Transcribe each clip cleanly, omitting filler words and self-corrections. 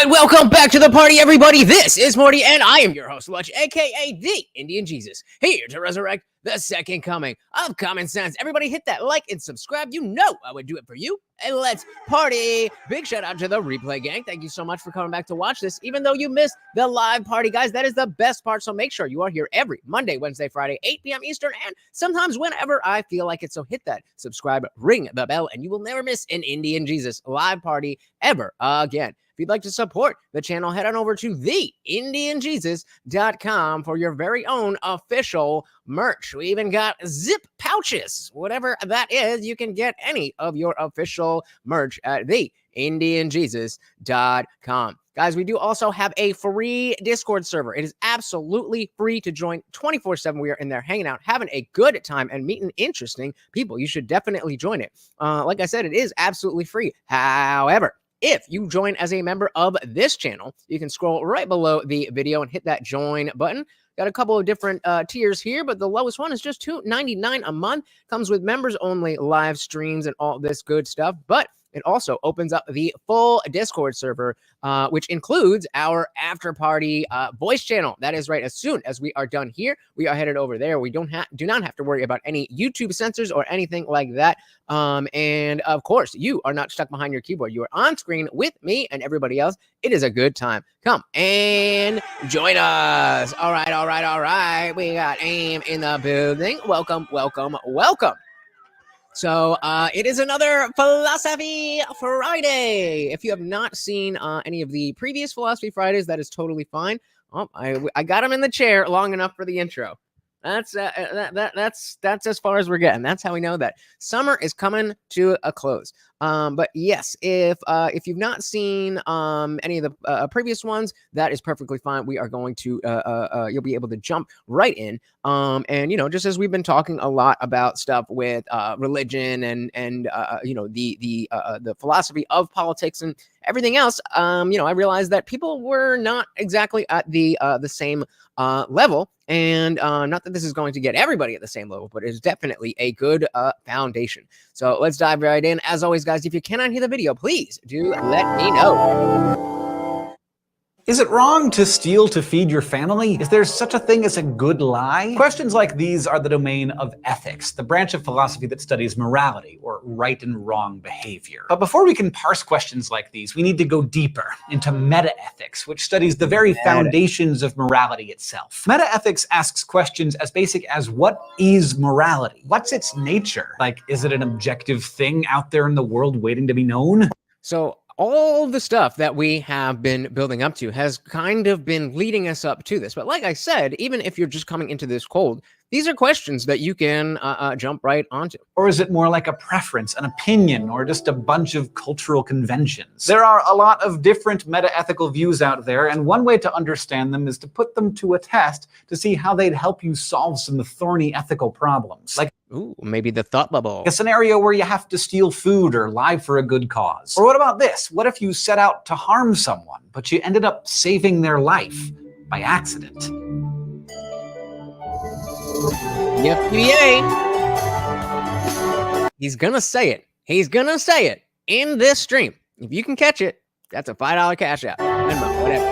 right, welcome back to the party, everybody. This is Morty, and I am your host, Lutch, aka the Indian Jesus, here to resurrect the second coming of common sense. Everybody hit that like and subscribe. You know I would do it for you. And let's party. Big shout out to the replay gang. Thank you so much for coming back to watch this, even though you missed the live party, guys. That is the best part, so make sure you are here every Monday, Wednesday, Friday, 8 p.m. Eastern, and sometimes whenever I feel like it. So hit that subscribe, ring the bell, and you will never miss an Indian Jesus live party ever again. If you'd like to support the channel, head on over to TheIndianJesus.com for your very own official merch. We even got zip pouches, whatever that is. You can get any of your official merch at TheIndianJesus.com. Guys, we do also have a free Discord server. It is absolutely free to join 24/7. We are in there hanging out, having a good time, and meeting interesting people. You should definitely join it. Like I said, it is absolutely free. However, if you join as a member of this channel, you can scroll right below the video and hit that join button. Got a couple of different tiers here, but the lowest one is just $2.99 a month. Comes with members only live streams and all this good stuff. But it also opens up the full Discord server, which includes our after party voice channel. That is right. As soon as we are done here, we are headed over there. We do not have to worry about any YouTube censors or anything like that. And of course, you are not stuck behind your keyboard. You are on screen with me and everybody else. It is a good time. Come and join us. All right, all right, all right. We got AIM in the building. Welcome, welcome, welcome. So it is another Philosophy Friday. If you have not seen any of the previous Philosophy Fridays, that is totally fine. Oh, I got him in the chair long enough for the intro. That's as far as we're getting. That's how we know that summer is coming to a close. But yes, if you've not seen any of the previous ones, that is perfectly fine. We are going to you'll be able to jump right in. And just as we've been talking a lot about stuff with religion and the philosophy of politics and everything else, I realized that people were not exactly at the same level. And not that this is going to get everybody at the same level, but it is definitely a good foundation. So let's dive right in. As always, guys, if you cannot hear the video, please do let me know. Is it wrong to steal to feed your family? Is there such a thing as a good lie? Questions like these are the domain of ethics, the branch of philosophy that studies morality, or right and wrong behavior. But before we can parse questions like these, we need to go deeper into metaethics, which studies the very foundations of morality itself. Metaethics asks questions as basic as, what is morality? What's its nature? Like, is it an objective thing out there in the world waiting to be known? So all the stuff that we have been building up to has kind of been leading us up to this. But like I said, even if you're just coming into this cold, these are questions that you can jump right onto. Or is it more like a preference, an opinion, or just a bunch of cultural conventions? There are a lot of different metaethical views out there, and one way to understand them is to put them to a test to see how they'd help you solve some thorny ethical problems. Like, ooh, maybe the thought bubble. A scenario where you have to steal food or lie for a good cause. Or what about this? What if you set out to harm someone, but you ended up saving their life by accident? Yep, PBA. He's gonna say it. He's gonna say it in this stream. If you can catch it, that's a $5 cash out. Venmo, whatever.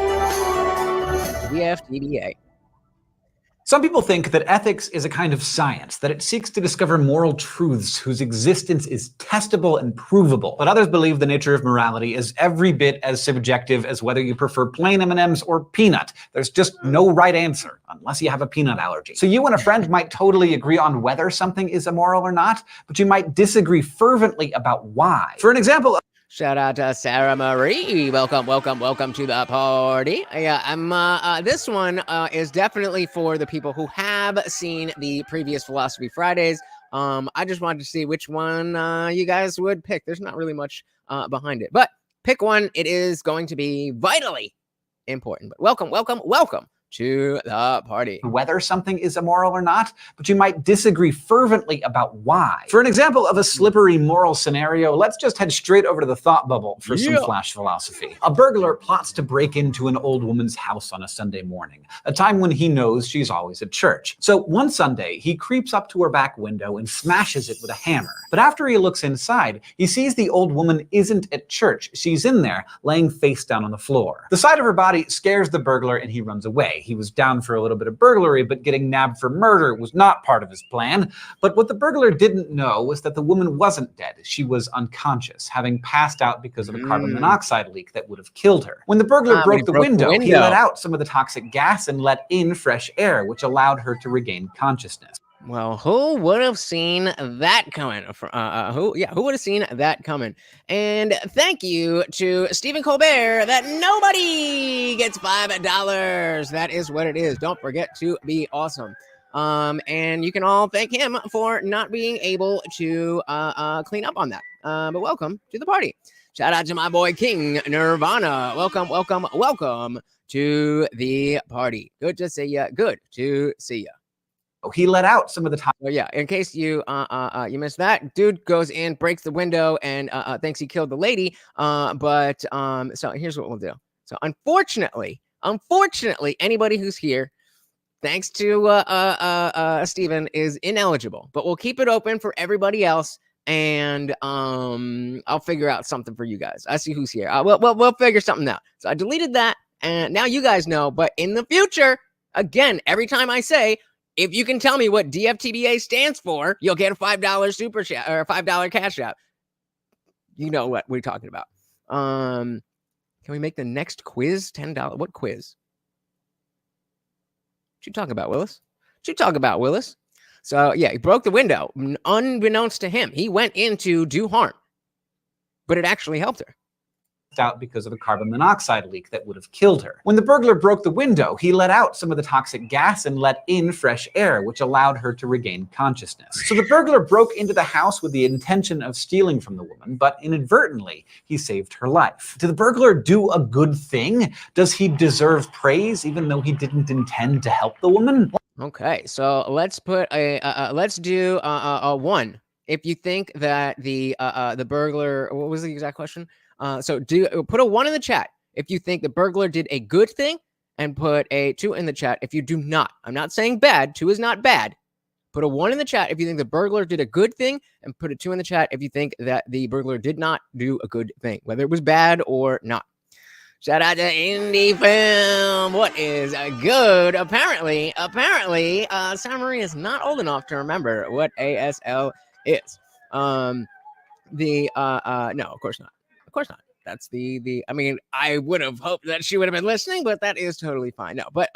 TBA. Some people think that ethics is a kind of science, that it seeks to discover moral truths whose existence is testable and provable. But others believe the nature of morality is every bit as subjective as whether you prefer plain M&Ms or peanut. There's just no right answer, unless you have a peanut allergy. So you and a friend might totally agree on whether something is immoral or not, but you might disagree fervently about why. For an example, shout out to Sarah Marie. Welcome, welcome, welcome to the party. Yeah, this one is definitely for the people who have seen the previous Philosophy Fridays. I just wanted to see which one you guys would pick. There's not really much behind it, but pick one. It is going to be vitally important. But welcome, welcome, welcome to the party. Whether something is immoral or not, but you might disagree fervently about why. For an example of a slippery moral scenario, let's just head straight over to the thought bubble for some flash philosophy. A burglar plots to break into an old woman's house on a Sunday morning, a time when he knows she's always at church. So one Sunday, he creeps up to her back window and smashes it with a hammer. But after he looks inside, he sees the old woman isn't at church. She's in there, laying face down on the floor. The sight of her body scares the burglar and he runs away. He was down for a little bit of burglary, but getting nabbed for murder was not part of his plan. But what the burglar didn't know was that the woman wasn't dead. She was unconscious, having passed out because of a carbon monoxide leak that would have killed her. When the burglar broke the window, he let out some of the toxic gas and let in fresh air, which allowed her to regain consciousness. Well, who would have seen that coming? Who would have seen that coming? And thank you to Stephen Colbert that nobody gets $5. That is what it is. Don't forget to be awesome. And you can all thank him for not being able to clean up on that. But welcome to the party. Shout out to my boy King Nirvana. Welcome, welcome, welcome to the party. Good to see ya. Good to see ya. He let out some of the time. Oh yeah, in case you you missed that, dude goes in, breaks the window, and thinks he killed the lady. So here's what we'll do. So unfortunately, anybody who's here, thanks to Steven, is ineligible. But we'll keep it open for everybody else, and I'll figure out something for you guys. I see who's here. We'll figure something out. So I deleted that, and now you guys know. But in the future, again, every time I say, if you can tell me what DFTBA stands for, you'll get a $5 super chat or a $5 cash app. You know what we're talking about. Can we make the next quiz $10? What quiz? What you talking about, Willis? What you talking about, Willis? So yeah, he broke the window. Unbeknownst to him, he went in to do harm, but it actually helped her. Out because of a carbon monoxide leak that would have killed her. When the burglar broke the window, he let out some of the toxic gas and let in fresh air, which allowed her to regain consciousness. So the burglar broke into the house with the intention of stealing from the woman, but inadvertently, he saved her life. Did the burglar do a good thing? Does he deserve praise even though he didn't intend to help the woman? Okay, so let's put let's do a 1. If you think that the burglar, what was the exact question? So put a 1 in the chat if you think the burglar did a good thing, and put a 2 in the chat if you do not. I'm not saying bad. 2 is not bad. Put a 1 in the chat if you think the burglar did a good thing, and put a 2 in the chat if you think that the burglar did not do a good thing, whether it was bad or not. Shout out to Indie Film. What is good? Apparently, Santa Maria is not old enough to remember what ASL is. No, of course not. Of course not. That's the I mean, I would have hoped that she would have been listening, but that is totally fine. No, but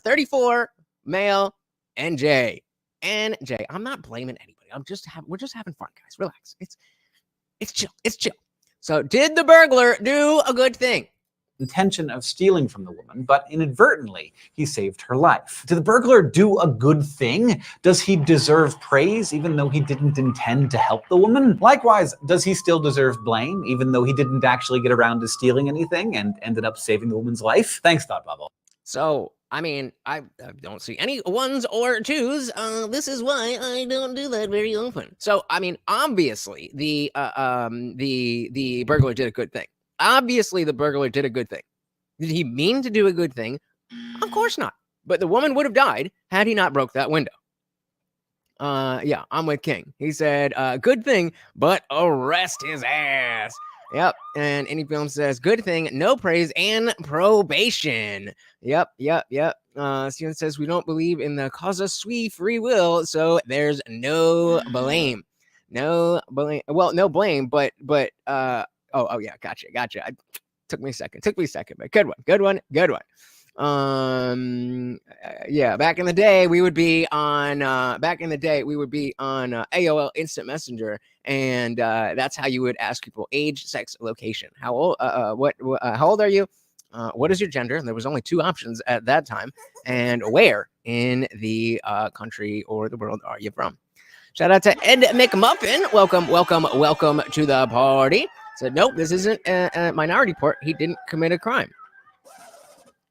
34 male NJ. I'm not blaming anybody. We're just having fun, guys. Relax. It's chill. It's chill. So did the burglar do a good thing? Intention of stealing from the woman, but inadvertently, he saved her life. Did the burglar do a good thing? Does he deserve praise even though he didn't intend to help the woman? Likewise, does he still deserve blame even though he didn't actually get around to stealing anything and ended up saving the woman's life? Thanks, Thought Bubble. So, I mean, I don't see any 1s or 2s. This is why I don't do that very often. So, I mean, obviously, the burglar did a good thing. Obviously, the burglar did a good thing. Did he mean to do a good thing? Of course not. But the woman would have died had he not broke that window. Yeah, I'm with King. He said, good thing, but arrest his ass. Yep. And Indie Film says, good thing, no praise, and probation. Yep. Steven says, we don't believe in the causa sui free will, so there's no blame. No blame. Well, no blame, but Oh yeah, gotcha. Took me a second, but good one. Yeah, back in the day we would be on AOL Instant Messenger, and that's how you would ask people age, sex, location. How old? How old are you? What is your gender? And there was only 2 options at that time. And where in the country or the world are you from? Shout out to Ed McMuffin. Welcome to the party. Said, nope, this isn't a Minority Report. He didn't commit a crime.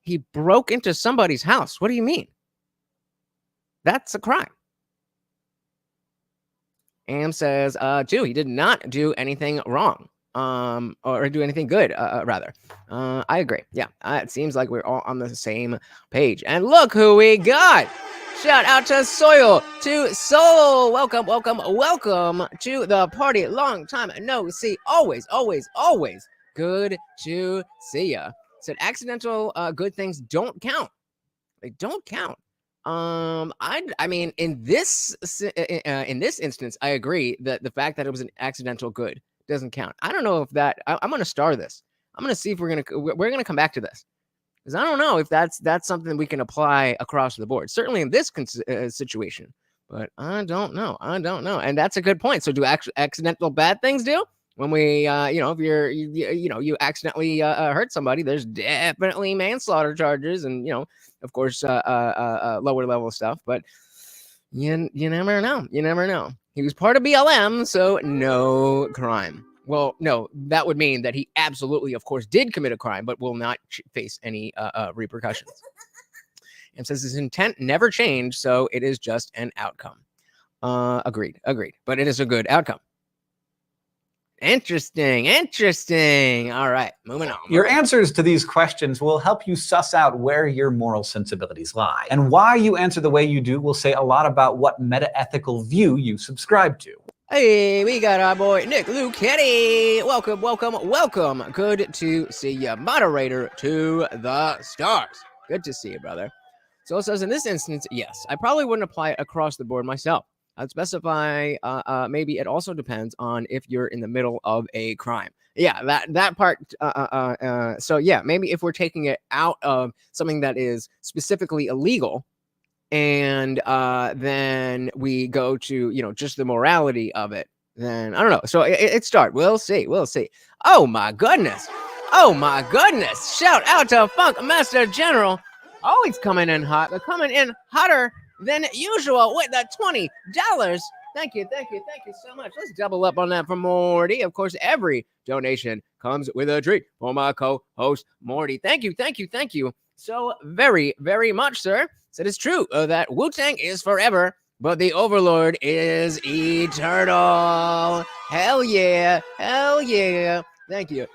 He broke into somebody's house. What do you mean? That's a crime. Am says, 2, he did not do anything wrong. Or do anything good, rather. I agree. Yeah, it seems like we're all on the same page. And look who we got. Shout out to Soil, to Soul. Welcome, welcome, welcome to the party. Long time no see. Always, always, always good to see ya. Said accidental good things don't count. They don't count. I mean, in this instance, I agree that the fact that it was an accidental good doesn't count. I don't know if that. I'm going to star this. I'm going to see if we're going to come back to this, because I don't know if that's something we can apply across the board. Certainly in this situation, but I don't know. And that's a good point. So, do accidental bad things do? When we, if you accidentally hurt somebody, there's definitely manslaughter charges, and of course, lower level stuff. But you never know. You never know. He was part of BLM, so no crime. Well, no, that would mean that he absolutely, of course, did commit a crime, but will not face any repercussions. And says his intent never changed, so it is just an outcome. Agreed. But it is a good outcome. Interesting. All right, moving on. Your answers to these questions will help you suss out where your moral sensibilities lie. And why you answer the way you do will say a lot about what meta-ethical view you subscribe to. Hey, we got our boy Nick Luchetti. Welcome. Good to see you. Moderator to the stars. Good to see you, brother. So it says in this instance, yes, I probably wouldn't apply it across the board myself. I'd specify, maybe it also depends on if you're in the middle of a crime. Yeah, that part. So yeah, maybe if we're taking it out of something that is specifically illegal, and then we go to just the morality of it, then I don't know. So it start. We'll see. Oh my goodness. Shout out to Funk Master General. Always coming in hot. They're coming in hotter than usual with the $20. Thank you so much. Let's double up on that for Morty. Of course, every donation comes with a treat for my co-host Morty. Thank you so very, very much, sir. So it is true that Wu-Tang is forever, but the Overlord is eternal. Hell yeah. Thank you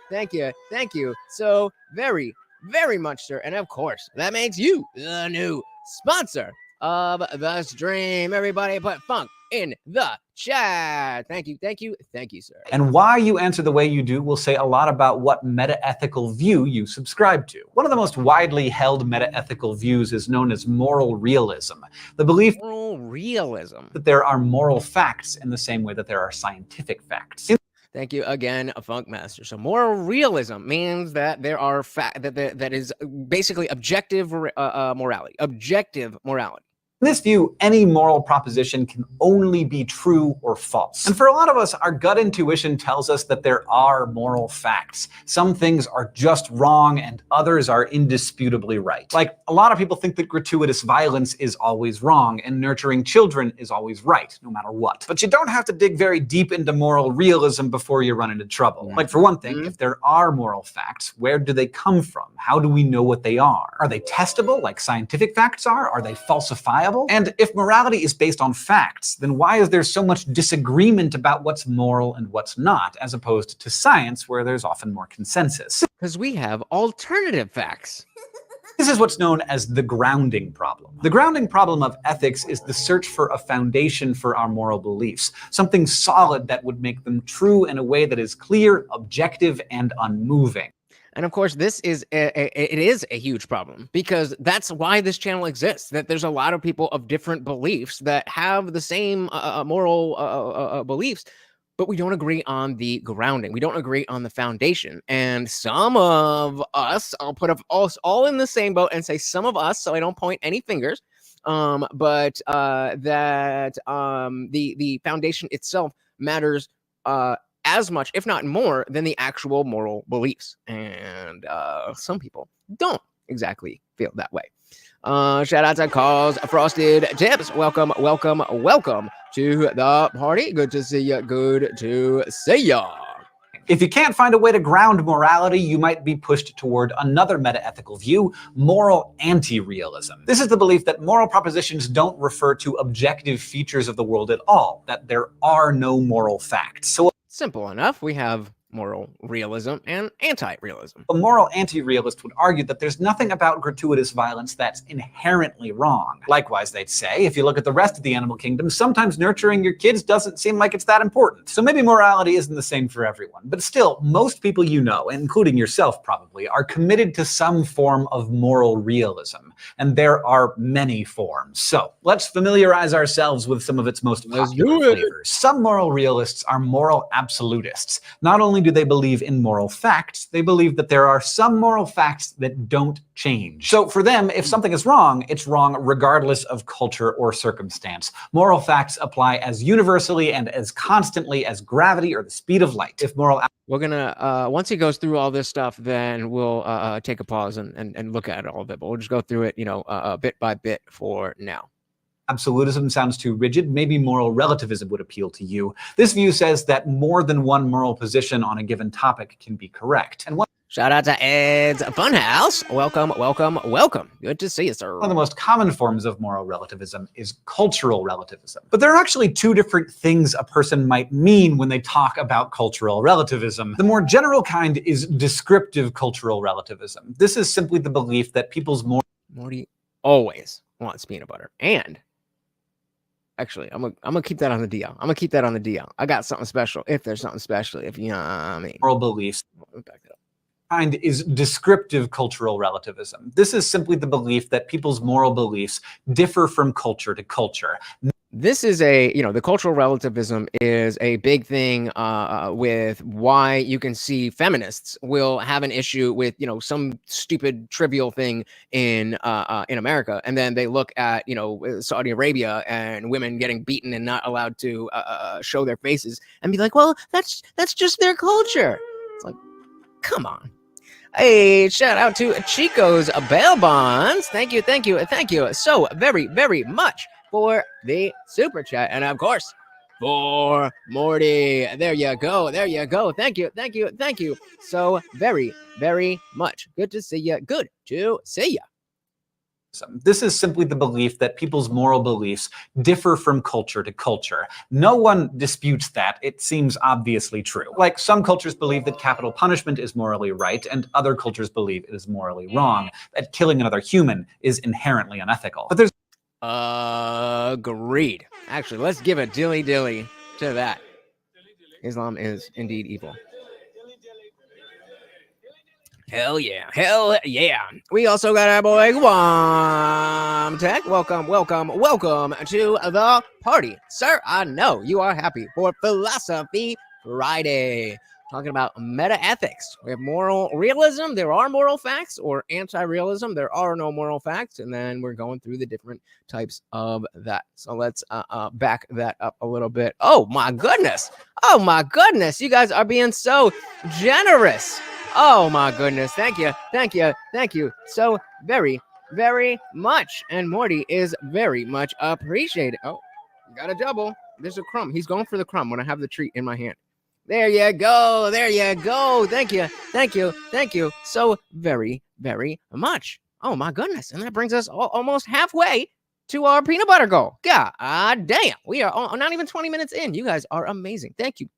so very, very much, sir. And of course, that makes you the new sponsor of the stream. Everybody put funk in the chat. Thank you, sir. And why you answer the way you do will say a lot about what meta-ethical view you subscribe to. One of the most widely held meta-ethical views is known as moral realism. The belief that there are moral facts in the same way that there are scientific facts. Thank you again, Funk Master. So moral realism means that there are that is basically objective morality. Objective morality. In this view, any moral proposition can only be true or false. And for a lot of us, our gut intuition tells us that there are moral facts. Some things are just wrong and others are indisputably right. Like, a lot of people think that gratuitous violence is always wrong and nurturing children is always right, no matter what. But you don't have to dig very deep into moral realism before you run into trouble. Like, for one thing, if there are moral facts, where do they come from? How do we know what they are? Are they testable, like scientific facts are? Are they falsifiable? And if morality is based on facts, then why is there so much disagreement about what's moral and what's not, as opposed to science, where there's often more consensus? Because we have alternative facts. This is what's known as the grounding problem. The grounding problem of ethics is the search for a foundation for our moral beliefs, something solid that would make them true in a way that is clear, objective, and unmoving. And of course, this is it is a huge problem, because that's why this channel exists. That there's a lot of people of different beliefs that have the same moral beliefs, but we don't agree on the grounding. We don't agree on the foundation. And some of us, I'll put us all in the same boat and say some of us, so I don't point any fingers. But that the foundation itself matters as much, if not more, than the actual moral beliefs. And some people don't exactly feel that way. Shout out to Cause Frosted Tips. Welcome to the party. Good to see ya. If you can't find a way to ground morality, you might be pushed toward another meta-ethical view, moral anti-realism. This is the belief that moral propositions don't refer to objective features of the world at all, that there are no moral facts. So Simple enough. We have moral realism and anti-realism. a moral anti-realist would argue that there's nothing about gratuitous violence that's inherently wrong. Likewise, they'd say, if you look at the rest of the animal kingdom, sometimes nurturing your kids doesn't seem like it's that important. So maybe morality isn't the same for everyone. But still, most people you know, including yourself probably, are committed to some form of moral realism. And there are many forms. So let's familiarize ourselves with some of its most popular flavors. Some moral realists are moral absolutists. Not only do they believe in moral facts, they believe that there are some moral facts that don't change. So for them, if something is wrong, it's wrong regardless of culture or circumstance. Moral facts apply as universally and as constantly as gravity or the speed of light. If moral We're gonna once he goes through all this stuff, then we'll take a pause and look at it all a bit. But we'll just go through it, bit by bit for now. absolutism sounds too rigid, maybe moral relativism would appeal to you. This view says that more than one moral position on a given topic can be correct. And shout out to Ed's Funhouse. Welcome, welcome, welcome. Good to see you, sir. one of the most common forms of moral relativism is cultural relativism. But there are actually two different things a person might mean when they talk about cultural relativism. The more general kind is descriptive cultural relativism. This is simply the belief that people's Morty always wants peanut butter. And actually, I'm gonna keep that on the DL. I'm gonna keep that on the DL. I got something special. If there's something special, if you know what I mean. moral beliefs Back it up. kind is descriptive cultural relativism. This is simply the belief that people's moral beliefs differ from culture to culture. This is the cultural relativism is a big thing with why you can see feminists will have an issue with, some stupid trivial thing in America. And then they look at, Saudi Arabia and women getting beaten and not allowed to show their faces and be like, well, that's just their culture. It's like, come on. Hey, shout out to Chico's bail bonds. Thank you so very, very much for the super chat. And of course, for Morty. There you go. Thank you so very, very much. Good to see you. This is simply the belief that people's moral beliefs differ from culture to culture. No one disputes that. It seems obviously true. Like some cultures believe that capital punishment is morally right, and other cultures believe it is morally wrong, that killing another human is inherently unethical. But there's agreed. Actually, let's give a dilly to that. Islam is indeed evil. Hell yeah. We also got our boy Guam Tech. Welcome to the party. Sir, I know you are happy for Philosophy Friday. Talking about meta ethics. We have moral realism. There are moral facts, or anti-realism. There are no moral facts. And then we're going through the different types of that. So let's back that up a little bit. Oh my goodness. You guys are being so generous. Oh my goodness. Thank you so very, very much. And Morty is very much appreciated. Oh, got a double. There's a crumb. He's going for the crumb when I have the treat in my hand. There you go. Thank you so very, very much. Oh my goodness. And that brings us almost halfway to our peanut butter goal. God damn. We are not even 20 minutes in. You guys are amazing. Thank you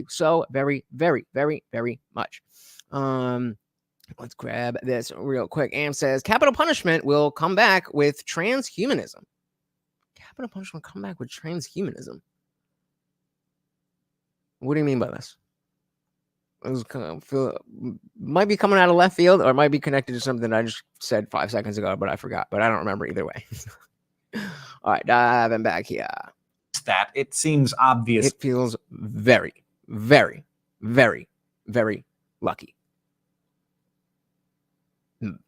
so very, very, very, very much. Let's grab this real quick. Am says capital punishment will come back with transhumanism. Capital punishment will come back with transhumanism. What do you mean by this? It was might be coming out of left field, or it might be connected to something I just said 5 seconds ago, but I forgot. But I don't remember either way. All right, diving back here. That it seems obvious. It feels very, very, very, very lucky.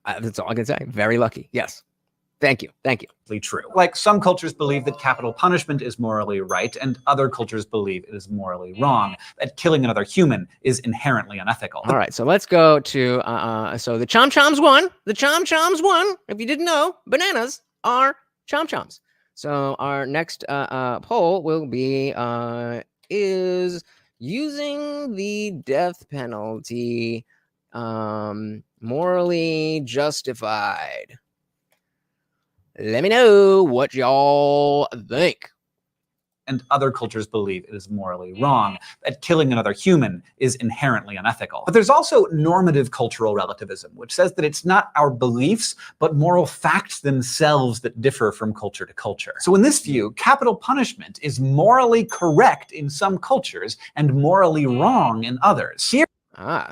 That's all I can say. Very lucky. Yes. Thank you. True. Like some cultures believe that capital punishment is morally right, and other cultures believe it is morally wrong, that killing another human is inherently unethical. All right, so let's go to so the chom-choms won. If you didn't know, bananas are chom-choms. So our next poll will be is using the death penalty morally justified? Let me know what y'all think. And other cultures believe it is morally wrong, that killing another human is inherently unethical. But there's also normative cultural relativism, which says that it's not our beliefs, but moral facts themselves that differ from culture to culture. So in this view, capital punishment is morally correct in some cultures and morally wrong in others. Here,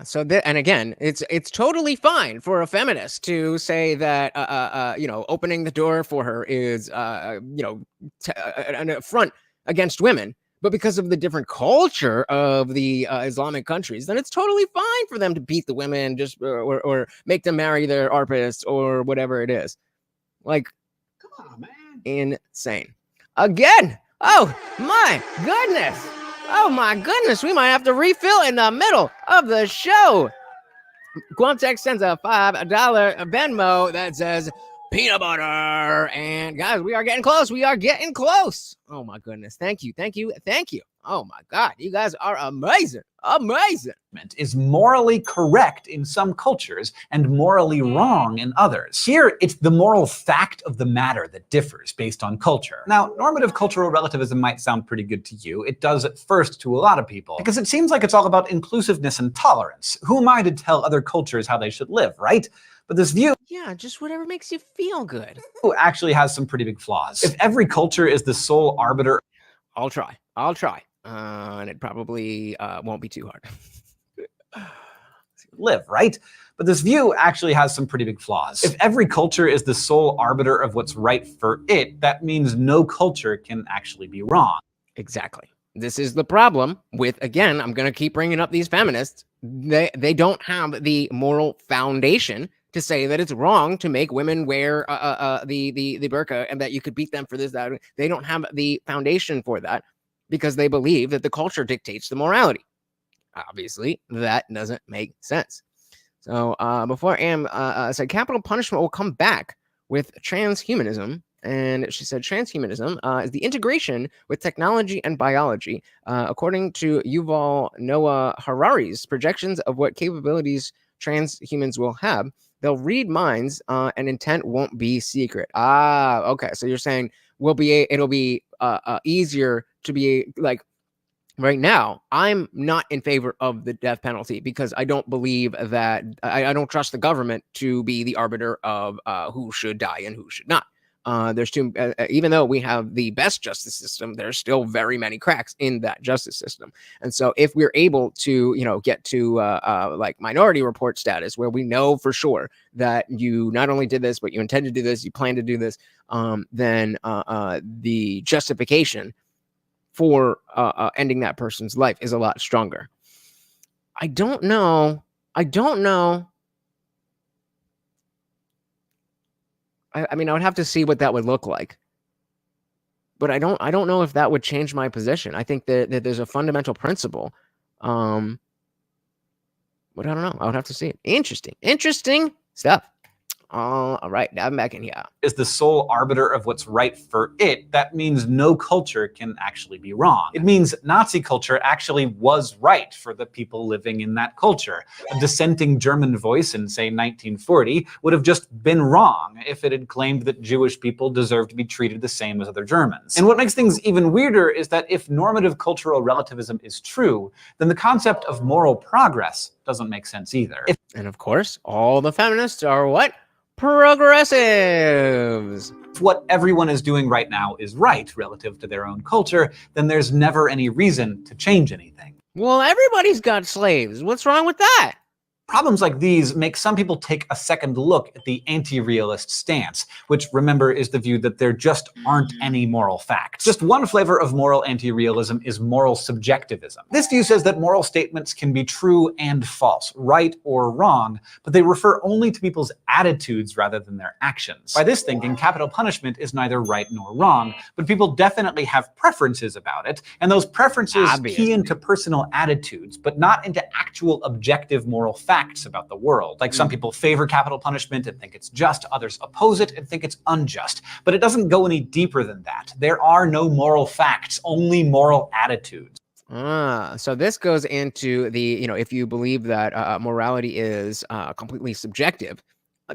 So and again, it's totally fine for a feminist to say that opening the door for her is an affront against women, but because of the different culture of the Islamic countries, then it's totally fine for them to beat the women, just or make them marry their arpists or whatever it is. Like, come on, man, insane. Again, oh my goodness. Oh my goodness, we might have to refill in the middle of the show. Quantex sends a $5 Venmo that says peanut butter. And guys, we are getting close. We are getting close. Oh my goodness. Thank you. Thank you. Thank you. Oh my God. You guys are amazing. Amazing. Is morally correct in some cultures and morally wrong in others. Here, it's the moral fact of the matter that differs based on culture. Now, normative cultural relativism might sound pretty good to you. It does at first to a lot of people, because it seems like it's all about inclusiveness and tolerance. Who am I to tell other cultures how they should live, right? But this view, yeah, just whatever makes you feel good, actually has some pretty big flaws. If every culture is the sole arbiter, I'll try. And it probably won't be too hard. live, right? But this view actually has some pretty big flaws. If every culture is the sole arbiter of what's right for it, that means no culture can actually be wrong. Exactly. This is the problem with, again, I'm going to keep bringing up these feminists. They don't have the moral foundation to say that it's wrong to make women wear the burqa and that you could beat them for this, that. They don't have the foundation for that because they believe that the culture dictates the morality. Obviously, that doesn't make sense. So before Am said capital punishment will come back with transhumanism. And she said transhumanism is the integration with technology and biology. According to Yuval Noah Harari's projections of what capabilities transhumans will have, they'll read minds and intent won't be secret. Okay. So you're saying it'll be easier to be like, right now, I'm not in favor of the death penalty because I don't believe that I don't trust the government to be the arbiter of who should die and who should not. There's too, even though we have the best justice system, there's still very many cracks in that justice system. And so if we're able to, get to like Minority Report status, where we know for sure that you not only did this, but you intend to do this, you plan to do this, then the justification for ending that person's life is a lot stronger. I don't know. I mean, I would have to see what that would look like. But I don't know if that would change my position. I think that there's a fundamental principle. But I don't know. I would have to see it. Interesting stuff. All right, now I'm back in here. Is the sole arbiter of what's right for it, that means no culture can actually be wrong. It means Nazi culture actually was right for the people living in that culture. A dissenting German voice in, say, 1940 would have just been wrong if it had claimed that Jewish people deserved to be treated the same as other Germans. And what makes things even weirder is that if normative cultural relativism is true, then the concept of moral progress doesn't make sense either. And of course, all the feminists are what? Progressives. If what everyone is doing right now is right relative to their own culture, then there's never any reason to change anything. Well, everybody's got slaves. What's wrong with that? Problems like these make some people take a second look at the anti-realist stance, which, remember, is the view that there just aren't any moral facts. Just one flavor of moral anti-realism is moral subjectivism. This view says that moral statements can be true and false, right or wrong, but they refer only to people's attitudes rather than their actions. By this thinking, capital punishment is neither right nor wrong, but people definitely have preferences about it, and those preferences key into personal attitudes, but not into actual objective moral facts about the world. Like some people favor capital punishment and think it's just, others oppose it and think it's unjust. But it doesn't go any deeper than that. There are no moral facts, only moral attitudes. So this goes into the, if you believe that morality is completely subjective,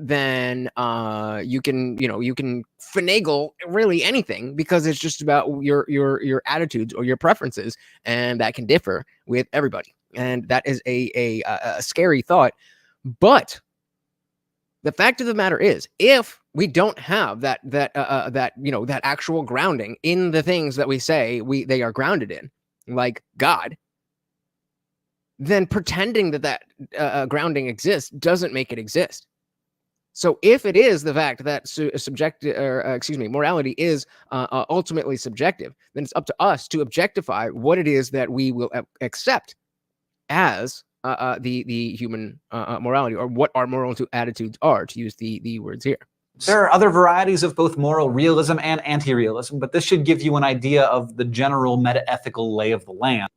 then you can, you can finagle really anything because it's just about your attitudes or your preferences, and that can differ with everybody, and that is a scary thought. But the fact of the matter is, if we don't have that actual grounding in the things that we say they are grounded in, like God, then pretending that grounding exists doesn't make it exist. So if it is the fact that morality is ultimately subjective, then it's up to us to objectify what it is that we will accept as the human morality, or what our moral attitudes are, to use the words here. There are other varieties of both moral realism and anti-realism, but this should give you an idea of the general meta-ethical lay of the land.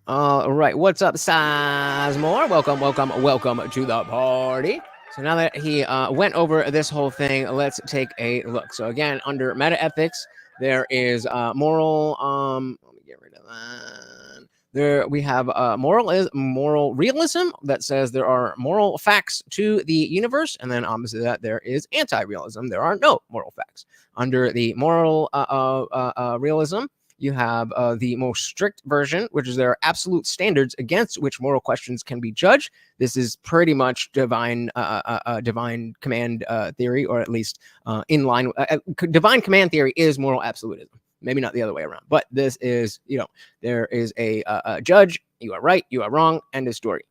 All right, what's up, Sizemore? Welcome to the party. So now that he went over this whole thing, let's take a look. So again, under meta-ethics, there is moral. Let me get rid of that. There we have moral realism that says there are moral facts to the universe, and then opposite that there is anti-realism. There are no moral facts. Under the moral realism, you have the most strict version, which is there are absolute standards against which moral questions can be judged. This is pretty much divine command theory, or at least in line. Divine command theory is moral absolutism. Maybe not the other way around, but this is, there is a judge. You are right, you are wrong, end of story.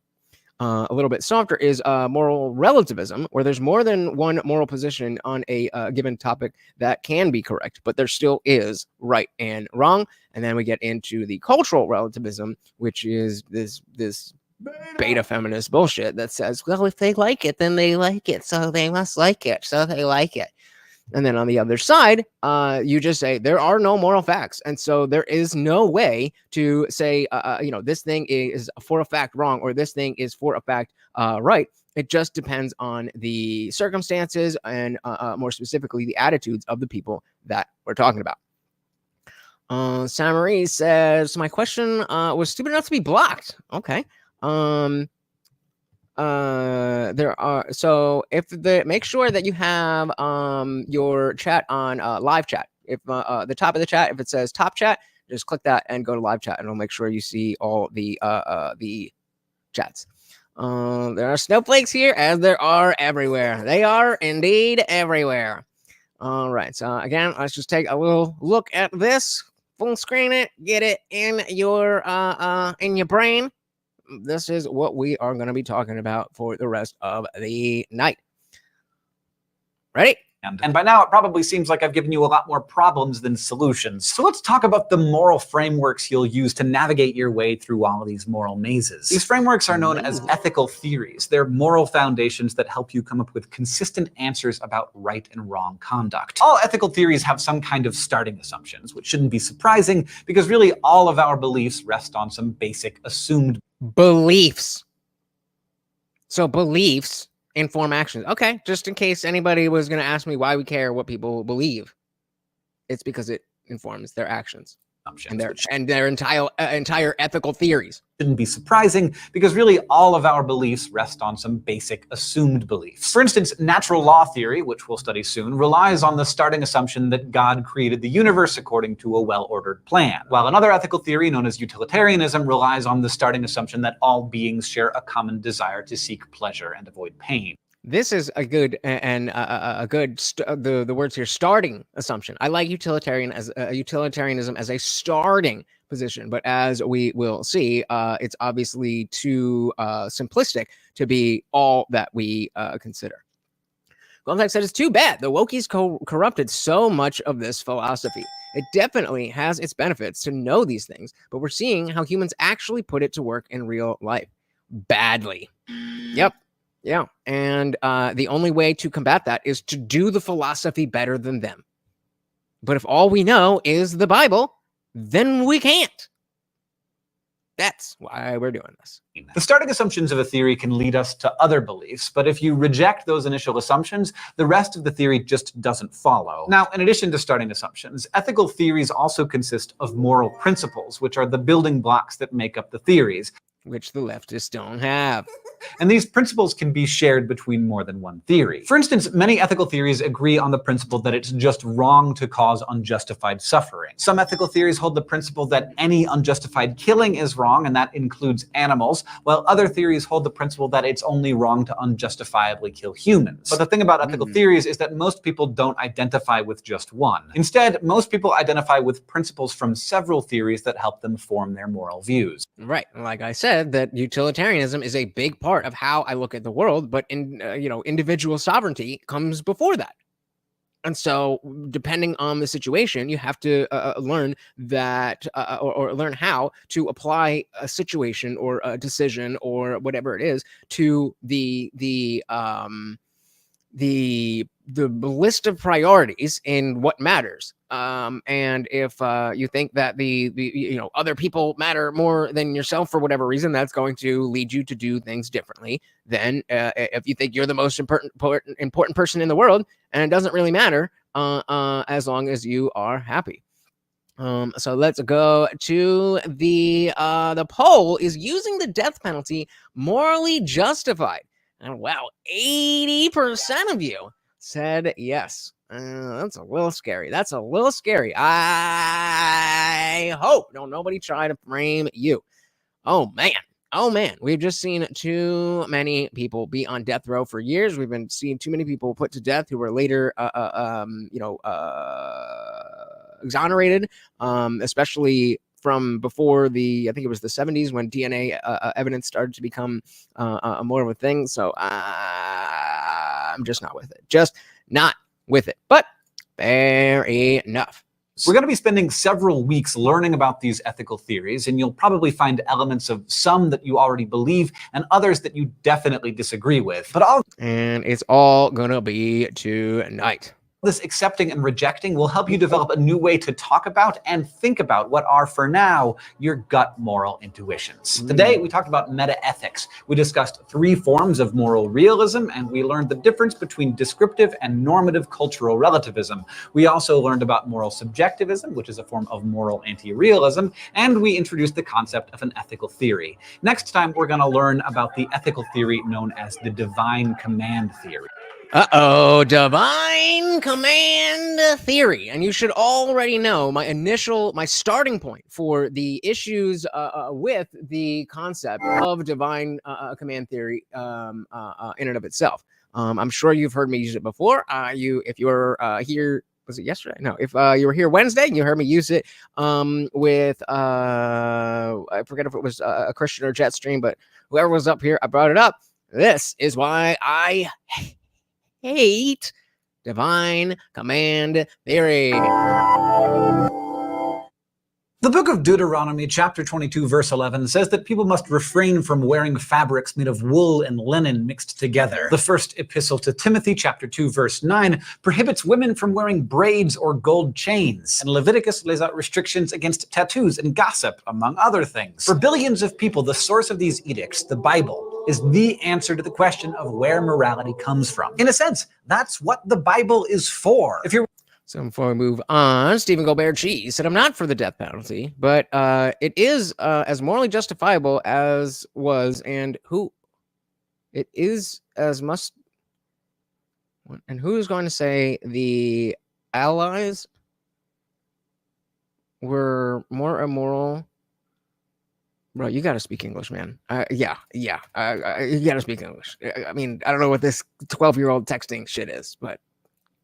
A little bit softer is moral relativism, where there's more than one moral position on a given topic that can be correct, but there still is right and wrong. And then we get into the cultural relativism, which is this beta feminist bullshit that says, well, if they like it, then they like it, so they must like it, so they like it. And then on the other side, you just say there are no moral facts. And so there is no way to say, this thing is for a fact wrong, or this thing is for a fact right. It just depends on the circumstances and more specifically, the attitudes of the people that we're talking about. Samarie says, my question was stupid enough to be blocked. Okay. There are, so if make sure that you have your chat on live chat. If the top of the chat, if it says top chat, just click that and go to live chat, and it'll make sure you see all the chats. There are snowflakes here, as there are everywhere. They are indeed everywhere. All right, so again, let's just take a little look at this, full screen it, get it in your brain. This is what we are going to be talking about for the rest of the night. Ready? And by now, it probably seems like I've given you a lot more problems than solutions. So let's talk about the moral frameworks you'll use to navigate your way through all of these moral mazes. These frameworks are known as ethical theories. They're moral foundations that help you come up with consistent answers about right and wrong conduct. All ethical theories have some kind of starting assumptions, which shouldn't be surprising, because really all of our beliefs rest on some basic assumed beliefs. So beliefs inform actions. Okay, just in case anybody was going to ask me why we care what people believe, it's because it informs their actions and their entire ethical theories. Shouldn't be surprising, because really all of our beliefs rest on some basic assumed beliefs. For instance, natural law theory, which we'll study soon, relies on the starting assumption that God created the universe according to a well-ordered plan, while another ethical theory known as utilitarianism relies on the starting assumption that all beings share a common desire to seek pleasure and avoid pain. This is a good the words here, starting assumption. I like utilitarianism as a starting position, but as we will see, it's obviously too simplistic to be all that we consider. Goldentex said, it's too bad the wokies corrupted so much of this philosophy. It definitely has its benefits to know these things, but we're seeing how humans actually put it to work in real life. Badly. Yep. Yeah, and the only way to combat that is to do the philosophy better than them. But if all we know is the Bible, then we can't. That's why we're doing this. The starting assumptions of a theory can lead us to other beliefs, but if you reject those initial assumptions, the rest of the theory just doesn't follow. Now, in addition to starting assumptions, ethical theories also consist of moral principles, which are the building blocks that make up the theories, which the leftists don't have. And these principles can be shared between more than one theory. For instance, many ethical theories agree on the principle that it's just wrong to cause unjustified suffering. Some ethical theories hold the principle that any unjustified killing is wrong, and that includes animals, while other theories hold the principle that it's only wrong to unjustifiably kill humans. But the thing about ethical theories is that most people don't identify with just one. Instead, most people identify with principles from several theories that help them form their moral views. Right. Like I said, that utilitarianism is a big part of how I look at the world, but individual sovereignty comes before that. And so, depending on the situation, you have to learn that or learn how to apply a situation or a decision or whatever it is to the list of priorities in what matters. And if you think that the other people matter more than yourself for whatever reason, that's going to lead you to do things differently. Then if you think you're the most important person in the world, and it doesn't really matter as long as you are happy. So let's go to the poll. Is using the death penalty morally justified? And wow, 80% of you said yes. That's a little scary. That's a little scary. I hope nobody try to frame you. Oh man, we've just seen too many people be on death row for years. We've been seeing too many people put to death who were later, exonerated, especially from before I think it was the 70s when DNA evidence started to become more of a thing. So I'm just not with it. Just not with it. But fair enough. We're going to be spending several weeks learning about these ethical theories, and you'll probably find elements of some that you already believe and others that you definitely disagree with. And it's all going to be tonight. This accepting and rejecting will help you develop a new way to talk about and think about what are, for now, your gut moral intuitions. Today, we talked about metaethics. We discussed 3 forms of moral realism, and we learned the difference between descriptive and normative cultural relativism. We also learned about moral subjectivism, which is a form of moral anti-realism, and we introduced the concept of an ethical theory. Next time, we're going to learn about the ethical theory known as the divine command theory. Divine command theory. And you should already know my starting point for the issues with the concept of divine command theory in and of itself. I'm sure you've heard me use it before. If you're here, was it yesterday? No, if you were here Wednesday, you heard me use it with, I forget if it was a Christian or Jetstream, but whoever was up here, I brought it up. This is why I hate divine command theory. The book of Deuteronomy, chapter 22, verse 11, says that people must refrain from wearing fabrics made of wool and linen mixed together. The first epistle to Timothy, chapter 2, verse 9, prohibits women from wearing braids or gold chains. And Leviticus lays out restrictions against tattoos and gossip, among other things. For billions of people, the source of these edicts, the Bible, is the answer to the question of where morality comes from. In a sense, that's what the Bible is for. So before we move on, Stephen Colbert Cheese said, I'm not for the death penalty, but it is as morally justifiable as was, and who it is as must. And who's going to say the Allies were more immoral? Bro, you got to speak English, man. You got to speak English. I mean, I don't know what this 12-year-old texting shit is, but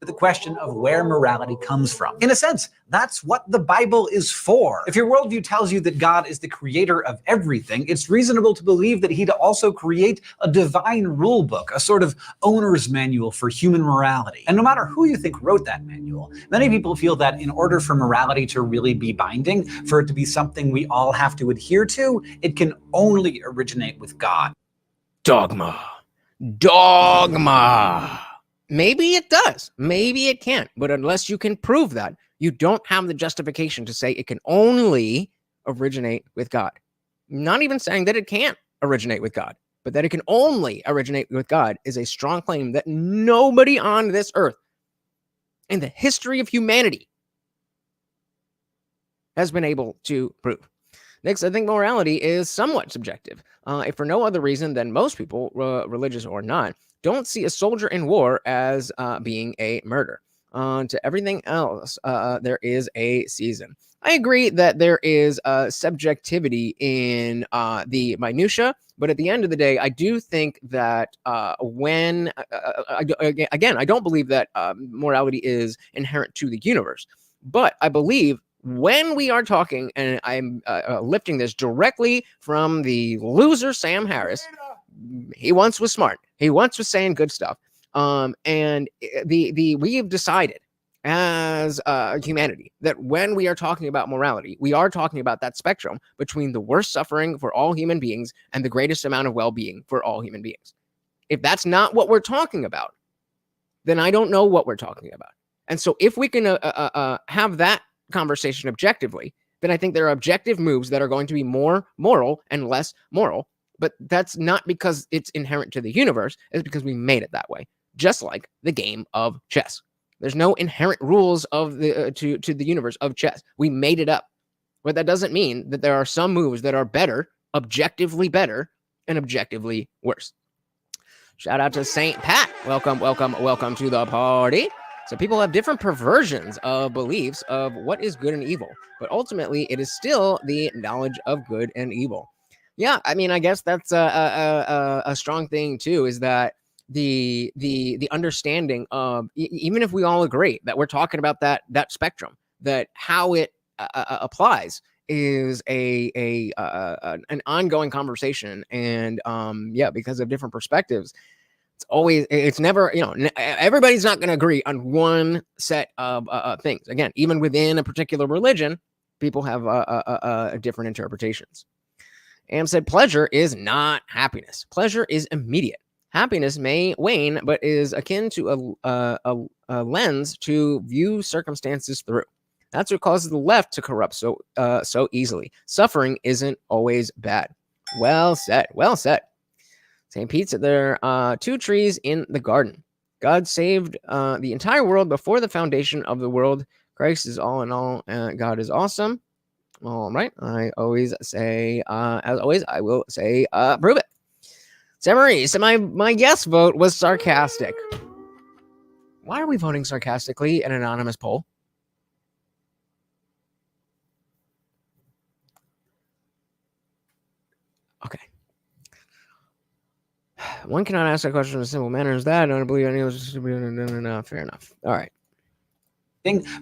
the question of where morality comes from. In a sense, that's what the Bible is for. If your worldview tells you that God is the creator of everything, it's reasonable to believe that he'd also create a divine rule book, a sort of owner's manual for human morality. And no matter who you think wrote that manual, many people feel that in order for morality to really be binding, for it to be something we all have to adhere to, it can only originate with God. Dogma. Maybe it does. Maybe it can't. But unless you can prove that, you don't have the justification to say it can only originate with God. Not even saying that it can't originate with God, but that it can only originate with God is a strong claim that nobody on this earth in the history of humanity has been able to prove. Next, I think morality is somewhat subjective. If for no other reason than most people, religious or not, don't see a soldier in war as being a murder. To everything else, there is a season. I agree that there is subjectivity in the minutia, but at the end of the day, I do think that again, I don't believe that morality is inherent to the universe, but I believe when we are talking, and I'm lifting this directly from the loser Sam Harris, he once was smart. He once was saying good stuff. And we have decided as humanity that when we are talking about morality, we are talking about that spectrum between the worst suffering for all human beings and the greatest amount of well-being for all human beings. If that's not what we're talking about, then I don't know what we're talking about. And so if we can have that conversation objectively, then I think there are objective moves that are going to be more moral and less moral. But that's not because it's inherent to the universe. It's because we made it that way. Just like the game of chess. There's no inherent rules of the to the universe of chess. We made it up. But that doesn't mean that there are some moves that are better, objectively better, and objectively worse. Shout out to Saint Pat. Welcome to the party. So people have different perversions of beliefs of what is good and evil, but ultimately it is still the knowledge of good and evil. Yeah, I mean, I guess that's a strong thing too, is that the understanding of even if we all agree that we're talking about that spectrum, that how it applies is an ongoing conversation, and yeah, because of different perspectives. It's never, everybody's not going to agree on one set of things. Again, even within a particular religion, people have different interpretations. Am said pleasure is not happiness. Pleasure is immediate. Happiness may wane, but is akin to a lens to view circumstances through. That's what causes the left to corrupt so easily. Suffering isn't always bad. Well said. Well said. St. Pete said there are 2 trees in the garden. God saved the entire world before the foundation of the world. Christ is all in all. God is awesome. All right. I always say, as always, I will say, prove it. Marie, so my yes vote was sarcastic. Why are we voting sarcastically in an anonymous poll? Okay. One cannot ask that question in a simple manner as that. I don't believe anyone was no, fair enough. All right.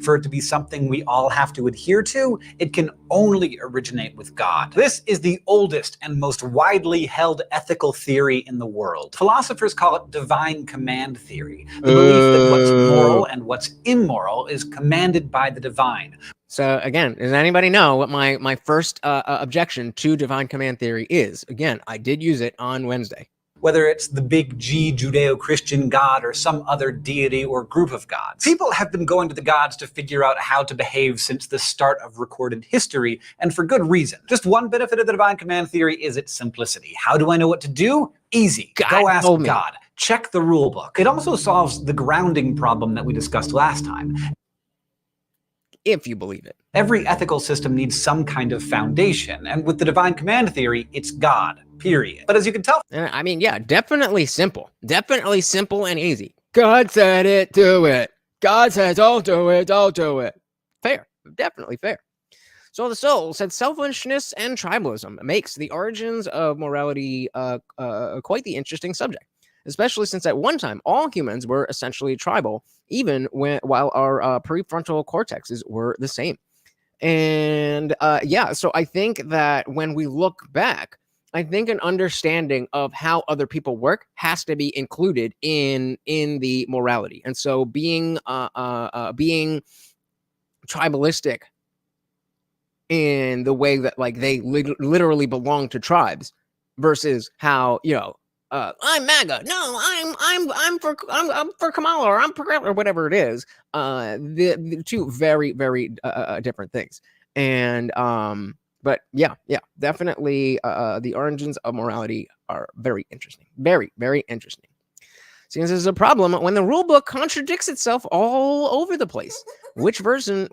For it to be something we all have to adhere to, it can only originate with God. This is the oldest and most widely held ethical theory in the world. Philosophers call it divine command theory, the belief that what's moral and what's immoral is commanded by the divine. So again, does anybody know what my first objection to divine command theory is? Again, I did use it on Wednesday. Whether it's the big G Judeo-Christian God or some other deity or group of gods. People have been going to the gods to figure out how to behave since the start of recorded history, and for good reason. Just one benefit of the divine command theory is its simplicity. How do I know what to do? Easy. Go ask God. Check the rule book. It also solves the grounding problem that we discussed last time. If you believe it. Every ethical system needs some kind of foundation, and with the divine command theory, it's God, period. But as you can tell... I mean, yeah, definitely simple. Definitely simple and easy. God said it, do it. God says, don't do it, don't do it. Fair. Definitely fair. So the Soul said selfishness and tribalism makes the origins of morality quite the interesting subject, especially since at one time all humans were essentially tribal, even while our prefrontal cortexes were the same. And yeah, so I think that when we look back, I think an understanding of how other people work has to be included in the morality. And so being tribalistic in the way that like they literally belong to tribes versus how, I'm MAGA. No, I'm for Kamala, or I'm progressive, or whatever it is. The two very, very different things. And But yeah, definitely the origins of morality are very interesting. Very, very interesting. Seems there's a problem when the rule book contradicts itself all over the place. Which version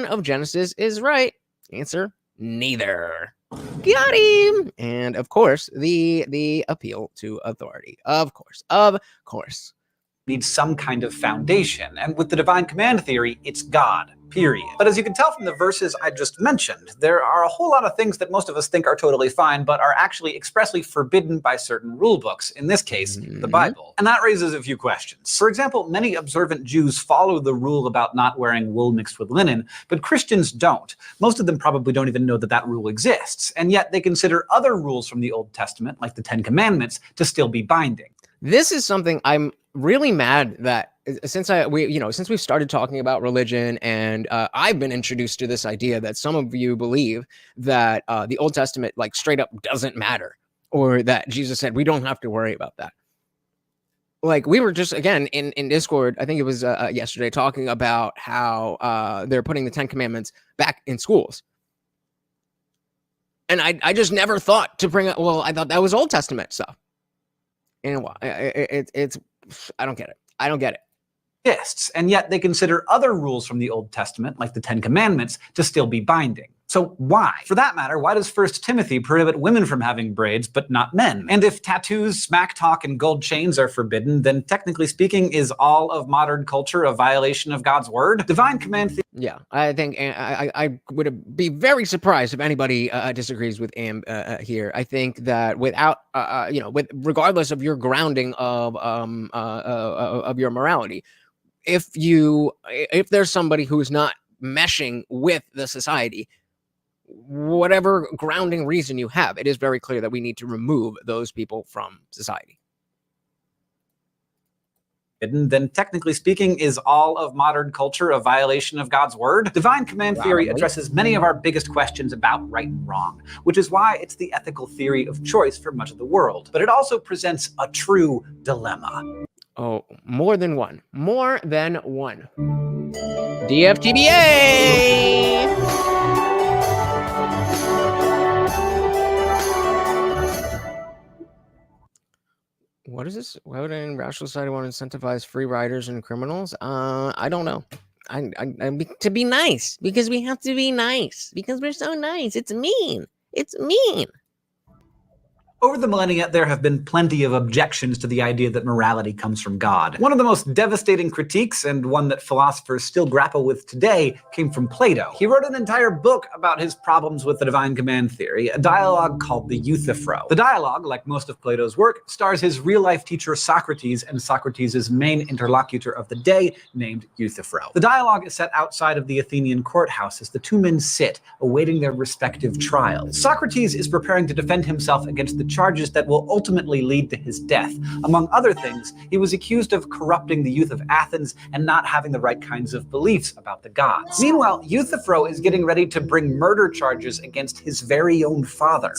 of Genesis is right? Answer: neither. Got him. And of course, the appeal to authority. Of course. Needs some kind of foundation, and with the divine command theory, it's God, period. But as you can tell from the verses I just mentioned, there are a whole lot of things that most of us think are totally fine, but are actually expressly forbidden by certain rule books, in this case, the Bible. And that raises a few questions. For example, many observant Jews follow the rule about not wearing wool mixed with linen, but Christians don't. Most of them probably don't even know that that rule exists, and yet they consider other rules from the Old Testament, like the Ten Commandments, to still be binding. This is something I'm really mad that since we've started talking about religion, and I've been introduced to this idea that some of you believe that the Old Testament like straight up doesn't matter, or that Jesus said we don't have to worry about that. Like, we were just again in Discord, I think it was yesterday, talking about how they're putting the Ten Commandments back in schools. And I just never thought to bring up, well, I thought that was Old Testament stuff. And it's I don't get it. I don't get it. And yet they consider other rules from the Old Testament, like the Ten Commandments, to still be binding. So why? For that matter, why does 1 Timothy prohibit women from having braids, but not men? And if tattoos, smack talk, and gold chains are forbidden, then technically speaking, is all of modern culture a violation of God's word? Divine command Yeah, I think I would be very surprised if anybody disagrees with Am here. I think that without, regardless of your grounding of your morality, if there's somebody who's not meshing with the society, whatever grounding reason you have, it is very clear that we need to remove those people from society. Then technically speaking, is all of modern culture a violation of God's word? Divine command theory addresses many of our biggest questions about right and wrong, which is why it's the ethical theory of choice for much of the world. But it also presents a true dilemma. Oh, more than one. DFTBA! What is this? Why would a rational society want to incentivize free riders and criminals? I don't know. To be nice, because we have to be nice, because we're so nice. It's mean. Over the millennia, there have been plenty of objections to the idea that morality comes from God. One of the most devastating critiques, and one that philosophers still grapple with today, came from Plato. He wrote an entire book about his problems with the divine command theory, a dialogue called the Euthyphro. The dialogue, like most of Plato's work, stars his real-life teacher Socrates and Socrates' main interlocutor of the day, named Euthyphro. The dialogue is set outside of the Athenian courthouse as the two men sit, awaiting their respective trials. Socrates is preparing to defend himself against the charges that will ultimately lead to his death. Among other things, he was accused of corrupting the youth of Athens and not having the right kinds of beliefs about the gods. Meanwhile, Euthyphro is getting ready to bring murder charges against his very own father.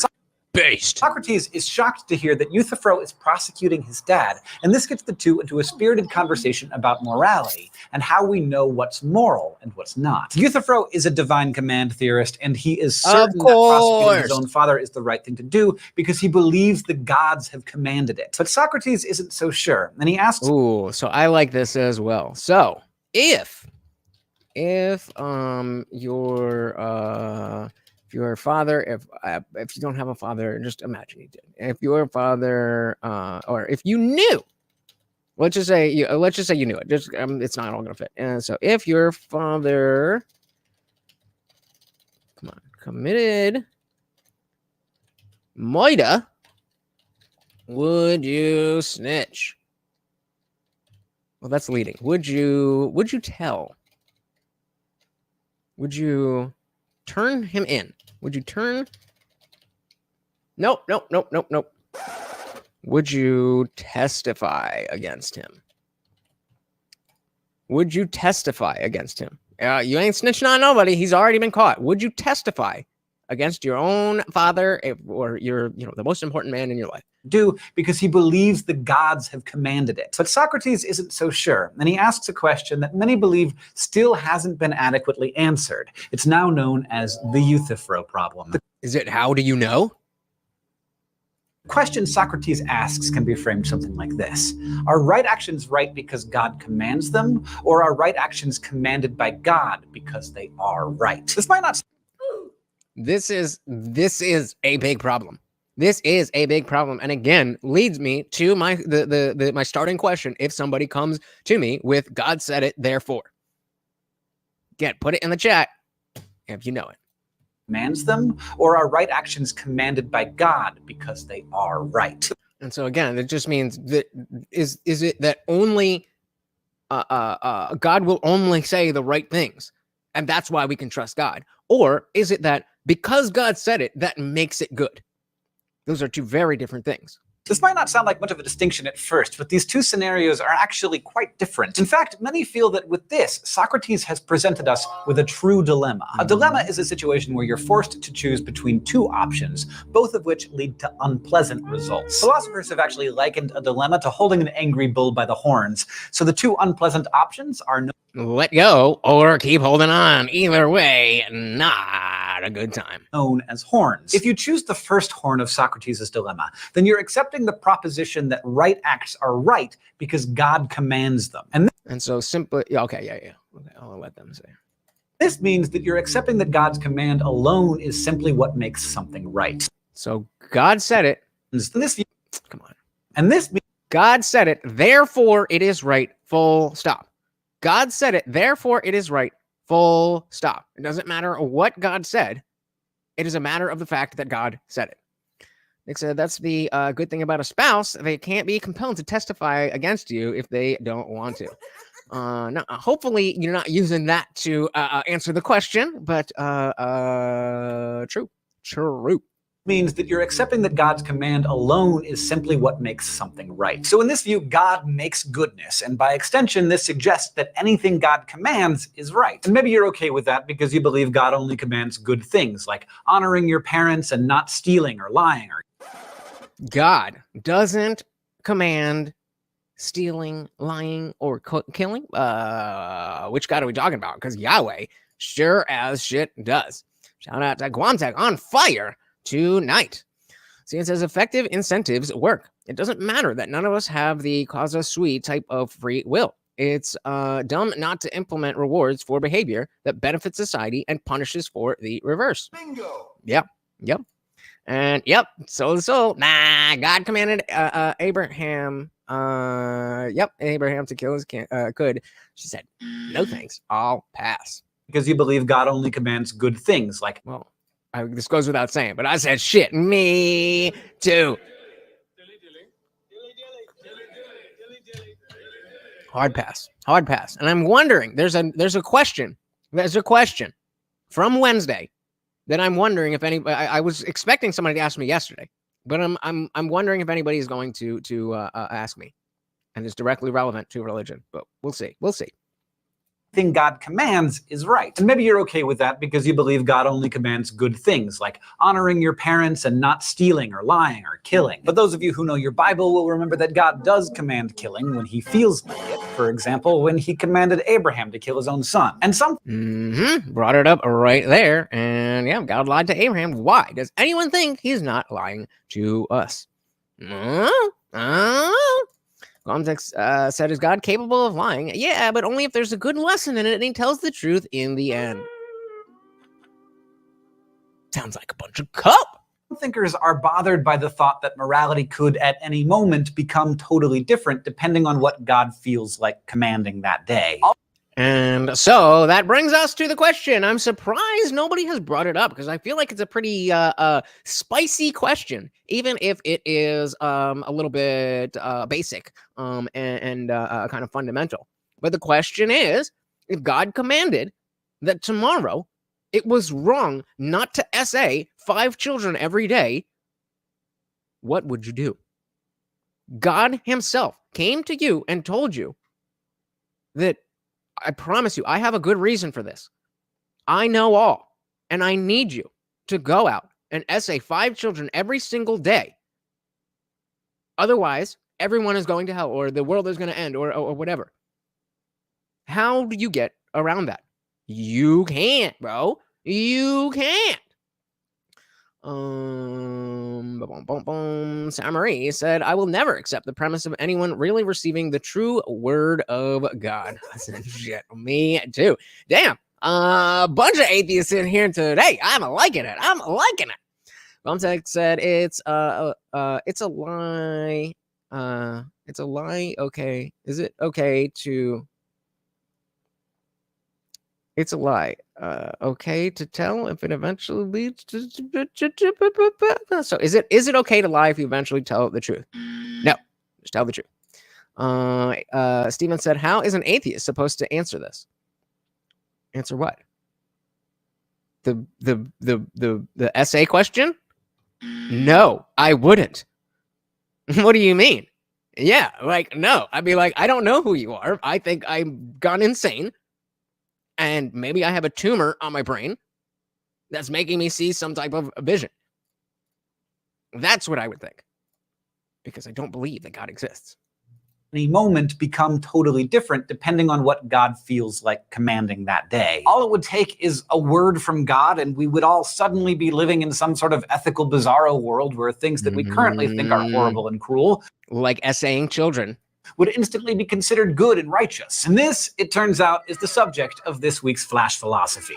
Based. Socrates is shocked to hear that Euthyphro is prosecuting his dad, and this gets the two into a spirited conversation about morality and how we know what's moral and what's not. Euthyphro is a divine command theorist, and he is certain that prosecuting his own father is the right thing to do because he believes the gods have commanded it. But Socrates isn't so sure, and he asks... Ooh, so I like this as well. So, if your father, if you don't have a father, just imagine you did. If your father, or if you knew, let's just say you knew it. Just it's not all gonna fit. And so, if your father, committed murder, would you snitch? Well, that's leading. Would you tell? Would you turn him in? Would you turn? Nope. Would you testify against him? Would you testify against him? You ain't snitching on nobody. He's already been caught. Would you testify against your own father or your, the most important man in your life. Do because he believes the gods have commanded it. But Socrates isn't so sure, and he asks a question that many believe still hasn't been adequately answered. It's now known as the Euthyphro problem. Is it how do you know? The question Socrates asks can be framed something like this. Are right actions right because God commands them, or are right actions commanded by God because they are right? This might not... This is a big problem. This is a big problem, and again, leads me to my my starting question. If somebody comes to me with "God said it, therefore," put it in the chat if you know it. Commands them, or are right actions commanded by God because they are right? And so again, it just means that is it that only God will only say the right things, and that's why we can trust God, or is it that because God said it, that makes it good? Those are two very different things. This might not sound like much of a distinction at first, but these two scenarios are actually quite different. In fact, many feel that with this, Socrates has presented us with a true dilemma. A dilemma is a situation where you're forced to choose between two options, both of which lead to unpleasant results. Philosophers have actually likened a dilemma to holding an angry bull by the horns. So the two unpleasant options are let go or keep holding on. Either way, not a good time. Known as horns. If you choose the first horn of Socrates' dilemma, then you're accepting the proposition that right acts are right because God commands them. And so simply, okay, I'll let them say. This means that you're accepting that God's command alone is simply what makes something right. So God said it. Come on. And this means God said it, therefore it is right, full stop. God said it, therefore it is right, full stop. It doesn't matter what God said. It is a matter of the fact that God said it. Nick said, that's the good thing about a spouse. They can't be compelled to testify against you if they don't want to. No, hopefully you're not using that to answer the question, but true. Means that you're accepting that God's command alone is simply what makes something right. So in this view, God makes goodness, and by extension, this suggests that anything God commands is right. And maybe you're okay with that because you believe God only commands good things, like honoring your parents and not stealing or lying. God doesn't command stealing, lying, or killing. Which God are we talking about? Because Yahweh sure as shit does. Shout out to Guamtech on fire tonight. See, it says effective incentives work. It doesn't matter that none of us have the causa sui type of free will. It's dumb not to implement rewards for behavior that benefits society and punishes for the reverse. Bingo. Yep. And God commanded Abraham to kill his could. She said, no thanks, I'll pass. Because you believe God only commands good things, like... Well, this goes without saying, but I said shit. Me too. Hard pass. And I'm wondering, there's a question from Wednesday that I'm wondering if anybody. I was expecting somebody to ask me yesterday, but I'm wondering if anybody is going to ask me, and it's directly relevant to religion. But we'll see. Thing God commands is right. And maybe you're okay with that because you believe God only commands good things, like honoring your parents and not stealing or lying or killing. But those of you who know your Bible will remember that God does command killing when he feels like it. For example, when he commanded Abraham to kill his own son. And some brought it up right there. And yeah, God lied to Abraham. Why? Does anyone think he's not lying to us? Context said, is God capable of lying? Yeah, but only if there's a good lesson in it and he tells the truth in the end. Sounds like a bunch of cup. Thinkers are bothered by the thought that morality could at any moment become totally different depending on what God feels like commanding that day. And so that brings us to the question. I'm surprised nobody has brought it up because I feel like it's a pretty spicy question, even if it is a little bit basic and kind of fundamental. But the question is, if God commanded that tomorrow it was wrong not to SA 5 children every day, what would you do? God himself came to you and told you that, I promise you, I have a good reason for this. I know all, and I need you to go out and essay 5 children every single day. Otherwise, everyone is going to hell, or the world is going to end, or whatever. How do you get around that? You can't, bro. You can't. Marie said, I will never accept the premise of anyone really receiving the true word of God. Shit, me too. Damn. Bunch of atheists in here today. I'm liking it. I'm liking it. Bumtech said it's a lie. It's a lie. Okay. Is it okay to? It's a lie. Okay to tell if it eventually leads to. So is it okay to lie if you eventually tell the truth? No, just tell the truth. Steven said, how is an atheist supposed to answer this? Answer what? The essay question? No, I wouldn't. What do you mean? Yeah, like, no. I'd be like, I don't know who you are. I think I've gone insane. And maybe I have a tumor on my brain that's making me see some type of vision. That's what I would think. Because I don't believe that God exists. Any moment become totally different depending on what God feels like commanding that day. All it would take is a word from God, and we would all suddenly be living in some sort of ethical bizarro world where things that we currently think are horrible and cruel, like essaying children, would instantly be considered good and righteous. And this, it turns out, is the subject of this week's Flash Philosophy.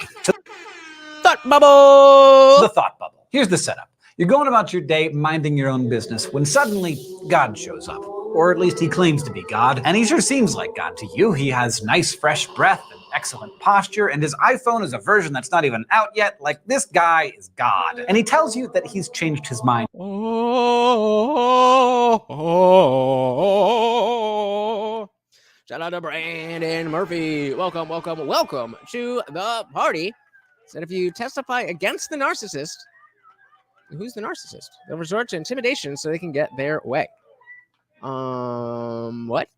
Thought bubble! The thought bubble. Here's the setup. You're going about your day minding your own business when suddenly God shows up. Or at least he claims to be God. And he sure seems like God to you. He has nice fresh breath and excellent posture, and his iPhone is a version that's not even out yet. Like, this guy is God. And he tells you that he's changed his mind. Shout out to Brandon Murphy. Welcome to the party. Said if you testify against the narcissist, who's the narcissist? They'll resort to intimidation so they can get their way. What?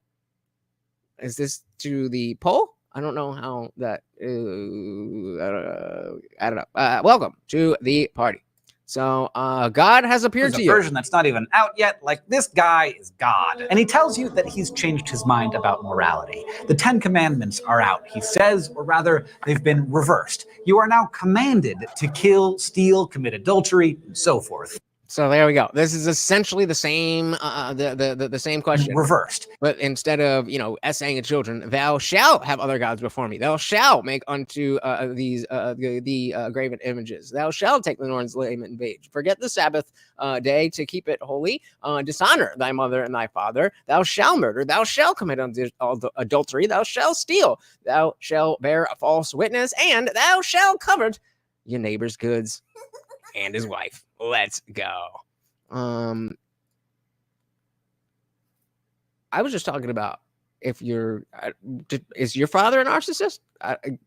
Is this to the poll? I don't know how that. I don't know. Welcome to the party. So, God has appeared to you. Version that's not even out yet. Like, this guy is God. And he tells you that he's changed his mind about morality. The 10 Commandments are out, he says, or rather, they've been reversed. You are now commanded to kill, steal, commit adultery, and so forth. So there we go. This is essentially the same, the same question reversed. But instead of, essaying at children, thou shalt have other gods before me. Thou shalt make unto these the graven images. Thou shalt take the Lord's name in vain. Forget the Sabbath day to keep it holy. Dishonor thy mother and thy father. Thou shalt murder. Thou shalt commit adultery. Thou shalt steal. Thou shalt bear a false witness, and thou shalt covet your neighbor's goods and his wife. Let's go. I was just talking about if you're is your father a narcissist?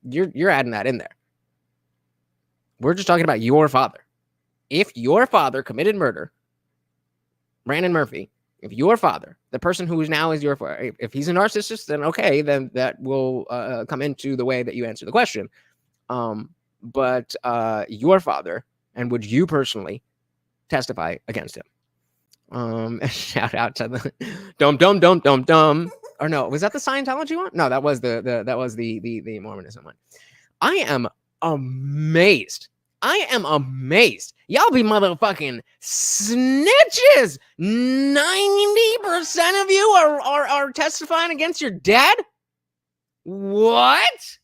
You're adding that in there. We're just talking about your father. If your father committed murder, Brandon Murphy, if your father, the person who now is your father, if he's a narcissist, then okay, then that will come into the way that you answer the question. But your father, and would you personally testify against him? Shout out to the dum. Or no, was that the Scientology one? No, that was the Mormonism one. I am amazed. Y'all be motherfucking snitches. 90% of you are testifying against your dad? What?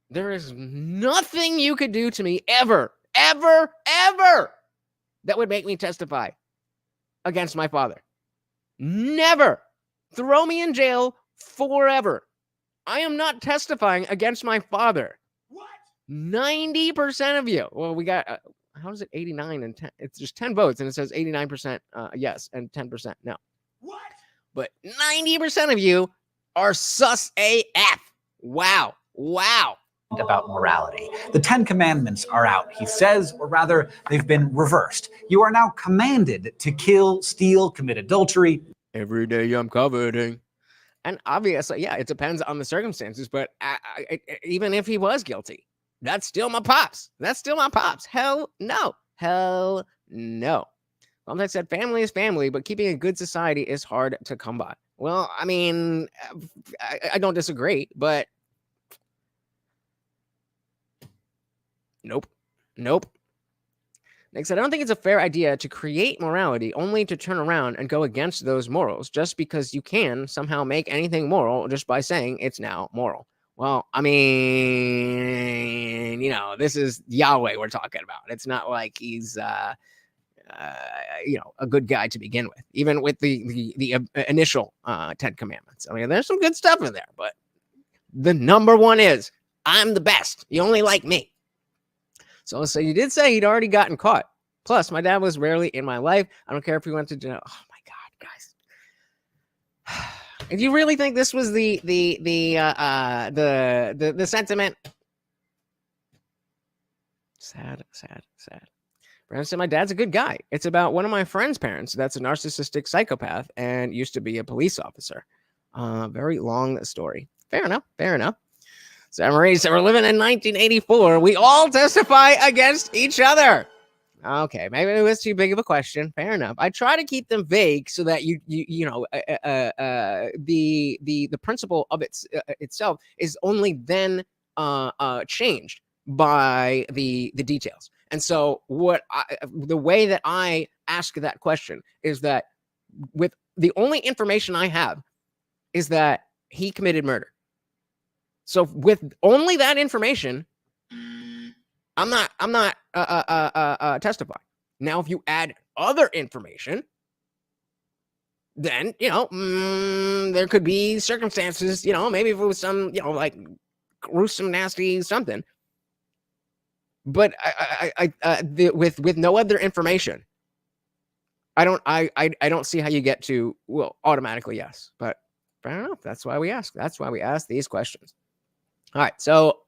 There is nothing you could do to me ever that would make me testify against my father. Never. Throw me in jail forever. I am not testifying against my father. What? 90% of you. Well, we got, how is it 89 and 10? It's just 10 votes and it says 89% yes and 10% no. What? But 90% of you are sus AF. Wow. About morality. The 10 Commandments are out, he says, or rather, they've been reversed. You are now commanded to kill, steal, commit adultery. Every day I'm coveting. And obviously, yeah, it depends on the circumstances. But even if he was guilty, that's still my pops. That's still my pops. Hell no. Hell no. Well, like I said, family is family, but keeping a good society is hard to come by. Well, I mean, I don't disagree, but nope. Like I said, I don't think it's a fair idea to create morality only to turn around and go against those morals just because you can somehow make anything moral just by saying it's now moral. Well, I mean, this is Yahweh we're talking about. It's not like he's, a good guy to begin with, even with the initial 10 commandments. I mean, there's some good stuff in there, but the number one is I'm the best. You only like me. So you did say he'd already gotten caught. Plus, my dad was rarely in my life. I don't care if he went to jail. Oh my God, guys! If you really think this was the sentiment, sad. Brandon said, my dad's a good guy. It's about one of my friend's parents that's a narcissistic psychopath and used to be a police officer. Very long story. Fair enough. So Marie said, we're living in 1984. We all testify against each other. Okay, maybe it was too big of a question. Fair enough. I try to keep them vague so that the principle of itself is only then changed by the details. And so the way that I ask that question is that with the only information I have is that he committed murder. So with only that information, I'm not testifying. Now, if you add other information, then, there could be circumstances, maybe if it was some, like gruesome, nasty something. But with no other information, I don't see how you get to, well, automatically yes. But I don't know. That's why we ask. That's why we ask these questions. All right. So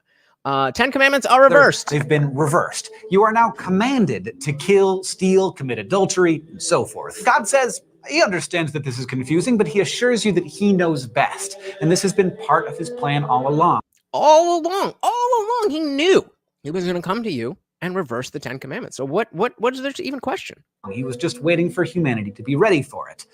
10 commandments are reversed. They've been reversed. You are now commanded to kill, steal, commit adultery, and so forth. God says he understands that this is confusing, but he assures you that he knows best. And this has been part of his plan all along. All along, he knew he was going to come to you and reverse the 10 commandments. So what is there to even question? He was just waiting for humanity to be ready for it.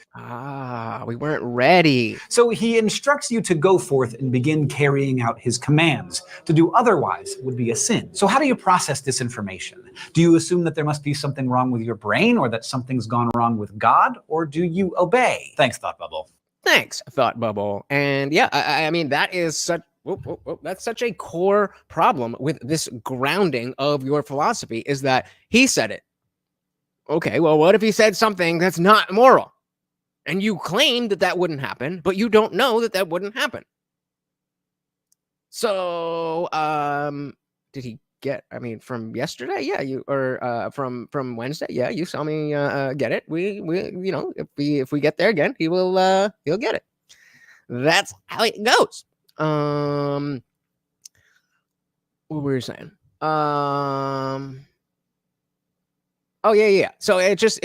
We weren't ready. So he instructs you to go forth and begin carrying out his commands. To do otherwise would be a sin. So how do you process this information? Do you assume that there must be something wrong with your brain, or that something's gone wrong with God, or do you obey? Thanks, Thought Bubble. Thanks, Thought Bubble. And yeah, I mean, that is such... that's such a core problem with this grounding of your philosophy, is that he said it. Okay, well, what if he said something that's not moral? And you claim that wouldn't happen, but you don't know that wouldn't happen. So, did he get, from yesterday? Yeah, from Wednesday? Yeah, you saw me get it. We if we get there again, he'll get it. That's how it goes. What were you saying? Oh yeah. So it just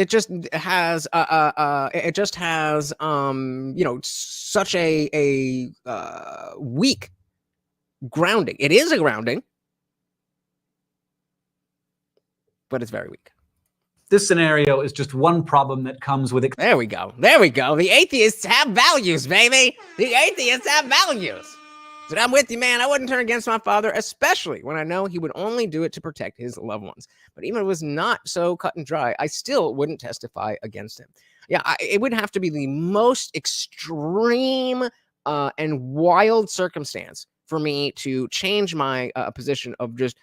has such a weak grounding. It is a grounding, but it's very weak. This scenario is just one problem that comes with it. There we go. The atheists have values, baby. The atheists have values. So I'm with you, man. I wouldn't turn against my father, especially when I know he would only do it to protect his loved ones. But even if it was not so cut and dry, I still wouldn't testify against him. Yeah, it would have to be the most extreme and wild circumstance for me to change my position of just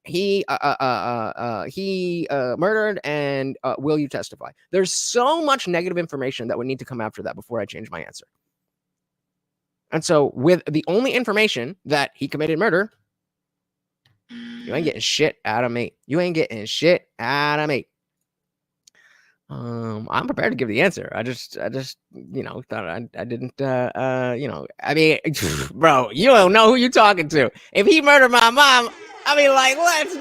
he murdered, and will you testify? There's so much negative information that would need to come after that before I change my answer. And so with the only information that he committed murder, you ain't getting shit out of me. I'm prepared to give the answer. I just thought I didn't, bro, you don't know who you're talking to. If he murdered my mom, let's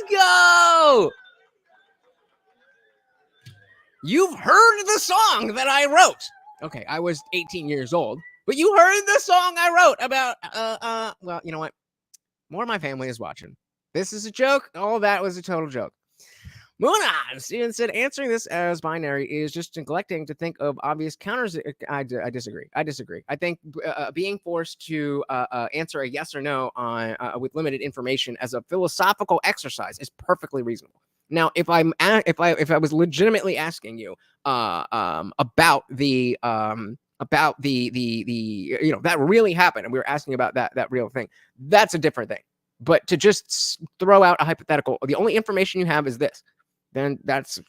go. You've heard the song that I wrote. Okay, I was 18 years old, but you heard the song I wrote about, well, you know what? More of my family is watching. This is a joke. All that was a total joke. Moving on. Steven said, answering this as binary is just neglecting to think of obvious counters. I disagree. I think being forced to answer a yes or no on with limited information as a philosophical exercise is perfectly reasonable. Now, if I was legitimately asking you about the that really happened, and we were asking about that real thing, that's a different thing. But to just throw out a hypothetical, the only information you have is this, then that's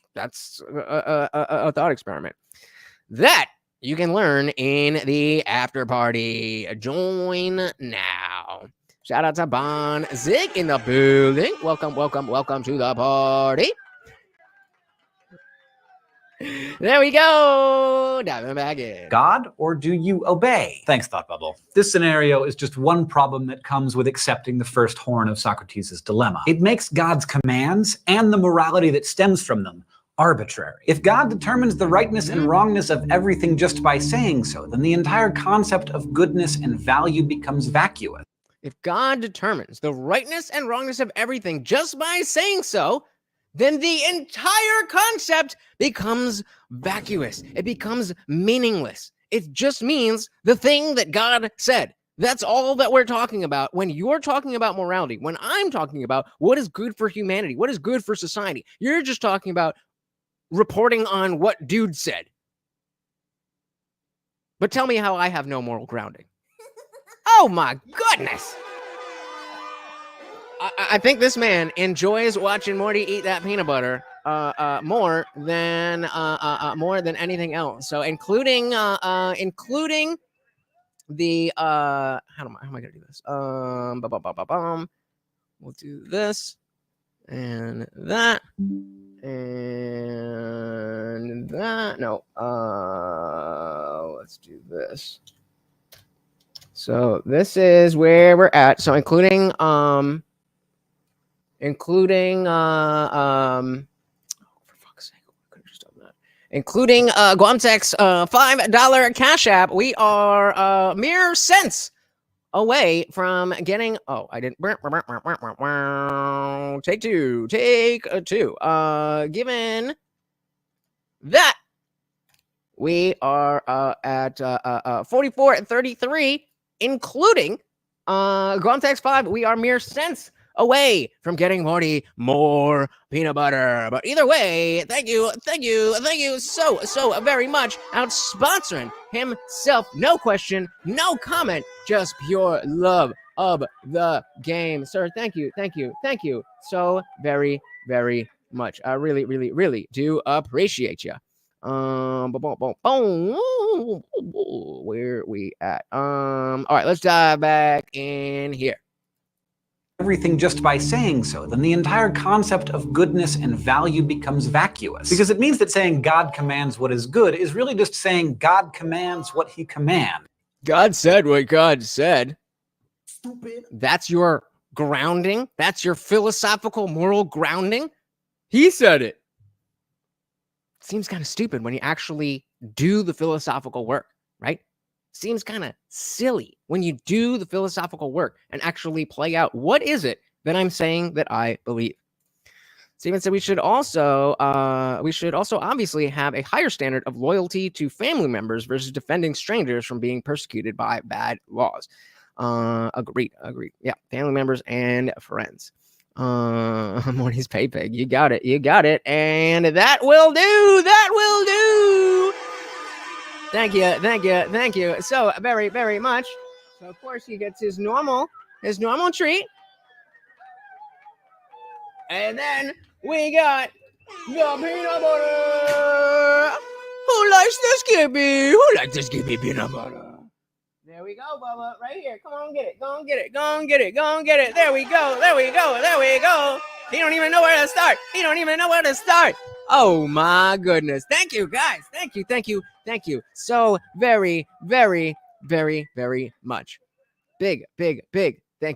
a thought experiment that you can learn in the after party. Join now. Shout out to Bon Zig in the building. Welcome to the party. There we go. Diving back in. God, or do you obey? Thanks, Thought Bubble. This scenario is just one problem that comes with accepting the first horn of Socrates' dilemma. It makes God's commands and the morality that stems from them arbitrary. If God determines the rightness and wrongness of everything just by saying so, then the entire concept of goodness and value becomes vacuous. If God determines the rightness and wrongness of everything just by saying so, then the entire concept becomes vacuous. It becomes meaningless. It just means the thing that God said. That's all that we're talking about when you're talking about morality. When I'm talking about what is good for humanity, what is good for society, you're just talking about reporting on what dude said. But tell me how I have no moral grounding. Oh my goodness. I think this man enjoys watching Morty eat that peanut butter more than anything else. So including the how am I gonna do this? We'll do this and that and that. No, let's do this. So this is where we're at. So including for fuck's sake, could have just done that. Including Guamtek's $5 Cash App, we are mere cents away from getting. Oh, I didn't. Take two. Given that we are at 44.33, including Guamtek's 5, we are mere cents away from getting Morty more peanut butter. But either way, thank you so very much. Out sponsoring himself. No question, no comment, just pure love of the game. Sir, thank you so very, very much. I really do appreciate you. Where we at? All right, let's dive back in here. Everything just by saying so, then the entire concept of goodness and value becomes vacuous. Because it means that saying God commands what is good is really just saying God commands what he commands. God said what God said. Stupid. That's your grounding? That's your philosophical moral grounding? He said it. Seems kind of stupid when you actually do the philosophical work, right? Seems kind of silly when you do the philosophical work and actually play out what is it that I'm saying that I believe. Steven said we should also obviously have a higher standard of loyalty to family members versus defending strangers from being persecuted by bad laws. Agreed. Yeah, family members and friends. Morty's pay pig. You got it. And that will do. Thank you so very, very much. So of course he gets his normal treat. And then we got the peanut butter. Who likes the Skippy? Who likes the Skippy peanut butter? There we go, Bubba. Right here. Come on, get it. Go and get it. There we go. He don't even know where to start. Oh my goodness. Thank you, guys. Thank you so very, very, very, very much. Big. Thank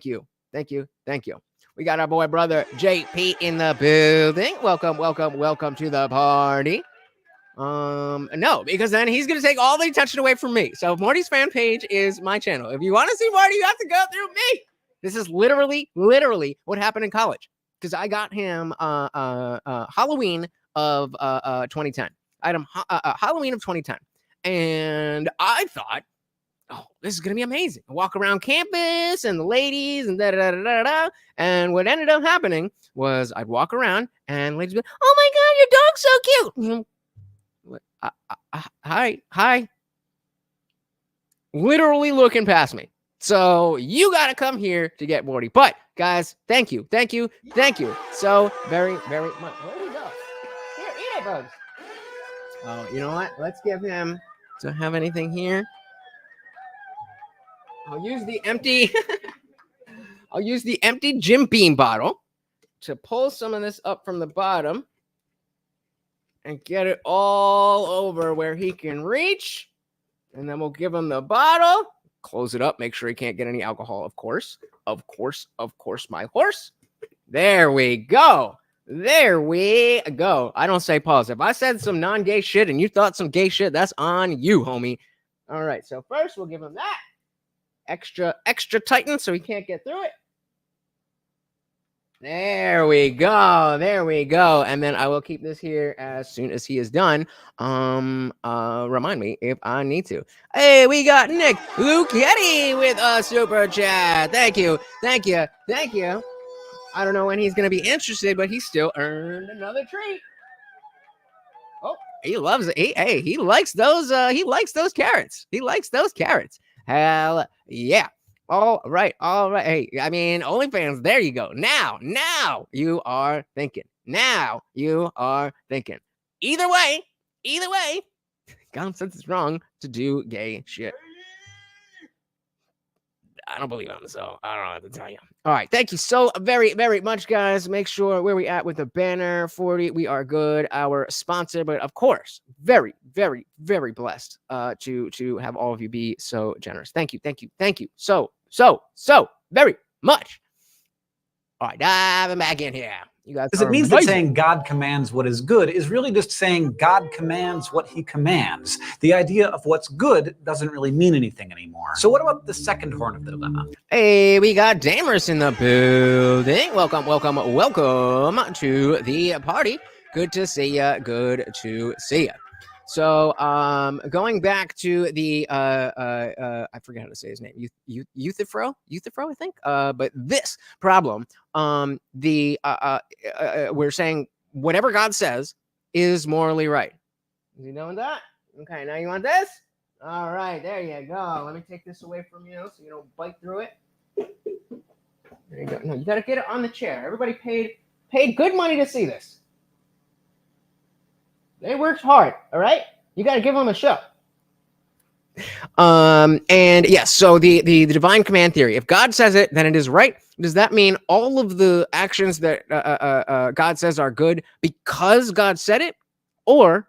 you. We got our boy brother JP in the building. Welcome to the party. No, because then he's gonna take all the attention away from me. So Morty's fan page is my channel. If you want to see Morty, you have to go through me. This is literally what happened in college. Because I got him Halloween of 2010. I had him Halloween of 2010, and I thought, oh, this is gonna be amazing. I walk around campus and the ladies and da da da da da. And what ended up happening was I'd walk around and ladies would be, oh my god, your dog's so cute. Hi. Literally looking past me. So you got to come here to get Morty. But guys, thank you so very, very much. Where did he go? Here, eat it, bugs. Oh, you know what? Let's give him. Do I have anything here? I'll use the empty. I'll use the empty Jim Beam bottle to pull some of this up from the bottom and get it all over where he can reach. And then we'll give him the bottle, close it up, make sure he can't get any alcohol, of course, my horse. There we go. I don't say pause. If I said some non-gay shit and you thought some gay shit, that's on you, homie. All right, so first we'll give him that. Extra tighten so he can't get through it. There we go. And then I will keep this here as soon as he is done. Remind me if I need to. Hey, we got Nick Luchetti with a super chat. Thank you. I don't know when he's going to be interested, but he still earned another treat. Oh, he loves it. He likes those. He likes those carrots. Hell yeah. All right. Hey, I mean, OnlyFans, there you go. Now you are thinking. Either way, common sense is wrong to do gay shit. I don't believe him, so I don't know what to tell you. All right. Thank you so very, very much, guys. Make sure where we at with the banner 40. We are good. Our sponsor, but of course, very, very, very blessed to have all of you be so generous. Thank you. So very much. All right, diving back in here. You guys, because it means that saying God commands what is good is really just saying God commands what he commands. The idea of what's good doesn't really mean anything anymore. So what about the second horn of the dilemma? Hey, we got Damers in the building. Welcome to the party. Good to see ya. So, going back to the, I forget how to say his name, Euthyphro, I think. But this problem, we're saying whatever God says is morally right. Is he doing that? Okay, now you want this? All right, there you go. Let me take this away from you so you don't bite through it. There you go. No, you gotta get it on the chair. Everybody paid good money to see this. They worked hard, all right? You got to give them a show. And yes, so the divine command theory, if God says it, then it is right. Does that mean all of the actions that God says are good because God said it? Or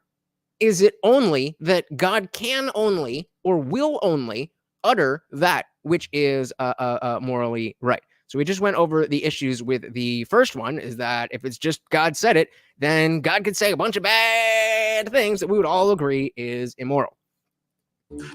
is it only that God can only or will only utter that which is morally right? So we just went over the issues with the first one, is that if it's just God said it, then God could say a bunch of bad things that we would all agree is immoral.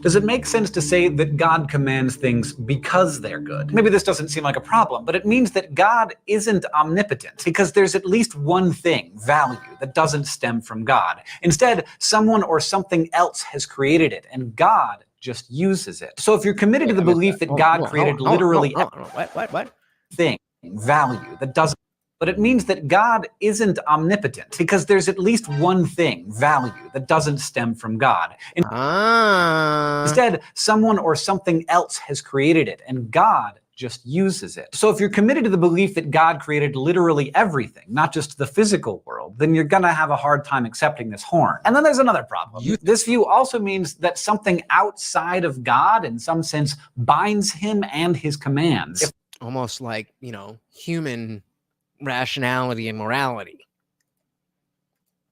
Does it make sense to say that God commands things because they're good? Maybe this doesn't seem like a problem, but it means that God isn't omnipotent because there's at least one thing, value, that doesn't stem from God. Instead, someone or something else has created it, and God just uses it. So if you're committed to the belief that God created literally what? Thing, value, that doesn't, but it means that God isn't omnipotent because there's at least one thing, value, that doesn't stem from God. Instead, someone or something else has created it, and God just uses it. So if you're committed to the belief that God created literally everything, not just the physical world, then you're gonna have a hard time accepting this horn. And then there's another problem. This view also means that something outside of God, in some sense, binds him and his commands. Almost like, human rationality and morality.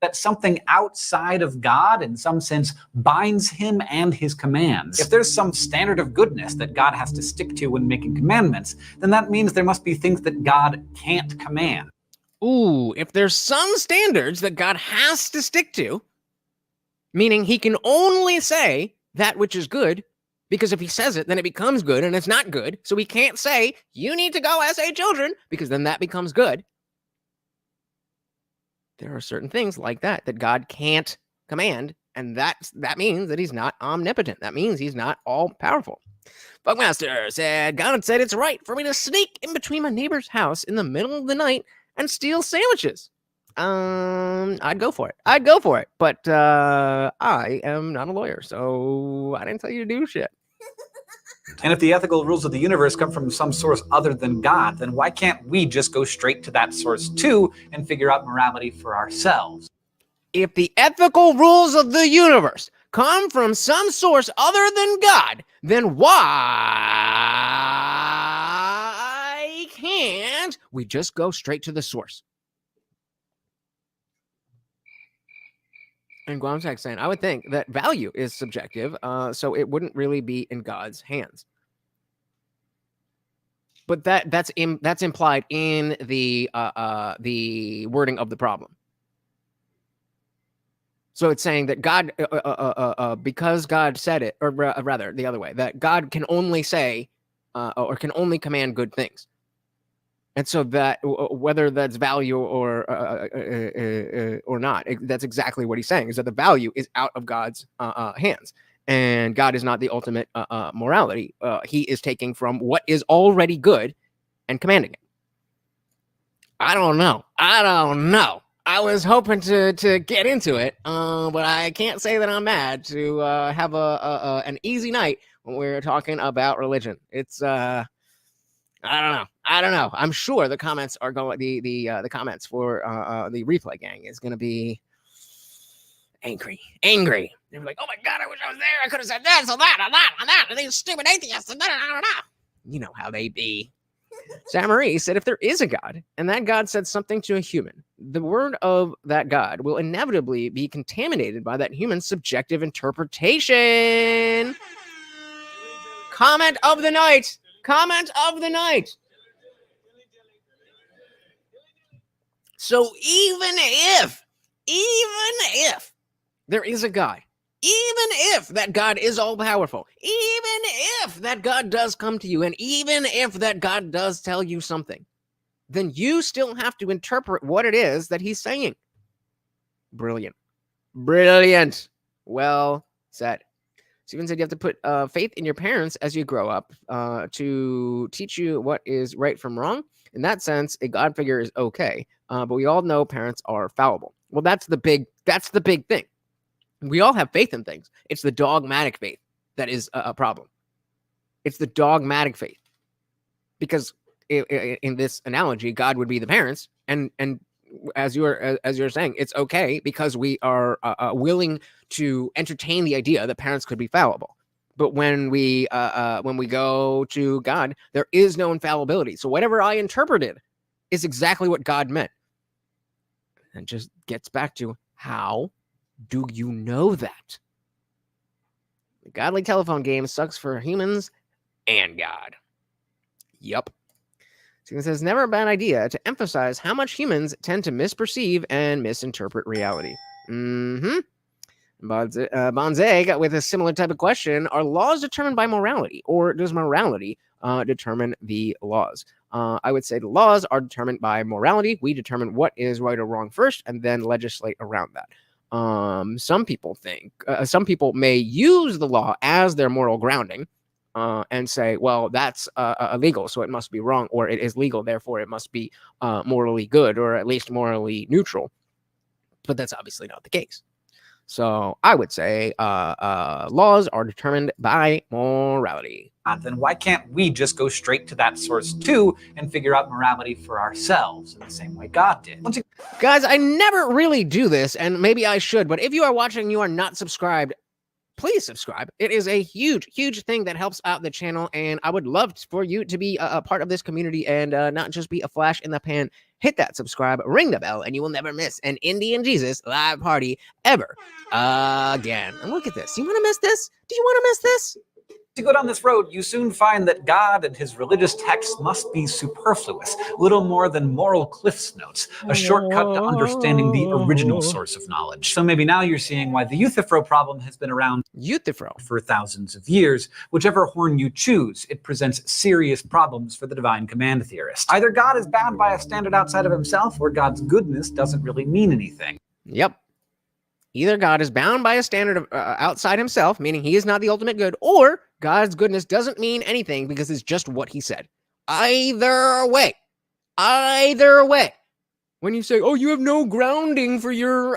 That something outside of God, in some sense, binds him and his commands. If there's some standard of goodness that God has to stick to when making commandments, then that means there must be things that God can't command. Ooh, if there's some standards that God has to stick to, meaning he can only say that which is good, because if he says it, then it becomes good, and it's not good. So he can't say, you need to go as a children, because then that becomes good. There are certain things like that that God can't command, and that means that he's not omnipotent. That means he's not all-powerful. Buckmaster said, God said it's right for me to sneak in between my neighbor's house in the middle of the night and steal sandwiches. I'd go for it. But I am not a lawyer, so I didn't tell you to do shit. And if the ethical rules of the universe come from some source other than God, then why can't we just go straight to that source too and figure out morality for ourselves? If the ethical rules of the universe come from some source other than God, then why can't we just go straight to the source? And Guamsack saying, I would think that value is subjective, so it wouldn't really be in God's hands. But that's implied in the wording of the problem. So it's saying that God, because God said it, or rather the other way, that God can only say or can only command good things. And so that whether that's value or not, that's exactly what he's saying, is that the value is out of God's hands. And God is not the ultimate morality. He is taking from what is already good and commanding it. I don't know. I was hoping to get into it, but I can't say that I'm mad to have an easy night when we're talking about religion. It's I don't know. I'm sure the comments are going. The comments for the replay gang is going to be angry. They're like, oh my God, I wish I was there. I could have said this or that, and these stupid atheists, and you know how they be. Samarie said, if there is a God, and that God said something to a human, the word of that God will inevitably be contaminated by that human's subjective interpretation. Comment of the night. So even if there is a God, even if that God is all-powerful, even if that God does come to you, and even if that God does tell you something, then you still have to interpret what it is that he's saying. Brilliant. Well said. Stephen said you have to put faith in your parents as you grow up to teach you what is right from wrong. In that sense, a God figure is okay, but we all know parents are fallible. Well, that's the big thing. We all have faith in things. It's the dogmatic faith that is a problem. It's the dogmatic faith, because in this analogy, God would be the parents, and as you're saying, it's okay because we are willing to entertain the idea that parents could be fallible. But when we go to God, there is no infallibility. So whatever I interpreted is exactly what God meant. And just gets back to, how do you know that? The godly telephone game sucks for humans and God. Yup. So it says, never a bad idea to emphasize how much humans tend to misperceive and misinterpret reality. Bonzeg with a similar type of question: are laws determined by morality, or does morality determine the laws? I would say the laws are determined by morality. We determine what is right or wrong first, and then legislate around that. Some people may use the law as their moral grounding, and say, well, that's illegal, so it must be wrong, or it is legal, therefore it must be morally good, or at least morally neutral. But that's obviously not the case. So I would say laws are determined by morality. Then why can't we just go straight to that source too and figure out morality for ourselves in the same way God did? Guys, I never really do this, and maybe I should, but if you are watching and you are not subscribed, please subscribe. It is a huge thing that helps out the channel, and I would love for you to be a part of this community and not just be a flash in the pan. Hit that subscribe, ring the bell, and you will never miss an Indian Jesus live party ever again. And look at this. You want to miss this? Do you want to miss this? you go down this road, you soon find that God and his religious texts must be superfluous, little more than moral cliffs notes, a shortcut to understanding the original source of knowledge. So maybe now you're seeing why the Euthyphro problem has been around for thousands of years. Whichever horn you choose, it presents serious problems for the divine command theorist. Either God is bound by a standard outside of himself, or God's goodness doesn't really mean anything. Yep. Either God is bound by a standard of, outside himself, meaning he is not the ultimate good, or God's goodness doesn't mean anything because it's just what he said. Either way. When you say, oh, you have no grounding for your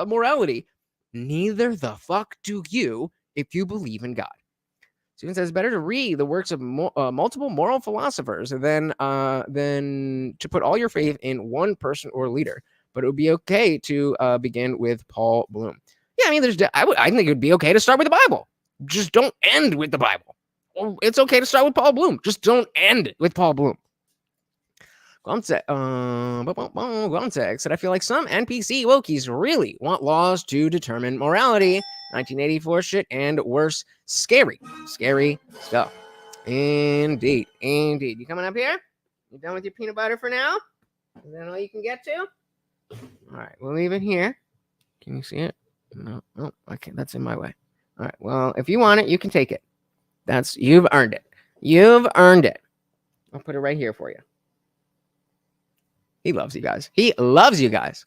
morality, neither the fuck do you if you believe in God. Stephen says, better to read the works of multiple moral philosophers than to put all your faith in one person or leader. But it would be okay to begin with Paul Bloom. Yeah, I mean, I think it would be okay to start with the Bible. Just don't end with the Bible. It's okay to start with Paul Bloom. Just don't end with Paul Bloom. Glomsek said, I feel like some NPC wokies really want laws to determine morality. 1984 shit and worse. Scary stuff. Indeed. You coming up here? You done with your peanut butter for now? Is that all you can get to? All right, we'll leave it here. Can you see it? No, okay, that's in my way. All right, well, if you want it, you can take it. You've earned it. I'll put it right here for you. He loves you guys.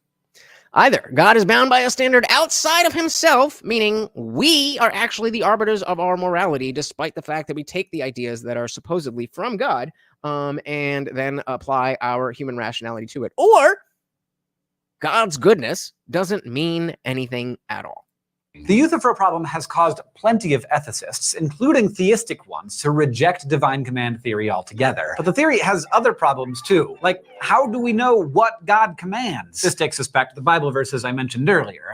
Either God is bound by a standard outside of himself, meaning we are actually the arbiters of our morality, despite the fact that we take the ideas that are supposedly from God, and then apply our human rationality to it. Or God's goodness doesn't mean anything at all. The Euthyphro problem has caused plenty of ethicists, including theistic ones, to reject divine command theory altogether. But the theory has other problems too. Like, how do we know what God commands? This takes us back to the Bible verses I mentioned earlier.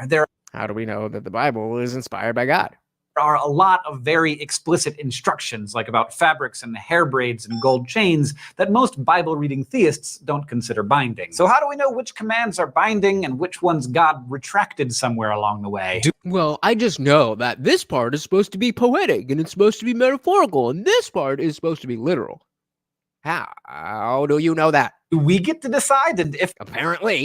How do we know that the Bible is inspired by God? There are a lot of very explicit instructions, like about fabrics and hair braids and gold chains, that most Bible-reading theists don't consider binding. So how do we know which commands are binding and which ones God retracted somewhere along the way? Well, I just know that this part is supposed to be poetic, and it's supposed to be metaphorical, and this part is supposed to be literal. How do you know that? Do we get to decide? And if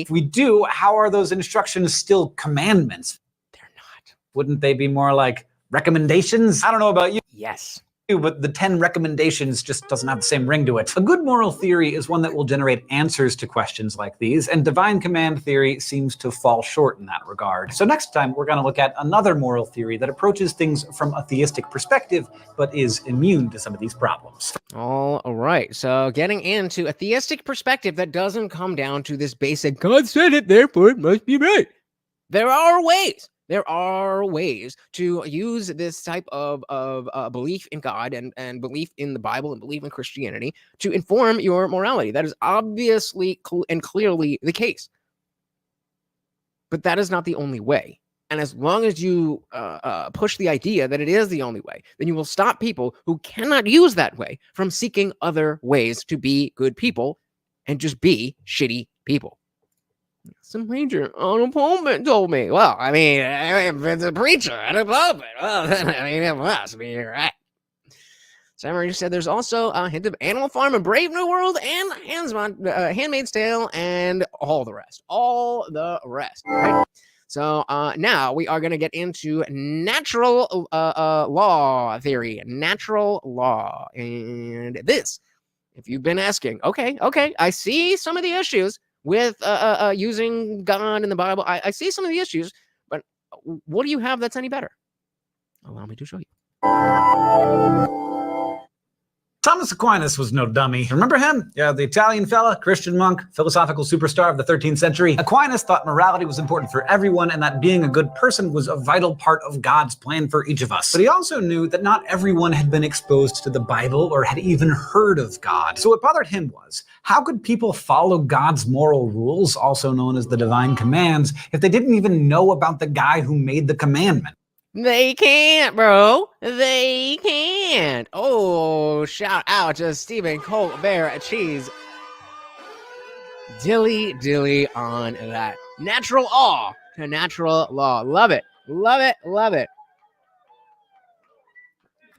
we do, how are those instructions still commandments? They're not. Wouldn't they be more like recommendations? I don't know about you. Yes. But the 10 recommendations just doesn't have the same ring to it. A good moral theory is one that will generate answers to questions like these, and divine command theory seems to fall short in that regard. So next time, we're going to look at another moral theory that approaches things from a theistic perspective, but is immune to some of these problems. All right, so getting into a theistic perspective that doesn't come down to this basic, God said it, therefore it must be right. There are ways to use this type of belief in God and belief in the Bible and belief in Christianity to inform your morality. That is obviously and clearly the case. But that is not the only way. And as long as you push the idea that it is the only way, then you will stop people who cannot use that way from seeking other ways to be good people and just be shitty people. Some preacher on a pulpit told me. Well, I mean, if it's a preacher at a pulpit, well, then, I mean, it must be right. Samurai said there's also a hint of Animal Farm and Brave New World and Handmaid's Tale and all the rest. Right? So now we are going to get into natural law theory. Natural law. And this, if you've been asking, okay, I see some of the issues with using God in the Bible. I see some of the issues, but what do you have that's any better? Allow me to show you. Thomas Aquinas was no dummy. Remember him? Yeah, the Italian fella, Christian monk, philosophical superstar of the 13th century. Aquinas thought morality was important for everyone and that being a good person was a vital part of God's plan for each of us. But he also knew that not everyone had been exposed to the Bible or had even heard of God. So what bothered him was, how could people follow God's moral rules, also known as the divine commands, if they didn't even know about the guy who made the commandment? They can't, bro. They can't. Oh, shout out to Stephen Colbert Cheese. Dilly on that. Natural awe to natural law. Love it.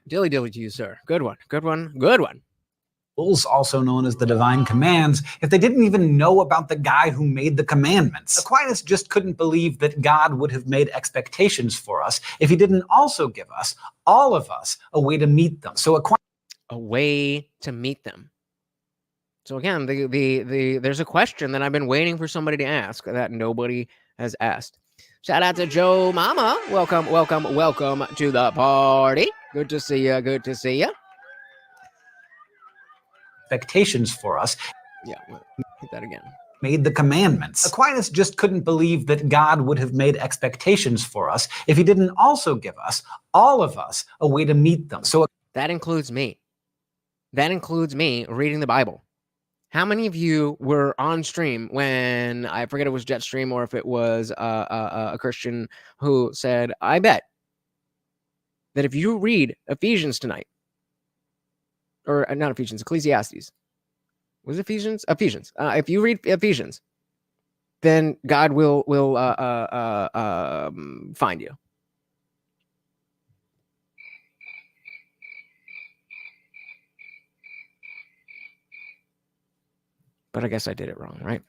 Dilly dilly to you, sir. Good one. Good one. Good one. Rules, also known as the divine commands, if they didn't even know about the guy who made the commandments. Aquinas just couldn't believe that God would have made expectations for us if he didn't also give us, all of us, a way to meet them. So a way to meet them. So again, there's a question that I've been waiting for somebody to ask that nobody has asked. Shout out to Joe Mama. Welcome, welcome, welcome to the party. Good to see you. Good to see you. Expectations for us. Yeah, hit that again. Made the commandments. Aquinas just couldn't believe that God would have made expectations for us if he didn't also give us, all of us, a way to meet them. So that includes me. That includes me reading the Bible. How many of you were on stream when, I forget it was Jetstream or if it was a Christian who said, I bet that if you read Ephesians tonight, or not Ephesians, Ecclesiastes, was it Ephesians? Ephesians. If you read Ephesians, then God will find you. But I guess I did it wrong, right?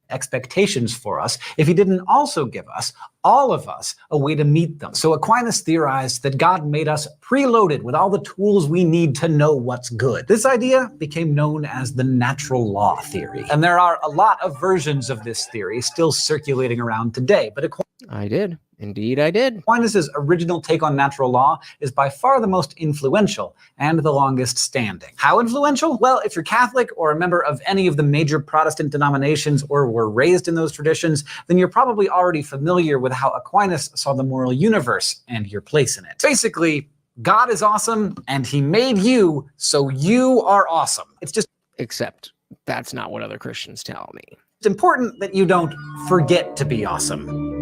Expectations for us if he didn't also give us, all of us, a way to meet them. So Aquinas theorized that God made us preloaded with all the tools we need to know what's good. This idea became known as the natural law theory. And there are a lot of versions of this theory still circulating around today, but I did. Indeed, I did. Aquinas' original take on natural law is by far the most influential and the longest standing. How influential? Well, if you're Catholic or a member of any of the major Protestant denominations or were raised in those traditions, then you're probably already familiar with how Aquinas saw the moral universe and your place in it. Basically, God is awesome and he made you, so you are awesome. It's just... Except that's not what other Christians tell me. It's important that you don't forget to be awesome.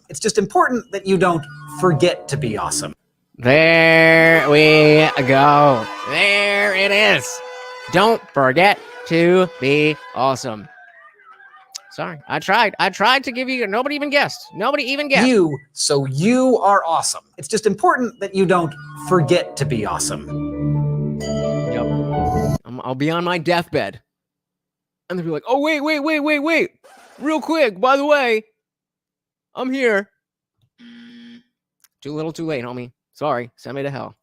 It's just important that you don't forget to be awesome. There we go. There it is. Don't forget to be awesome. Sorry, I tried. I tried to give you. Nobody even guessed. Nobody even guessed. You, so you are awesome. It's just important that you don't forget to be awesome. Yep. I'll be on my deathbed, and they'll be like, "Oh wait! Real quick, by the way, I'm here." Too little, too late, homie. Sorry, send me to hell.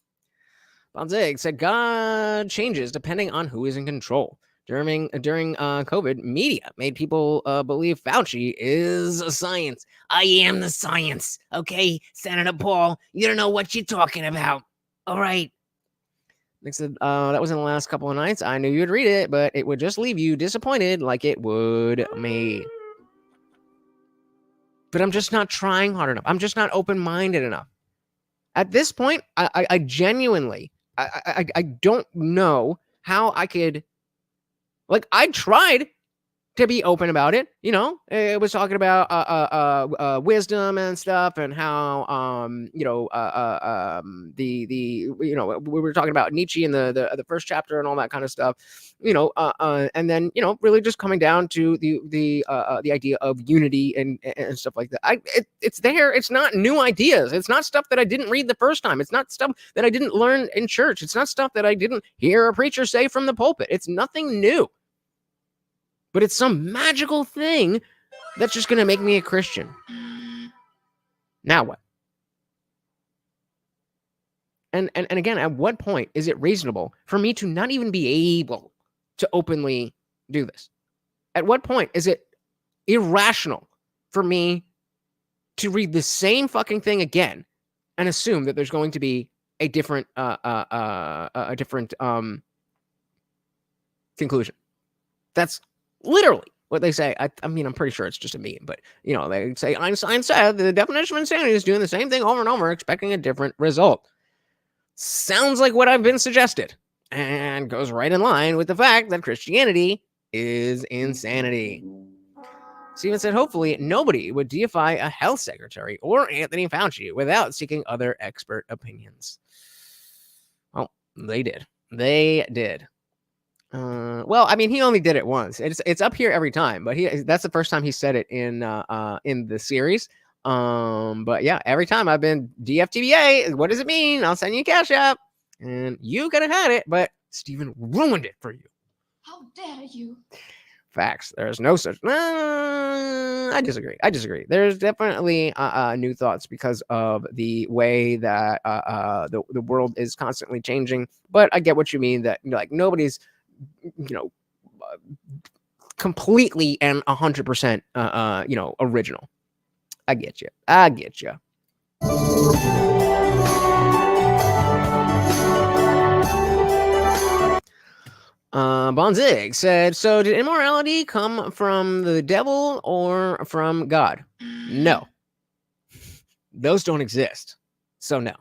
Bonzig said God changes depending on who is in control. During COVID, media made people believe Fauci is a science. I am the science. Okay, Senator Paul, you don't know what you're talking about. All right. Nick said, that was in the last couple of nights. I knew you'd read it, but it would just leave you disappointed like it would me. But I'm just not trying hard enough. I'm just not open-minded enough. At this point, I genuinely, I don't know how I could, like, I tried to be open about it. You know, it was talking about wisdom and stuff, and how we were talking about Nietzsche in the first chapter and all that kind of stuff. And then really just coming down to the idea of unity and stuff like that. It's there. It's not new ideas. It's not stuff that I didn't read the first time. It's not stuff that I didn't learn in church. It's not stuff that I didn't hear a preacher say from the pulpit. It's nothing new. But it's some magical thing that's just going to make me a Christian. Now what? And again, at what point is it reasonable for me to not even be able to openly do this? At what point is it irrational for me to read the same fucking thing again and assume that there's going to be a different conclusion? That's literally what they say. I mean, I'm pretty sure it's just a meme, but they say Einstein said the definition of insanity is doing the same thing over and over, expecting a different result. Sounds like what I've been suggested, and goes right in line with the fact that Christianity is insanity. Steven said, hopefully nobody would deify a health secretary or Anthony Fauci without seeking other expert opinions. Well, they did. They did. Well, I mean, he only did it once. It's up here every time, but that's the first time he said it in the series. But yeah, every time I've been DFTBA, what does it mean? I'll send you a Cash App, and you could have had it, but Steven ruined it for you. How dare you? Facts. There's no such. I disagree. There's definitely new thoughts because of the way that the world is constantly changing. But I get what you mean. That like nobody's, completely and 100% original. I get you. Bonzig said, so did immorality come from the devil or from God? No. Those don't exist. So no.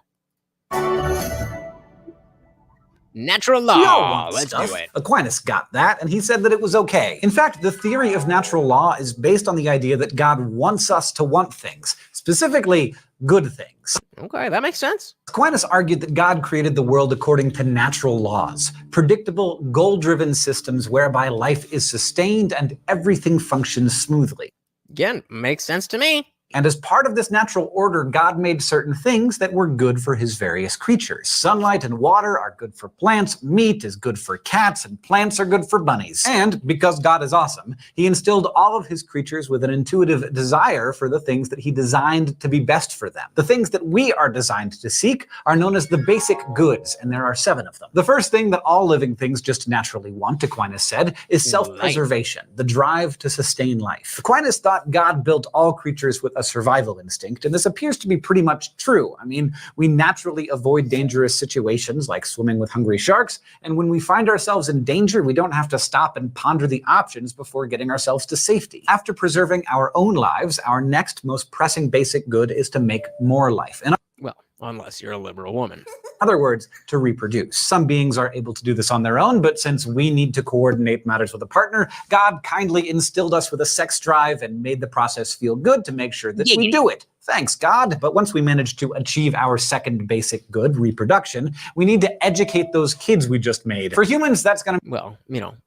Natural law. Let's do it. Aquinas got that, and he said that it was okay. In fact, the theory of natural law is based on the idea that God wants us to want things, specifically good things. Okay, that makes sense. Aquinas argued that God created the world according to natural laws, predictable, goal-driven systems whereby life is sustained and everything functions smoothly. Again, makes sense to me. And as part of this natural order, God made certain things that were good for his various creatures. Sunlight and water are good for plants, meat is good for cats, and plants are good for bunnies. And because God is awesome, he instilled all of his creatures with an intuitive desire for the things that he designed to be best for them. The things that we are designed to seek are known as the basic goods, and there are 7 of them. The first thing that all living things just naturally want, Aquinas said, is self-preservation, the drive to sustain life. Aquinas thought God built all creatures with a survival instinct, and this appears to be pretty much true. I mean, we naturally avoid dangerous situations like swimming with hungry sharks, and when we find ourselves in danger, we don't have to stop and ponder the options before getting ourselves to safety. After preserving our own lives, our next most pressing basic good is to make more life. Well, unless you're a liberal woman. In other words, to reproduce. Some beings are able to do this on their own, but since we need to coordinate matters with a partner, God kindly instilled us with a sex drive and made the process feel good to make sure that we do it. Thanks, God. But once we manage to achieve our second basic good, reproduction, we need to educate those kids we just made. For humans, that's gonna... Well,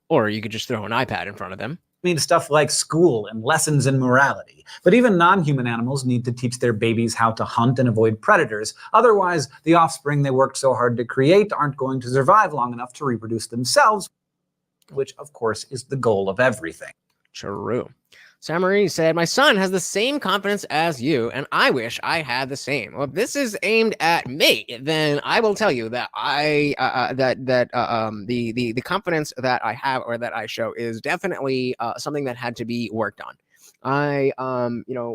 or you could just throw an iPad in front of them. Mean stuff like school and lessons in morality. But even non-human animals need to teach their babies how to hunt and avoid predators. Otherwise, the offspring they worked so hard to create aren't going to survive long enough to reproduce themselves, which, of course, is the goal of everything. True. Samarie said, my son has the same confidence as you, and I wish I had the same. Well, if this is aimed at me, then I will tell you that the confidence that I have or that I show is definitely something that had to be worked on.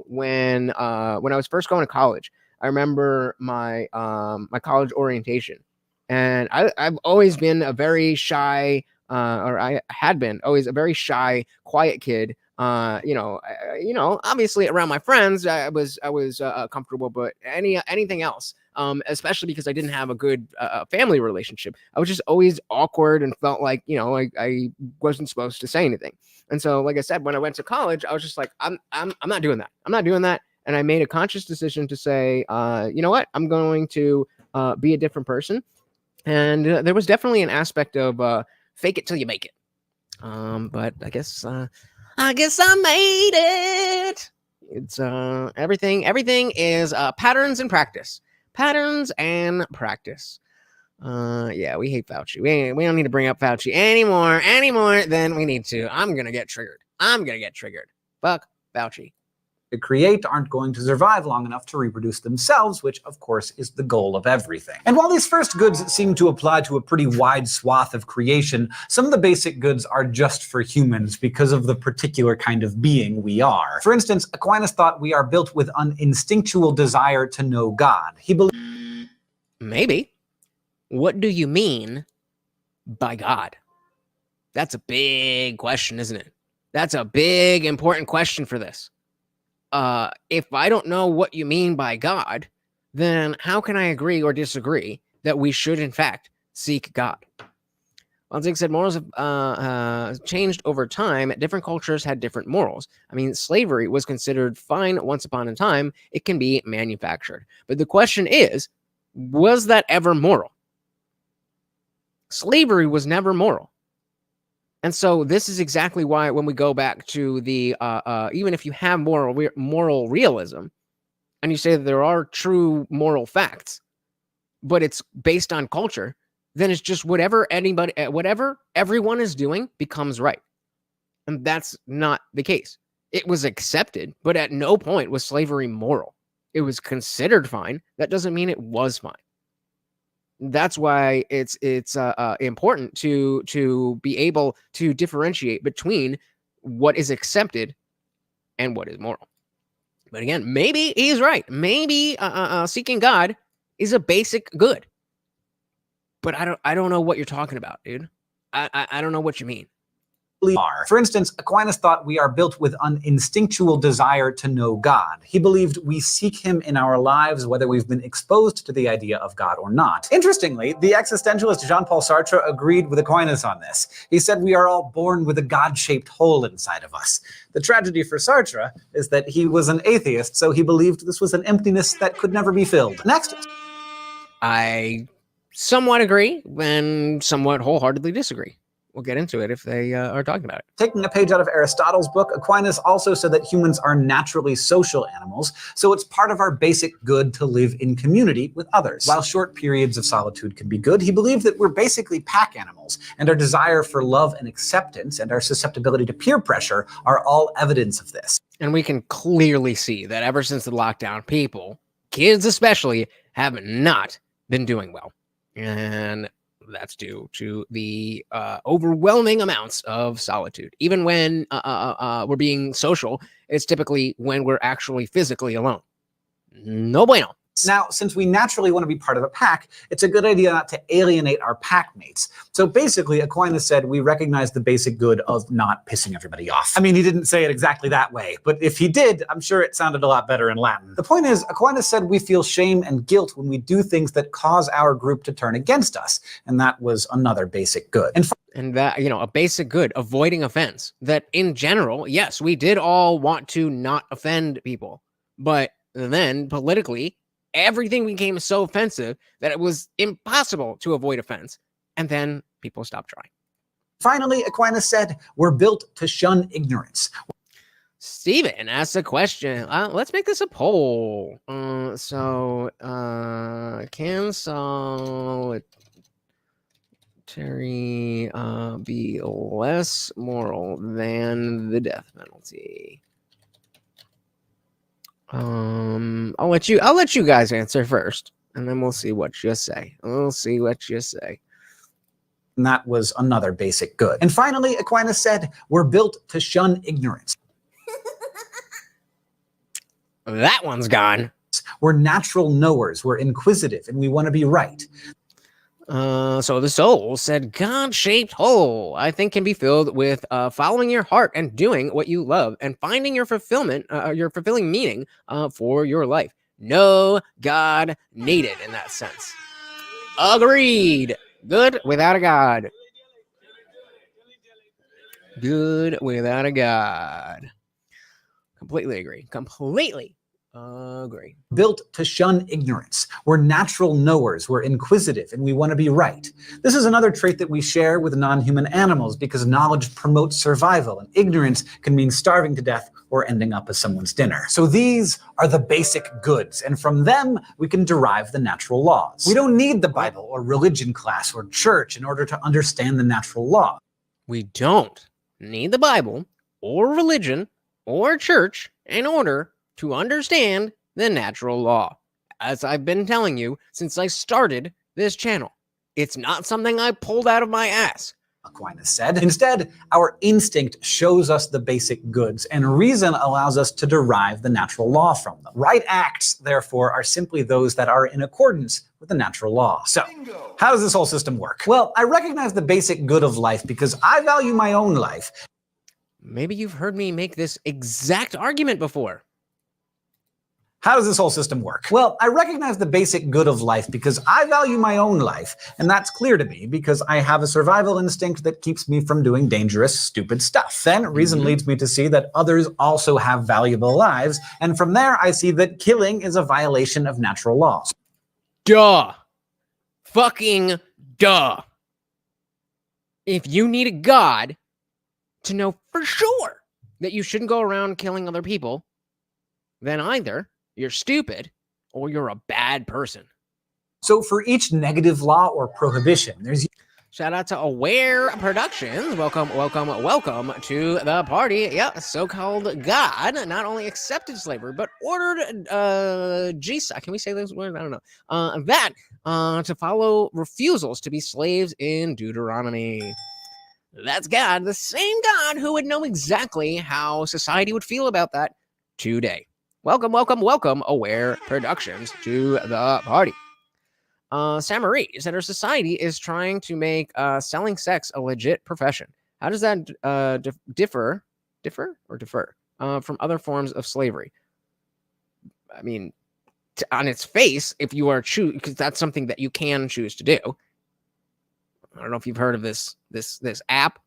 When I was first going to college, I remember my college orientation, and I've always been a very shy, or I had been always a very shy, quiet kid. Obviously around my friends, I was comfortable, but anything else, especially because I didn't have a good family relationship, I was just always awkward and felt like, I wasn't supposed to say anything. And so, like I said, when I went to college, I was just like, I'm not doing that. I'm not doing that. And I made a conscious decision to say, you know what, I'm going to be a different person. And there was definitely an aspect of fake it till you make it. But I guess I made it. It's everything is patterns and practice. Patterns and practice. Yeah, we hate Fauci. We don't need to bring up Fauci anymore than we need to. I'm gonna get triggered. Fuck Fauci. To create aren't going to survive long enough to reproduce themselves, which of course is the goal of everything. And while these first goods seem to apply to a pretty wide swath of creation, some of the basic goods are just for humans because of the particular kind of being we are. For instance, Aquinas thought we are built with an instinctual desire to know God. He believed... Maybe. What do you mean by God? That's a big question, isn't it? That's a big, important question for this. If I don't know what you mean by God, then how can I agree or disagree that we should, in fact, seek God? Zig said morals have changed over time. Different cultures had different morals. I mean, slavery was considered fine once upon a time. It can be manufactured. But the question is, was that ever moral? Slavery was never moral. And so this is exactly why when we go back to the, even if you have moral realism, and you say that there are true moral facts, but it's based on culture, then it's just whatever everyone is doing becomes right. And that's not the case. It was accepted, but at no point was slavery moral. It was considered fine. That doesn't mean it was fine. That's why it's important to be able to differentiate between what is accepted and what is moral. But again, maybe he's right. Maybe seeking God is a basic good. But I don't know what you're talking about, dude. I don't know what you mean. Are. For instance, Aquinas thought we are built with an instinctual desire to know God. He believed we seek him in our lives whether we've been exposed to the idea of God or not. Interestingly, the existentialist Jean-Paul Sartre agreed with Aquinas on this. He said we are all born with a God-shaped hole inside of us. The tragedy for Sartre is that he was an atheist, so he believed this was an emptiness that could never be filled. Next. I somewhat agree and somewhat wholeheartedly disagree. We'll get into it if they are talking about it. Taking a page out of Aristotle's book, Aquinas also said that humans are naturally social animals, so it's part of our basic good to live in community with others. While short periods of solitude can be good, he believed that we're basically pack animals, and our desire for love and acceptance and our susceptibility to peer pressure are all evidence of this. And we can clearly see that ever since the lockdown, people, kids especially, have not been doing well. And that's due to the overwhelming amounts of solitude. Even when we're being social, it's typically when we're actually physically alone. No bueno. Now, since we naturally want to be part of a pack, it's a good idea not to alienate our pack mates. So basically, Aquinas said we recognize the basic good of not pissing everybody off. I mean, he didn't say it exactly that way, but if he did, I'm sure it sounded a lot better in Latin. The point is, Aquinas said we feel shame and guilt when we do things that cause our group to turn against us, and that was another basic good. And that, a basic good, avoiding offense, that in general, yes, we did all want to not offend people, but then politically, everything became so offensive that it was impossible to avoid offense. And then people stopped trying. Finally, Aquinas said, we're built to shun ignorance. Steven asked a question. Let's make this a poll. Can solitary be less moral than the death penalty? I'll let you guys answer first, and then we'll see what you say. And that was another basic good. And finally, Aquinas said, we're built to shun ignorance. That one's gone. We're natural knowers, we're inquisitive, and we want to be right. So the soul said, God-shaped hole, I think, can be filled with following your heart and doing what you love and finding your fulfillment, your fulfilling meaning for your life. No God needed in that sense. Agreed. Good without a God. Good without a God. Completely agree. Completely agree. Built to shun ignorance. We're natural knowers, we're inquisitive, and we want to be right. This is another trait that we share with non-human animals because knowledge promotes survival, and ignorance can mean starving to death or ending up as someone's dinner. So these are the basic goods, and from them we can derive the natural laws. We don't need the Bible or religion class or church in order to understand the natural law. We don't need the Bible or religion or church in order to understand the natural law. As I've been telling you since I started this channel, it's not something I pulled out of my ass. Aquinas said. Instead, our instinct shows us the basic goods, and reason allows us to derive the natural law from them. Right acts, therefore, are simply those that are in accordance with the natural law. So, how does this whole system work? Well, I recognize the basic good of life because I value my own life. Maybe you've heard me make this exact argument before. How does this whole system work? Well, I recognize the basic good of life because I value my own life, and that's clear to me because I have a survival instinct that keeps me from doing dangerous, stupid stuff. Then reason leads me to see that others also have valuable lives, and from there I see that killing is a violation of natural laws. Duh. Fucking duh. If you need a God to know for sure that you shouldn't go around killing other people, then either you're stupid, or you're a bad person. So for each negative law or prohibition, there's Shout out to Aware Productions. Welcome, welcome, welcome to the party. Yeah, so-called God not only accepted slavery, but ordered Jesus. Can we say those words? I don't know. To follow refusals to be slaves in Deuteronomy. That's God, the same God who would know exactly how society would feel about that today. Welcome, welcome, welcome, Aware Productions to the party. Samarie said her society is trying to make selling sex a legit profession. How does that differ from other forms of slavery? I mean, on its face, if you are because that's something that you can choose to do. I don't know if you've heard of this app.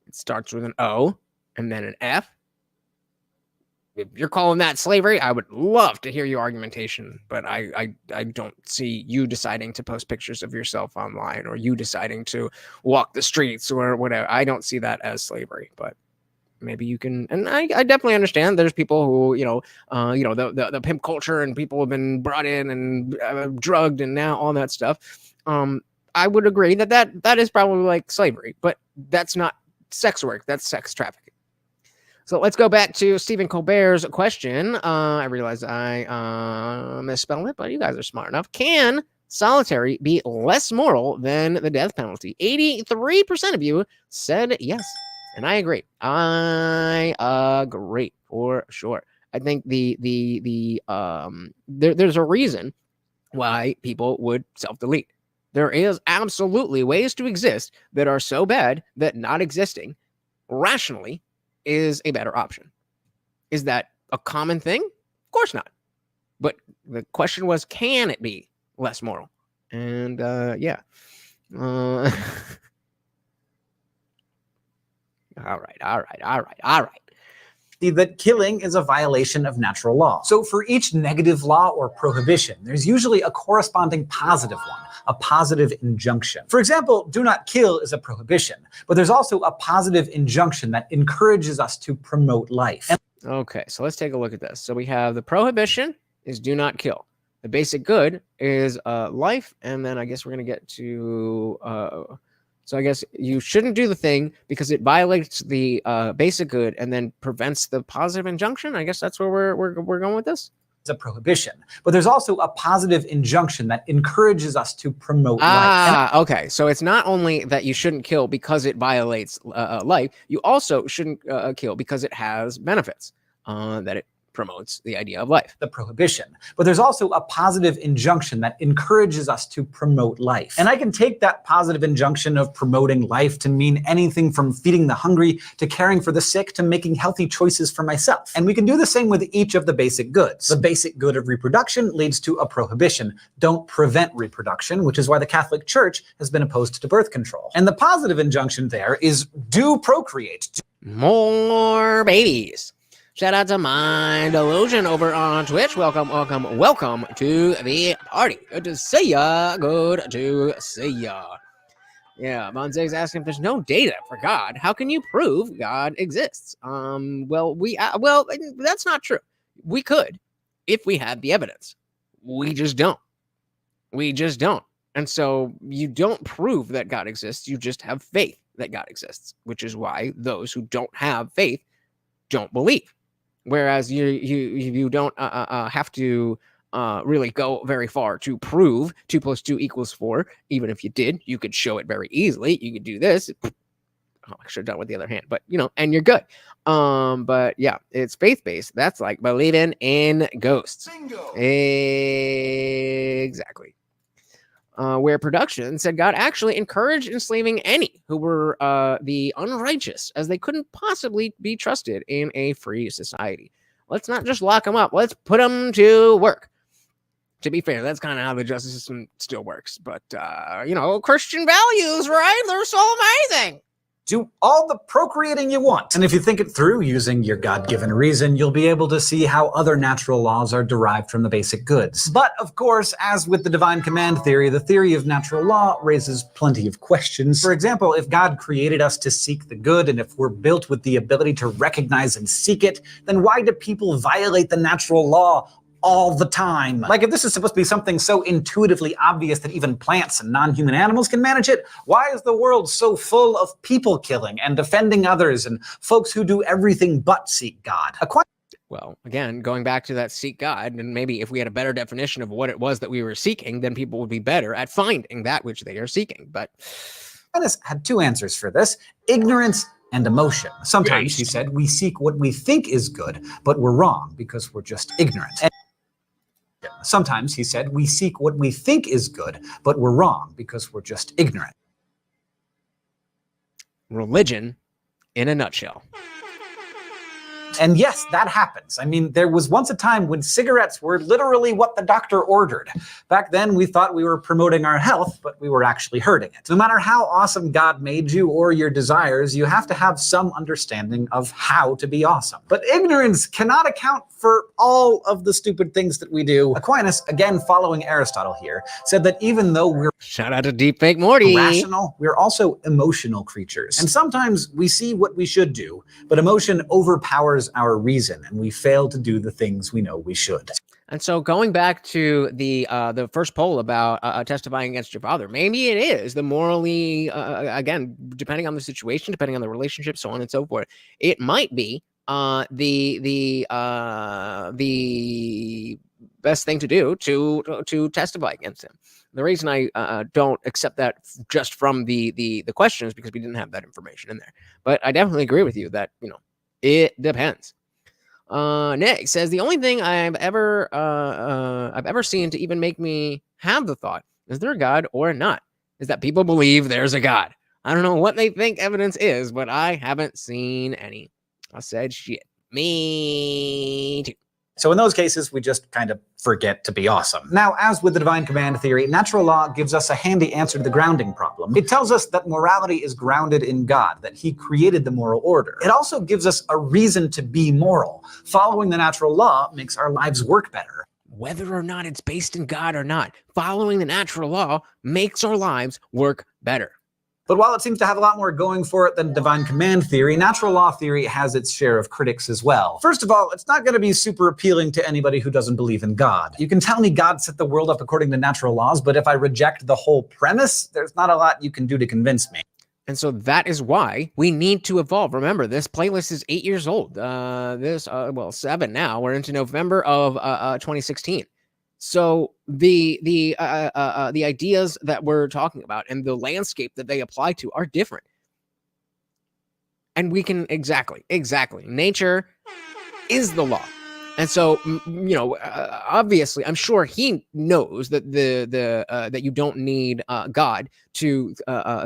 It starts with an O and then an F. If you're calling that slavery, I would love to hear your argumentation, but I don't see you deciding to post pictures of yourself online or you deciding to walk the streets or whatever. I don't see that as slavery, but maybe you can. And I definitely understand there's people who, the pimp culture and people have been brought in and drugged and now all that stuff. I would agree that is probably like slavery, but that's not sex work. That's sex trafficking. So let's go back to Stephen Colbert's question. I realize I misspelled it, but you guys are smart enough. Can solitary be less moral than the death penalty? 83% of you said yes, and I agree. I agree for sure. I think there's a reason why people would self-delete. There is absolutely ways to exist that are so bad that not existing rationally is a better option. Is that a common thing? Of course not. But the question was, can it be less moral? And yeah. All right. That killing is a violation of natural law. So for each negative law or prohibition, there's usually a corresponding positive one, a positive injunction. For example, do not kill is a prohibition, but there's also a positive injunction that encourages us to promote life. Okay, so let's take a look at this. So we have the prohibition is do not kill. The basic good is life, and then I guess we're going to get to... So I guess you shouldn't do the thing because it violates the basic good and then prevents the positive injunction. I guess that's where we're going with this. It's a prohibition, but there's also a positive injunction that encourages us to promote life. Okay. So it's not only that you shouldn't kill because it violates life. You also shouldn't kill because it has benefits that it promotes the idea of life. The prohibition. But there's also a positive injunction that encourages us to promote life. And I can take that positive injunction of promoting life to mean anything from feeding the hungry to caring for the sick to making healthy choices for myself. And we can do the same with each of the basic goods. The basic good of reproduction leads to a prohibition. Don't prevent reproduction, which is why the Catholic Church has been opposed to birth control. And the positive injunction there is do procreate. More babies. Shout out to My Delusion over on Twitch. Welcome to the party. Good to see ya. Yeah, Monzig's asking if there's no data for God, how can you prove God exists? Well, that's not true. We could if we had the evidence. We just don't. And so you don't prove that God exists. You just have faith that God exists, which is why those who don't have faith don't believe. Whereas you don't have to really go very far to prove 2 + 2 = 4. Even if you did, you could show it very easily. You could do this. Oh, I should have done it with the other hand, but and you're good. But yeah, it's faith-based. That's like believing in ghosts. Bingo. Exactly. Where production said God actually encouraged enslaving any who were the unrighteous, as they couldn't possibly be trusted in a free society. Let's not just lock them up. Let's put them to work. To be fair, that's kind of how the justice system still works. But, Christian values, right? They're so amazing. Do all the procreating you want. And if you think it through using your God-given reason, you'll be able to see how other natural laws are derived from the basic goods. But, of course, as with the divine command theory, the theory of natural law raises plenty of questions. For example, if God created us to seek the good, and if we're built with the ability to recognize and seek it, then why do people violate the natural law all the time. Like, if this is supposed to be something so intuitively obvious that even plants and non-human animals can manage it, why is the world so full of people killing and defending others and folks who do everything but seek God? Well, again, going back to that seek God, and maybe if we had a better definition of what it was that we were seeking, then people would be better at finding that which they are seeking. But Aquinas had two answers for this: ignorance and emotion. Sometimes, he said, we seek what we think is good, but we're wrong because we're just ignorant. Sometimes, he said, we seek what we think is good, but we're wrong because we're just ignorant. religion in a nutshell. And yes, that happens. I mean, there was once a time when cigarettes were literally what the doctor ordered. Back then, we thought we were promoting our health, but we were actually hurting it. No matter how awesome God made you or your desires, you have to have some understanding of how to be awesome. But ignorance cannot account for all of the stupid things that we do. Aquinas, again following Aristotle here, said that even though we're Shout out to Deepfake Morty. rational, we're also emotional creatures. And sometimes we see what we should do, but emotion overpowers our reason, and we fail to do the things we know we should. And so going back to the first poll about testifying against your father, maybe it is the morally, again, depending on the situation, depending on the relationship, so on and so forth, it might be the best thing to do to testify against him. The reason I don't accept that just from the question is because we didn't have that information in there. But I definitely agree with you that, you know, it depends. Nick says the only thing I've ever seen to even make me have the thought, is there a God or not, is that people believe there's a God. I don't know what they think evidence is, but I haven't seen any. I said shit. Me too. So in those cases, we just kind of forget to be awesome. Now, as with the divine command theory, natural law gives us a handy answer to the grounding problem. It tells us that morality is grounded in God, that he created the moral order. It also gives us a reason to be moral. Following the natural law makes our lives work better. Whether or not it's based in God or not, following the natural law makes our lives work better. But while it seems to have a lot more going for it than divine command theory, natural law theory has its share of critics as well. First of all, it's not going to be super appealing to anybody who doesn't believe in God. You can tell me God set the world up according to natural laws, but if I reject the whole premise, there's not a lot you can do to convince me. And so that is why we need to evolve. Remember, this playlist is 8 years old. 7 now. We're into November of 2016. So the ideas that we're talking about and the landscape that they apply to are different. And we can exactly. Nature is the law. And so, obviously, I'm sure he knows that that you don't need God to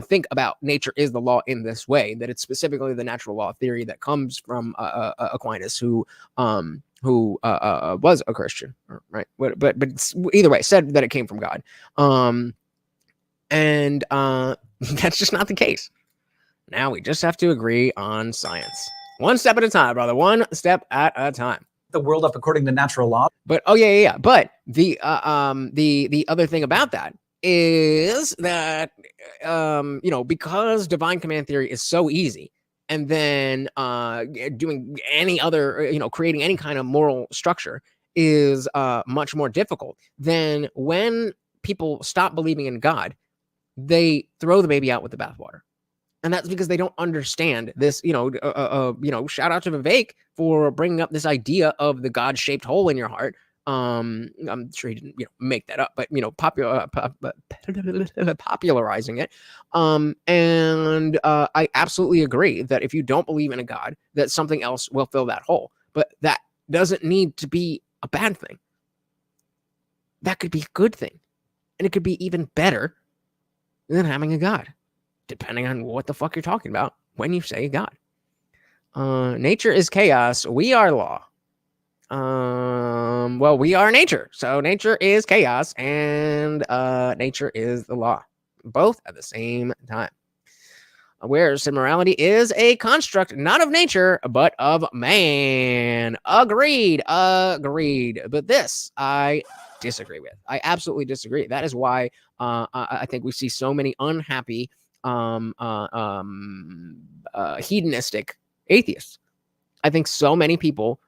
think about nature is the law in this way. That it's specifically the natural law theory that comes from Aquinas, who was a Christian, right? But either way, said that it came from God. And that's just not the case. Now we just have to agree on science, one step at a time, brother. One step at a time. The world up according to natural law. But But the other thing about that is that because divine command theory is so easy, and then doing any other creating any kind of moral structure is much more difficult. Then when people stop believing in God, they throw the baby out with the bathwater. And that's because they don't understand this, shout out to Vivek for bringing up this idea of the God-shaped hole in your heart. I'm sure he didn't, make that up, but, popularizing it. And I absolutely agree that if you don't believe in a God, that something else will fill that hole. But that doesn't need to be a bad thing. That could be a good thing. And it could be even better than having a God, depending on what the fuck you're talking about when you say God. Nature is chaos. We are law. We are nature. So nature is chaos and nature is the law. Both at the same time. Whereas immorality is a construct, not of nature, but of man. Agreed. But this I disagree with. I absolutely disagree. That is why I think we see so many unhappy hedonistic atheists. I think so many people,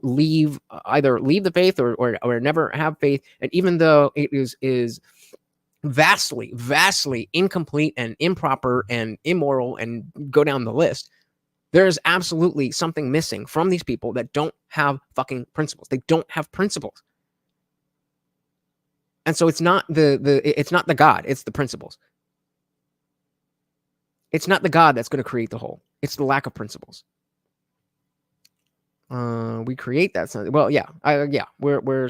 leave either leave the faith or never have faith, and even though it is vastly incomplete and improper and immoral and go down the list, there is absolutely something missing from these people that don't have fucking principles. They don't have principles. And so it's not it's not the God, it's the principles. It's not the God that's going to create the whole. It's the lack of principles. We create that. Well, yeah. We're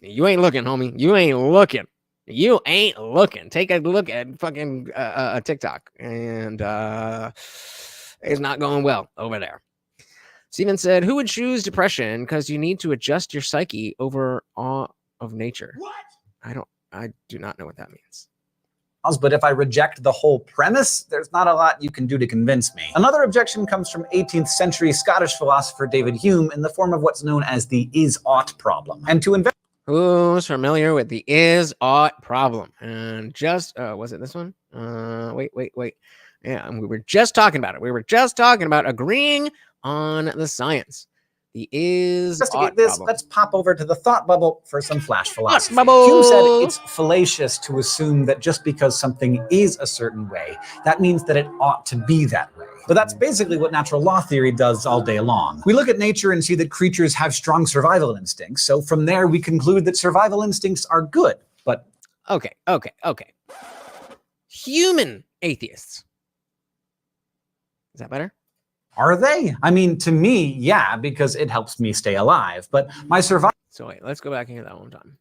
you ain't looking, homie. You ain't looking. You ain't looking. Take a look at fucking TikTok, and it's not going well over there. Steven said, "Who would choose depression? Because you need to adjust your psyche over awe of nature." What? I do not know what that means. But if I reject the whole premise, there's not a lot you can do to convince me. Another objection comes from 18th century Scottish philosopher David Hume in the form of what's known as the is-ought problem. And to invest Who's familiar with the is-ought problem? And just, was it this one? Wait. Yeah, we were just talking about it. We were just talking about agreeing on the science. The is-ought problem. Let's pop over to the thought bubble for some flash philosophy. Bubble. Hume said it's fallacious to assume that just because something is a certain way, that means that it ought to be that way. But that's basically what natural law theory does all day long. We look at nature and see that creatures have strong survival instincts, so from there we conclude that survival instincts are good, but... Okay. Human atheists. Is that better? Are they? I mean, to me, yeah, because it helps me stay alive, but my survival... So wait, let's go back and hear that one time.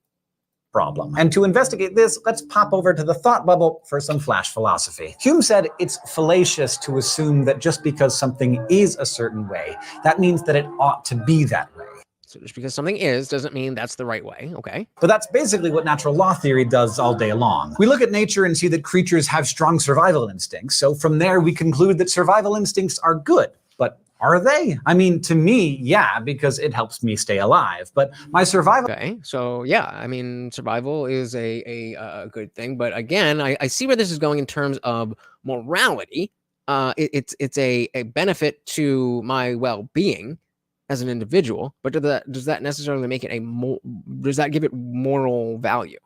Problem. And to investigate this, let's pop over to the thought bubble for some flash philosophy. Hume said it's fallacious to assume that just because something is a certain way, that means that it ought to be that way. So just because something is doesn't mean that's the right way, okay? But that's basically what natural law theory does all day long. We look at nature and see that creatures have strong survival instincts, so from there we conclude that survival instincts are good. But are they? I mean, to me, yeah, because it helps me stay alive. But my survival... Okay, so yeah, I mean, survival is a good thing. But again, I see where this is going in terms of morality. It's a benefit to my well-being as an individual. But does that necessarily make it does that give it moral value?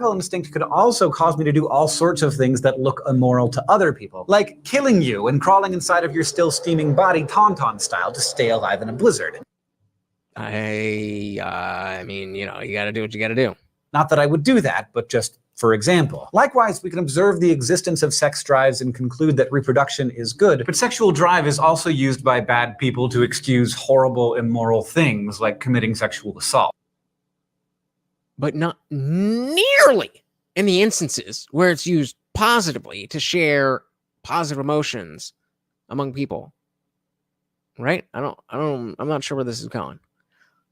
Instinct could also cause me to do all sorts of things that look immoral to other people, like killing you and crawling inside of your still steaming body Tauntaun style to stay alive in a blizzard. I mean, you gotta do what you gotta do. Not that I would do that, but just for example. Likewise, we can observe the existence of sex drives and conclude that reproduction is good, but sexual drive is also used by bad people to excuse horrible, immoral things like committing sexual assault. But not nearly in the instances where it's used positively to share positive emotions among people. Right? I'm not sure where this is going.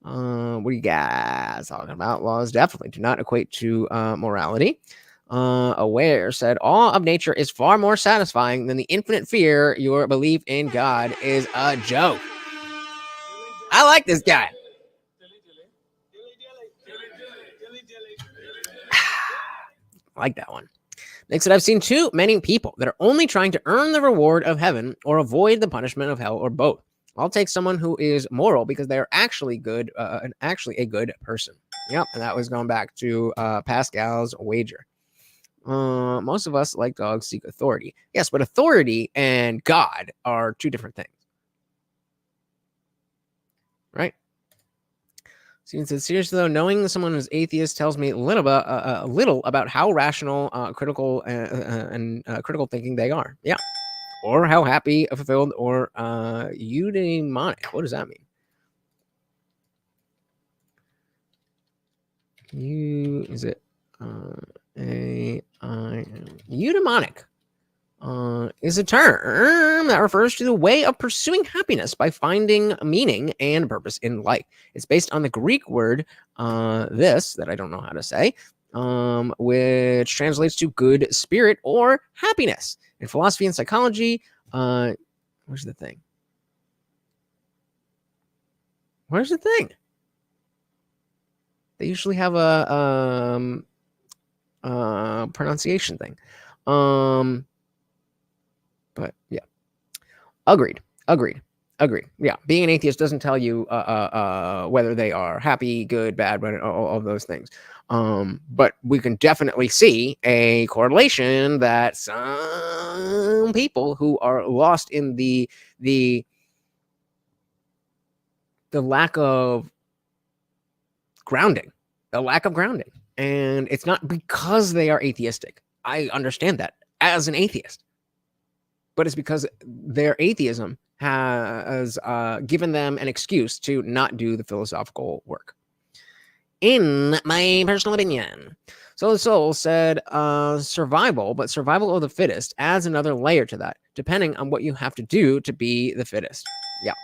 What are you guys talking about? Laws definitely do not equate to morality. Aware said, awe of nature is far more satisfying than the infinite fear. Your belief in God is a joke. I like this guy. I like that one. Next, I've seen too many people that are only trying to earn the reward of heaven or avoid the punishment of hell or both. I'll take someone who is moral because they're actually good, and actually a good person. Yep, and that was going back to Pascal's wager. Most of us, like dogs, seek authority. Yes, but authority and God are two different things. Right? Steven said, seriously though, knowing someone who's atheist tells me a little about how rational, critical, and critical thinking they are. Yeah. Or how happy, fulfilled, or eudaimonic. What does that mean? Eudaimonic is a term that refers to the way of pursuing happiness by finding meaning and purpose in life. It's based on the Greek word this, that I don't know how to say, which translates to good spirit or happiness. In philosophy and psychology, where's the thing? They usually have a pronunciation thing. But yeah. Agreed. Yeah, being an atheist doesn't tell you whether they are happy, good, bad, all of those things. But we can definitely see a correlation that some people who are lost in the lack of grounding, and it's not because they are atheistic. I understand that as an atheist, but it's because their atheism has given them an excuse to not do the philosophical work. In my personal opinion. So the Soul said survival, but survival of the fittest adds another layer to that, depending on what you have to do to be the fittest. Yeah.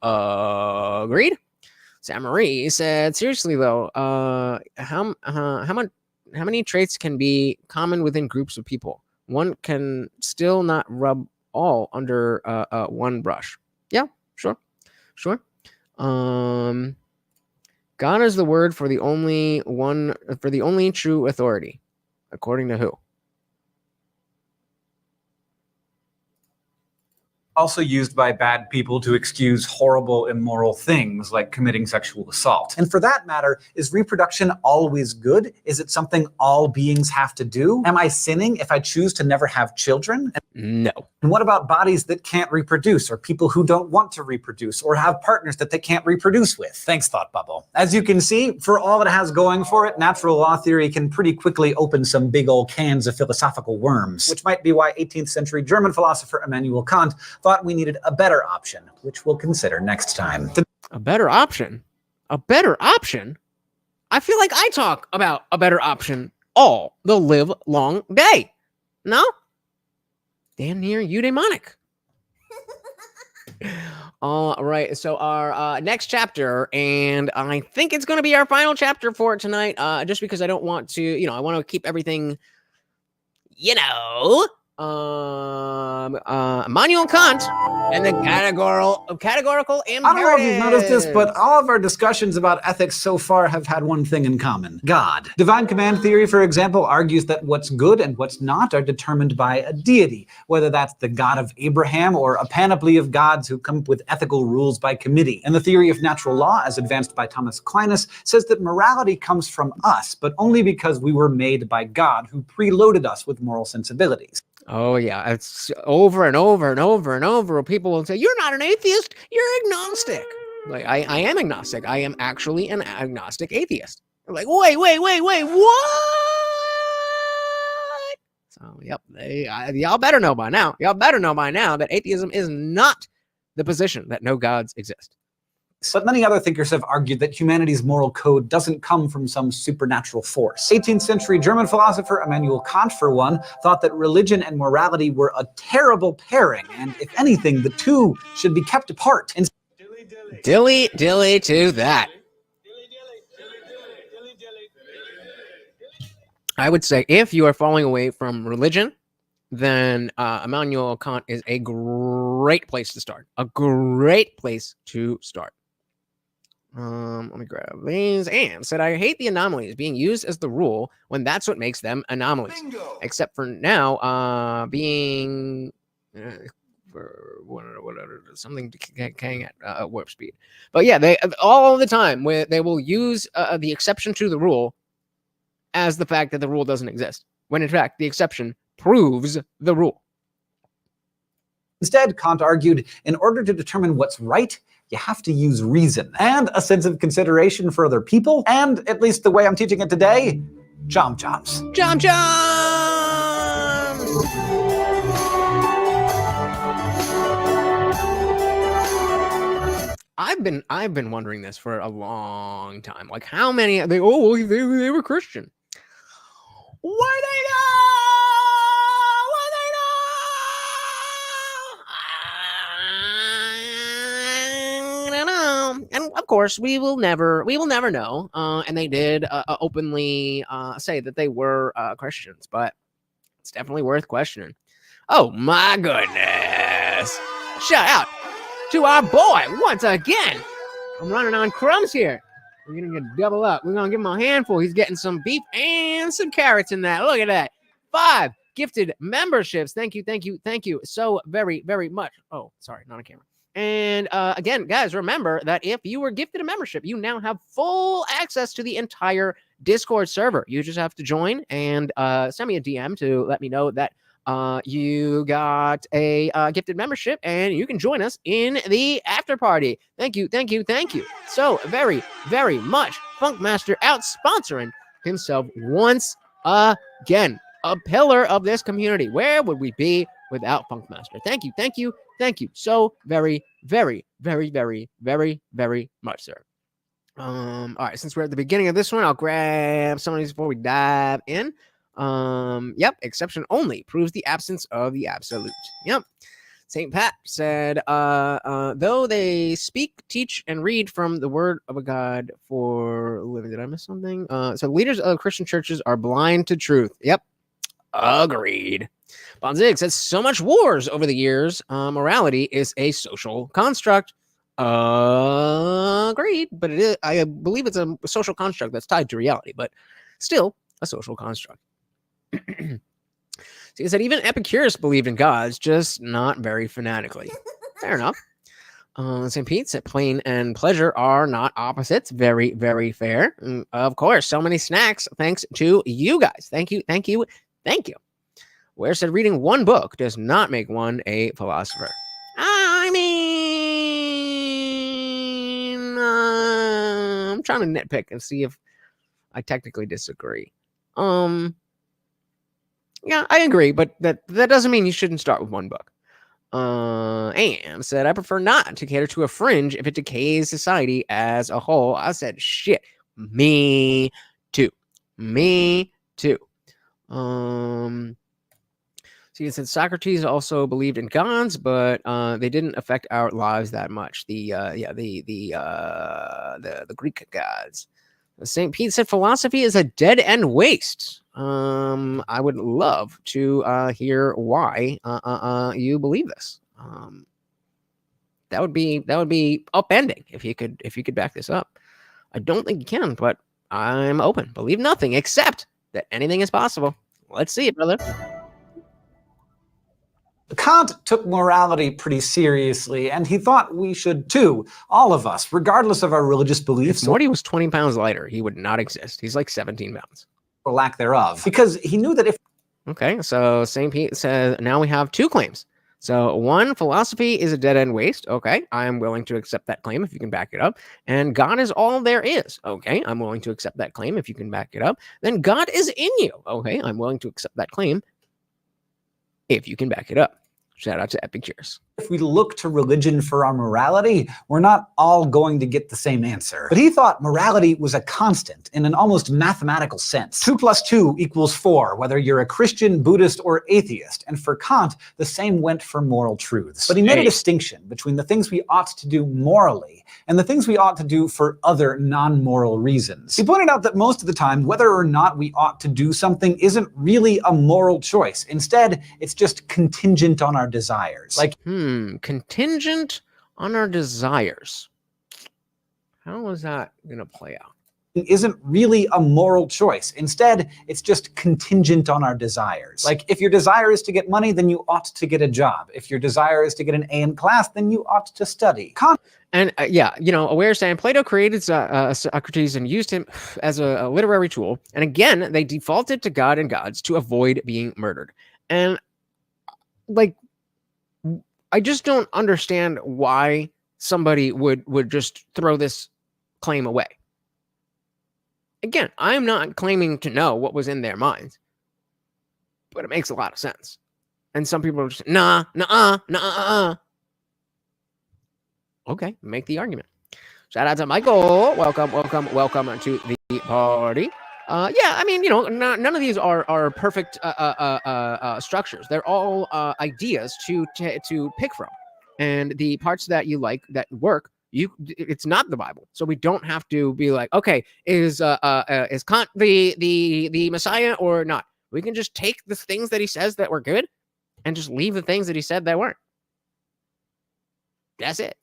Agreed. Samarie said, seriously though, how many traits can be common within groups of people? One can still not rub all under one brush. Yeah, sure. God is the word for the only true authority, according to who? Also used by bad people to excuse horrible, immoral things like committing sexual assault. And for that matter, is reproduction always good? Is it something all beings have to do? Am I sinning if I choose to never have children? No. And what about bodies that can't reproduce, or people who don't want to reproduce, or have partners that they can't reproduce with? Thanks, Thought Bubble. As you can see, for all it has going for it, natural law theory can pretty quickly open some big old cans of philosophical worms, which might be why 18th century German philosopher Immanuel Kant thought we needed a better option, which we'll consider next time. A better option? A better option? I feel like I talk about a better option all the live long day. No? Damn near eudaimonic. All right, so our next chapter, and I think it's going to be our final chapter for tonight, just because I don't want to, I want to keep everything, Immanuel Kant and the categorical imperative. I don't know if you've noticed this, but all of our discussions about ethics so far have had one thing in common: God. Divine command theory, for example, argues that what's good and what's not are determined by a deity, whether that's the God of Abraham or a panoply of gods who come up with ethical rules by committee. And the theory of natural law, as advanced by Thomas Aquinas, says that morality comes from us, but only because we were made by God, who preloaded us with moral sensibilities. Oh, yeah. It's over and over and over and over. People will say, you're not an atheist, you're agnostic. Like, I am agnostic. I am actually an agnostic atheist. I'm like, wait, what? So, yep. Y'all better know by now. That atheism is not the position that no gods exist. But many other thinkers have argued that humanity's moral code doesn't come from some supernatural force. 18th century German philosopher Immanuel Kant, for one, thought that religion and morality were a terrible pairing, and if anything, the two should be kept apart. Dilly to that. I would say if you are falling away from religion, then Immanuel Kant is a great place to start. Let me grab these. And said, I hate the anomalies being used as the rule when that's what makes them anomalies. Bingo. Except for now, being something at warp speed. But yeah, they all the time they will use the exception to the rule as the fact that the rule doesn't exist, when in fact the exception proves the rule. Instead, Kant argued, in order to determine what's right, you have to use reason and a sense of consideration for other people, and, at least the way I'm teaching it today, jom-joms. I've been wondering this for a long time. Like, how many they were Christian. Why they not? And of course, we will never know. And they did openly say that they were Christians, but it's definitely worth questioning. Oh my goodness! Shout out to our boy once again. I'm running on crumbs here. We're gonna get double up. We're gonna give him a handful. He's getting some beef and some carrots in that. Look at that. 5 gifted memberships. Thank you, thank you, thank you so very, very much. Oh, sorry, not on camera. And again, guys, remember that if you were gifted a membership, you now have full access to the entire Discord server. You just have to join and send me a DM to let me know that you got a gifted membership and you can join us in the after party. Thank you, thank you, thank you so very, very much. Funkmaster out sponsoring himself once again. A pillar of this community. Where would we be without Funkmaster? Thank you, thank you, thank you so very, very, very, very, very, very much, sir. All right, since we're at the beginning of this one, I'll grab some of these before we dive in. Yep, exception only proves the absence of the absolute. Yep. St. Pat said, though they speak, teach, and read from the word of a God for living. Did I miss something? So leaders of Christian churches are blind to truth. Yep. Agreed. Bonzig says, so much wars over the years. Morality is a social construct. Agreed. But it is, I believe it's a social construct that's tied to reality, but still a social construct. So he said even Epicurus believed in gods, just not very fanatically. Fair enough. St. Pete said pain and pleasure are not opposites. Very, very fair. Of course, so many snacks thanks to you guys. Thank you, thank you, thank you. Where said reading one book does not make one a philosopher. I mean, I'm trying to nitpick and see if I technically disagree. Yeah, I agree, but that doesn't mean you shouldn't start with one book. Am said, I prefer not to cater to a fringe if it decays society as a whole. I said, shit. Me too. Me too. So you said Socrates also believed in gods, but they didn't affect our lives that much. The Greek gods. St. Pete said philosophy is a dead end waste. I would love to hear why you believe this. That would be upending if you could back this up. I don't think you can, but I'm open. Believe nothing except that anything is possible. Let's see it, brother. Kant took morality pretty seriously, and he thought we should too, all of us, regardless of our religious beliefs. If Morty was 20 pounds lighter, he would not exist. He's like 17 pounds. Or lack thereof. Because he knew that if... Okay, so St. Pete says now we have two claims. So one, philosophy is a dead-end waste. Okay, I am willing to accept that claim if you can back it up. And God is all there is. Okay, I'm willing to accept that claim if you can back it up. Then God is in you. Okay, I'm willing to accept that claim if you can back it up. Shout out to Epicurus. If we look to religion for our morality, we're not all going to get the same answer. But he thought morality was a constant in an almost mathematical sense. 2 + 2 = 4, whether you're a Christian, Buddhist, or atheist. And for Kant, the same went for moral truths. But he made a distinction between the things we ought to do morally and the things we ought to do for other non-moral reasons. He pointed out that most of the time, whether or not we ought to do something isn't really a moral choice. Instead, it's just contingent on our desires. Like, contingent on our desires. How is that going to play out? Isn't really a moral choice. Instead, it's just contingent on our desires. Like, if your desire is to get money, then you ought to get a job. If your desire is to get an A in class, then you ought to study. And yeah, you know, Aware saying Plato created Socrates and used him as a literary tool. And again, they defaulted to God and gods to avoid being murdered. And like, I just don't understand why somebody would just throw this claim away. Again, I'm not claiming to know what was in their minds, but it makes a lot of sense. And some people are just, nah. Okay, make the argument. Shout out to Michael. Welcome to the party. Yeah, I mean, you know, none of these are perfect structures. They're all ideas to pick from, and the parts that you like that work. It's not the Bible, so we don't have to be like, okay, is Kant the Messiah or not? We can just take the things that he says that were good, and just leave the things that he said that weren't. That's it.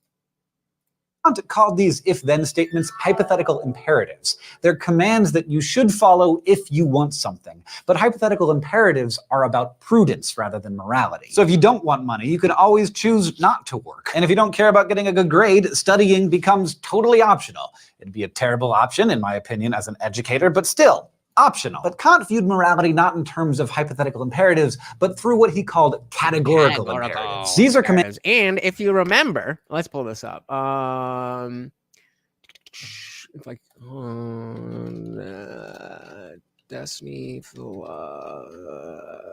Kant called these if-then statements hypothetical imperatives. They're commands that you should follow if you want something. But hypothetical imperatives are about prudence rather than morality. So if you don't want money, you can always choose not to work. And if you don't care about getting a good grade, studying becomes totally optional. It'd be a terrible option, in my opinion, as an educator, but still, optional. But Kant viewed morality not in terms of hypothetical imperatives, but through what he called categorical imperatives. These are commands. And if you remember, let's pull this up. It's like Destiny philosopher.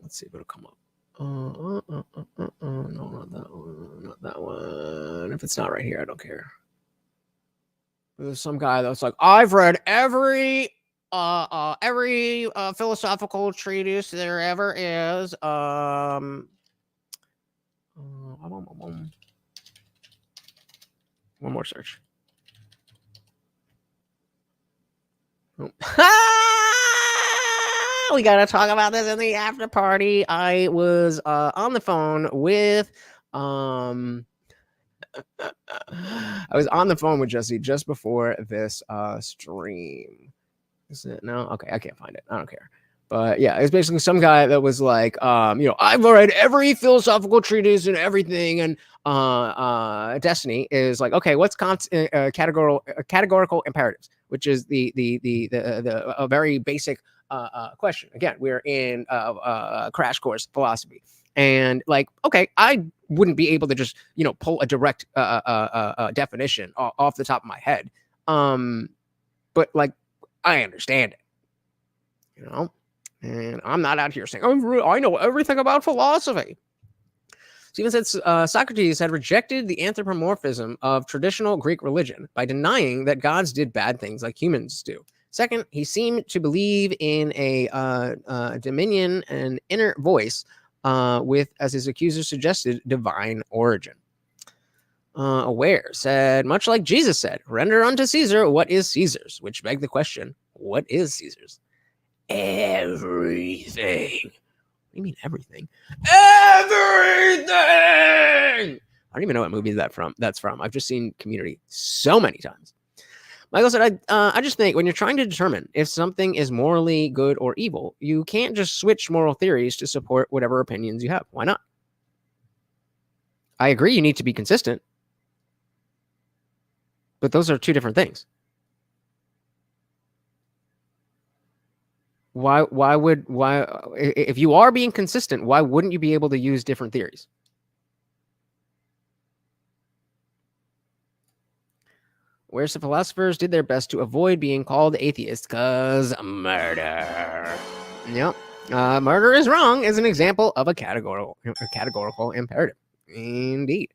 Let's see if it'll come up. No, not that one. Not that one. If it's not right here, I don't care. There's some guy that's like, I've read every philosophical treatise there ever is. One more search. Oh. We gotta talk about this in the after party. I was on the phone with I was on the phone with Jesse just before this stream. Is it? No? Okay, I can't find it. I don't care. But yeah, it's basically some guy that was like, I've read every philosophical treatise and everything, and Destiny is like, okay, what's categorical imperatives, which is a very basic question. Again, we're in crash course philosophy. And like, okay, I wouldn't be able to just, pull a direct definition off the top of my head. But like, I understand it, and I'm not out here saying, I know everything about philosophy. Stephen said Socrates had rejected the anthropomorphism of traditional Greek religion by denying that gods did bad things like humans do. Second, he seemed to believe in a dominion and inner voice with, as his accusers suggested, divine origin. Aware said, much like Jesus said, render unto Caesar what is Caesar's, which begged the question, what is Caesar's? Everything. What do you mean everything? Everything! I don't even know what movie that's from. I've just seen Community so many times. Michael said, I just think when you're trying to determine if something is morally good or evil, you can't just switch moral theories to support whatever opinions you have. Why not? I agree you need to be consistent. But those are two different things. Why if you are being consistent, why wouldn't you be able to use different theories? Whereas the philosophers did their best to avoid being called atheists because murder. Yep. Murder is wrong is an example of a categorical imperative. Indeed.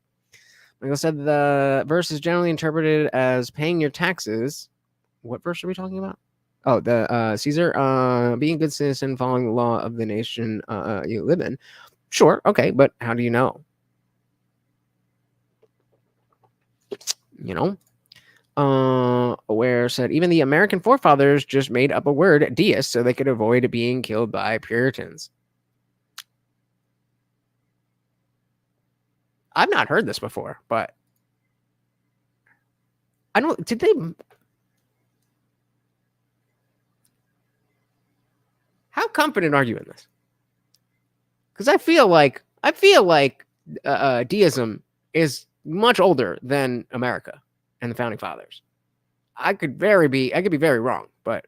Michael said the verse is generally interpreted as paying your taxes. What verse are we talking about? Oh, the Caesar, being a good citizen, following the law of the nation you live in. Sure, okay, but how do you know? Aware said even the American forefathers just made up a word, deist, so they could avoid being killed by Puritans. I've not heard this before, but I don't. Did they? How confident are you in this? Because I feel like deism is much older than America and the founding fathers. I could be very wrong, but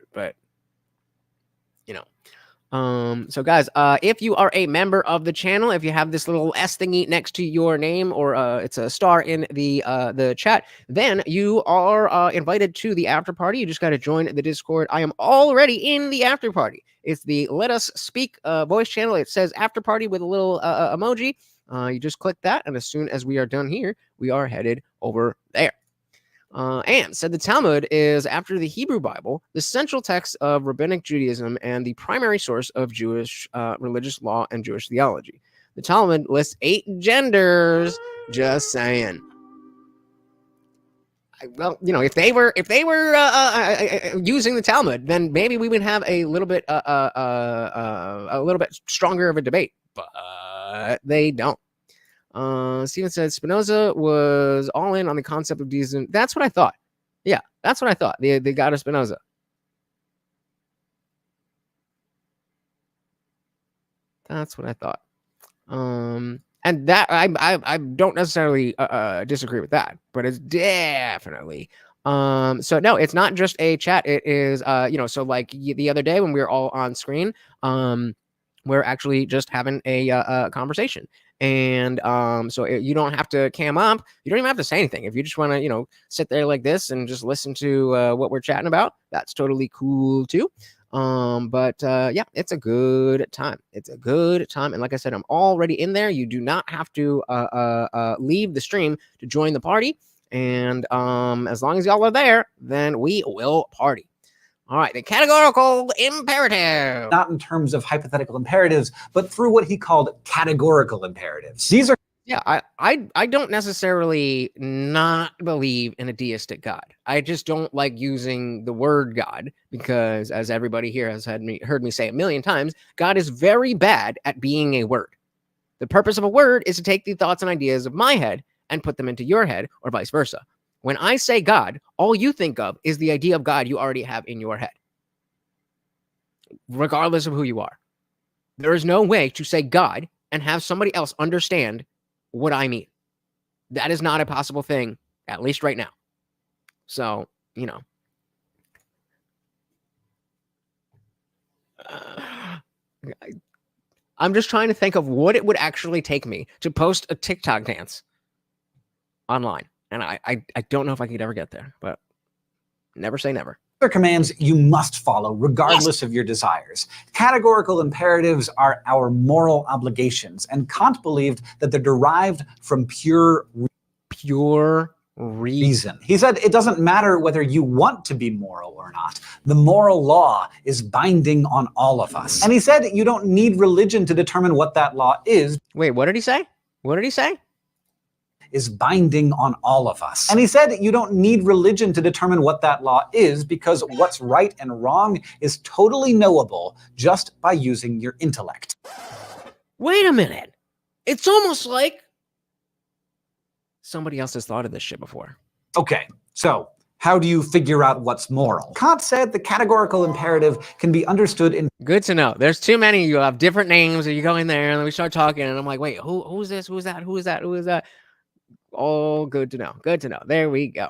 so guys, if you are a member of the channel, if you have this little S thingy next to your name, or it's a star in the chat, then you are invited to the after party. You just got to join the Discord. I am already in the after party. It's the Let Us Speak voice channel. It says after party with a little emoji. You just click that, and as soon as we are done here, we are headed over there. And said the Talmud is, after the Hebrew Bible, the central text of Rabbinic Judaism and the primary source of Jewish religious law and Jewish theology. The Talmud lists 8 genders. Just saying. Well, if they were using the Talmud, then maybe we would have a little bit stronger of a debate. But but they don't. Steven said Spinoza was all in on the concept of deism. That's what I thought. Yeah, that's what I thought. The god of Spinoza. That's what I thought. And that I don't necessarily disagree with that, but it's definitely so no, it's not just a chat. It is so like the other day when we were all on screen, we're actually just having a conversation. And so you don't have to cam up. You don't even have to say anything. If you just want to, sit there like this and just listen to what we're chatting about, that's totally cool too. But yeah, it's a good time. It's a good time. And like I said, I'm already in there. You do not have to leave the stream to join the party. And as long as y'all are there, then we will party. All right, the categorical imperative. Not in terms of hypothetical imperatives, but through what he called categorical imperatives. These are I don't necessarily not believe in a deistic God. I just don't like using the word God because, as everybody here has heard me say a million times, God is very bad at being a word. The purpose of a word is to take the thoughts and ideas of my head and put them into your head, or vice versa. When I say God, all you think of is the idea of God you already have in your head, regardless of who you are. There is no way to say God and have somebody else understand what I mean. That is not a possible thing, at least right now. So, I'm just trying to think of what it would actually take me to post a TikTok dance online. And I don't know if I could ever get there, but never say never. Other commands you must follow regardless of your desires. Categorical imperatives are our moral obligations, and Kant believed that they're derived from pure reason. He said it doesn't matter whether you want to be moral or not. The moral law is binding on all of us. And he said you don't need religion to determine what that law is. Wait, what did he say? What did he say? Is binding on all of us. And he said you don't need religion to determine what that law is because what's right and wrong is totally knowable just by using your intellect. Wait a minute. It's almost like somebody else has thought of this shit before. Okay, so how do you figure out what's moral? Kant said the categorical imperative can be understood in... Good to know. There's too many. You have different names and you go in there and then we start talking and I'm like, wait, who's this? Who's that? Who is that? Who is that? All good to know. Good to know. There we go.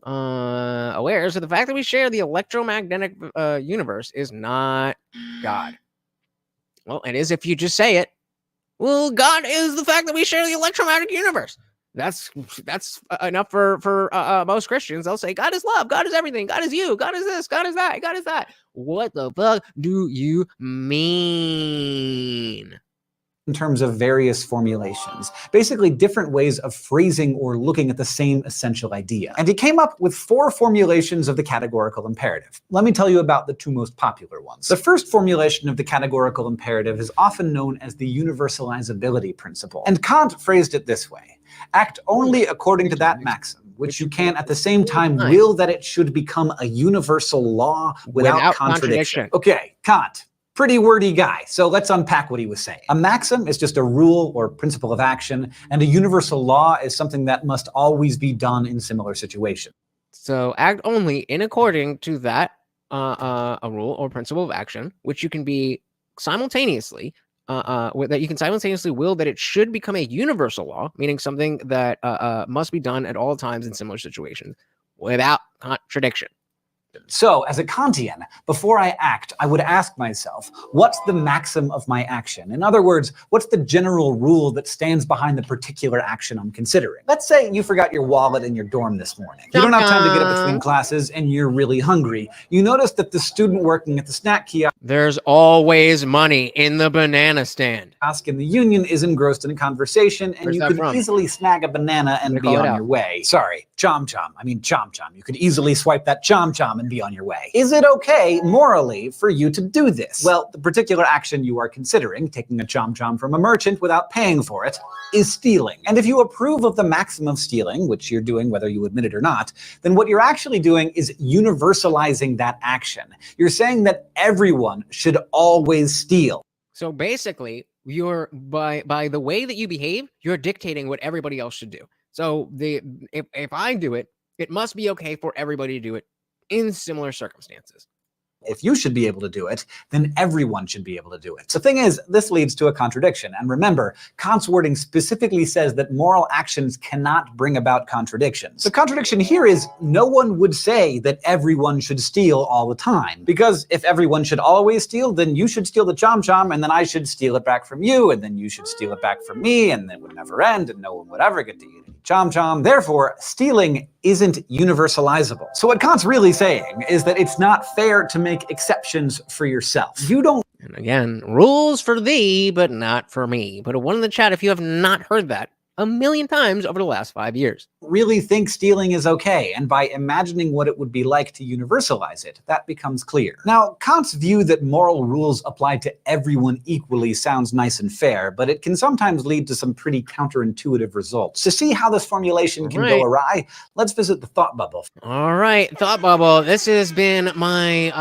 Aware. So the fact that we share the electromagnetic universe is not God. Well, it is if you just say it. Well, God is the fact that we share the electromagnetic universe. That's enough for most Christians. They'll say God is love. God is everything. God is you. God is this. God is that. God is that. What the fuck do you mean? In terms of various formulations, basically different ways of phrasing or looking at the same essential idea. And he came up with 4 formulations of the categorical imperative. Let me tell you about the 2 most popular ones. The first formulation of the categorical imperative is often known as the universalizability principle. And Kant phrased it this way: act only according to that maxim, which you can at the same time will that it should become a universal law without contradiction. Okay, Kant. Pretty wordy guy, so let's unpack what he was saying. A maxim is just a rule or principle of action, and a universal law is something that must always be done in similar situations. So act only in according to that a rule or principle of action, which you can be simultaneously that you can simultaneously will that it should become a universal law, meaning something that must be done at all times in similar situations without contradiction. So, as a Kantian, before I act, I would ask myself, what's the maxim of my action? In other words, what's the general rule that stands behind the particular action I'm considering? Let's say you forgot your wallet in your dorm this morning. You don't have time to get up between classes and you're really hungry. You notice that the student working at the snack kiosk, there's always money in the banana stand, in the union is engrossed in a conversation, and you could easily snag a banana and be on your way. Sorry, chom. You could easily swipe that chom and be on your way. Is it okay, morally, for you to do this? Well, the particular action you are considering, taking a chom from a merchant without paying for it, is stealing. And if you approve of the maxim of stealing, which you're doing whether you admit it or not, then what you're actually doing is universalizing that action. You're saying that everyone should always steal. So basically, you're by the way that you behave, you're dictating what everybody else should do. So if I do it, it must be okay for everybody to do it in similar circumstances. If you should be able to do it, then everyone should be able to do it. The thing is, this leads to a contradiction. And remember, Kant's wording specifically says that moral actions cannot bring about contradictions. The contradiction here is no one would say that everyone should steal all the time. Because if everyone should always steal, then you should steal the chom-chom, and then I should steal it back from you, and then you should steal it back from me, and it would never end, and no one would ever get to eat any chom-chom. Therefore, stealing isn't universalizable. So what Kant's really saying is that it's not fair to make exceptions for yourself. You don't. And again, rules for thee, but not for me. Put a 1 in the chat if you have not heard that a million times over the last 5 years. Really think stealing is okay, and by imagining what it would be like to universalize it, that becomes clear. Now, Kant's view that moral rules apply to everyone equally sounds nice and fair, but it can sometimes lead to some pretty counterintuitive results. To see how this formulation can go awry, let's visit the thought bubble. All right, thought bubble. This has been my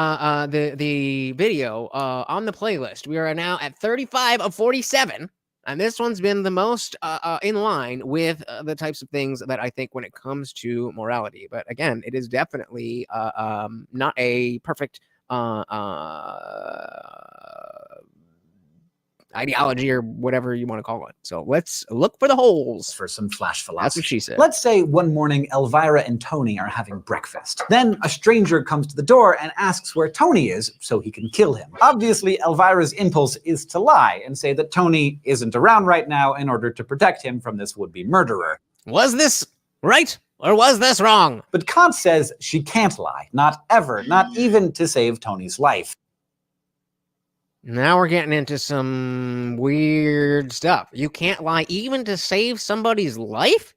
the video on the playlist. We are now at 35 of 47. And this one's been the most in line with the types of things that I think when it comes to morality. But again, it is definitely not a perfect ideology or whatever you want to call it. So let's look for the holes. For some flash philosophy. That's what she said. Let's say one morning Elvira and Tony are having breakfast. Then a stranger comes to the door and asks where Tony is so he can kill him. Obviously, Elvira's impulse is to lie and say that Tony isn't around right now in order to protect him from this would-be murderer. Was this right? Or was this wrong? But Kant says she can't lie. Not ever. Not even to save Tony's life. Now we're getting into some weird stuff. You can't lie even to save somebody's life?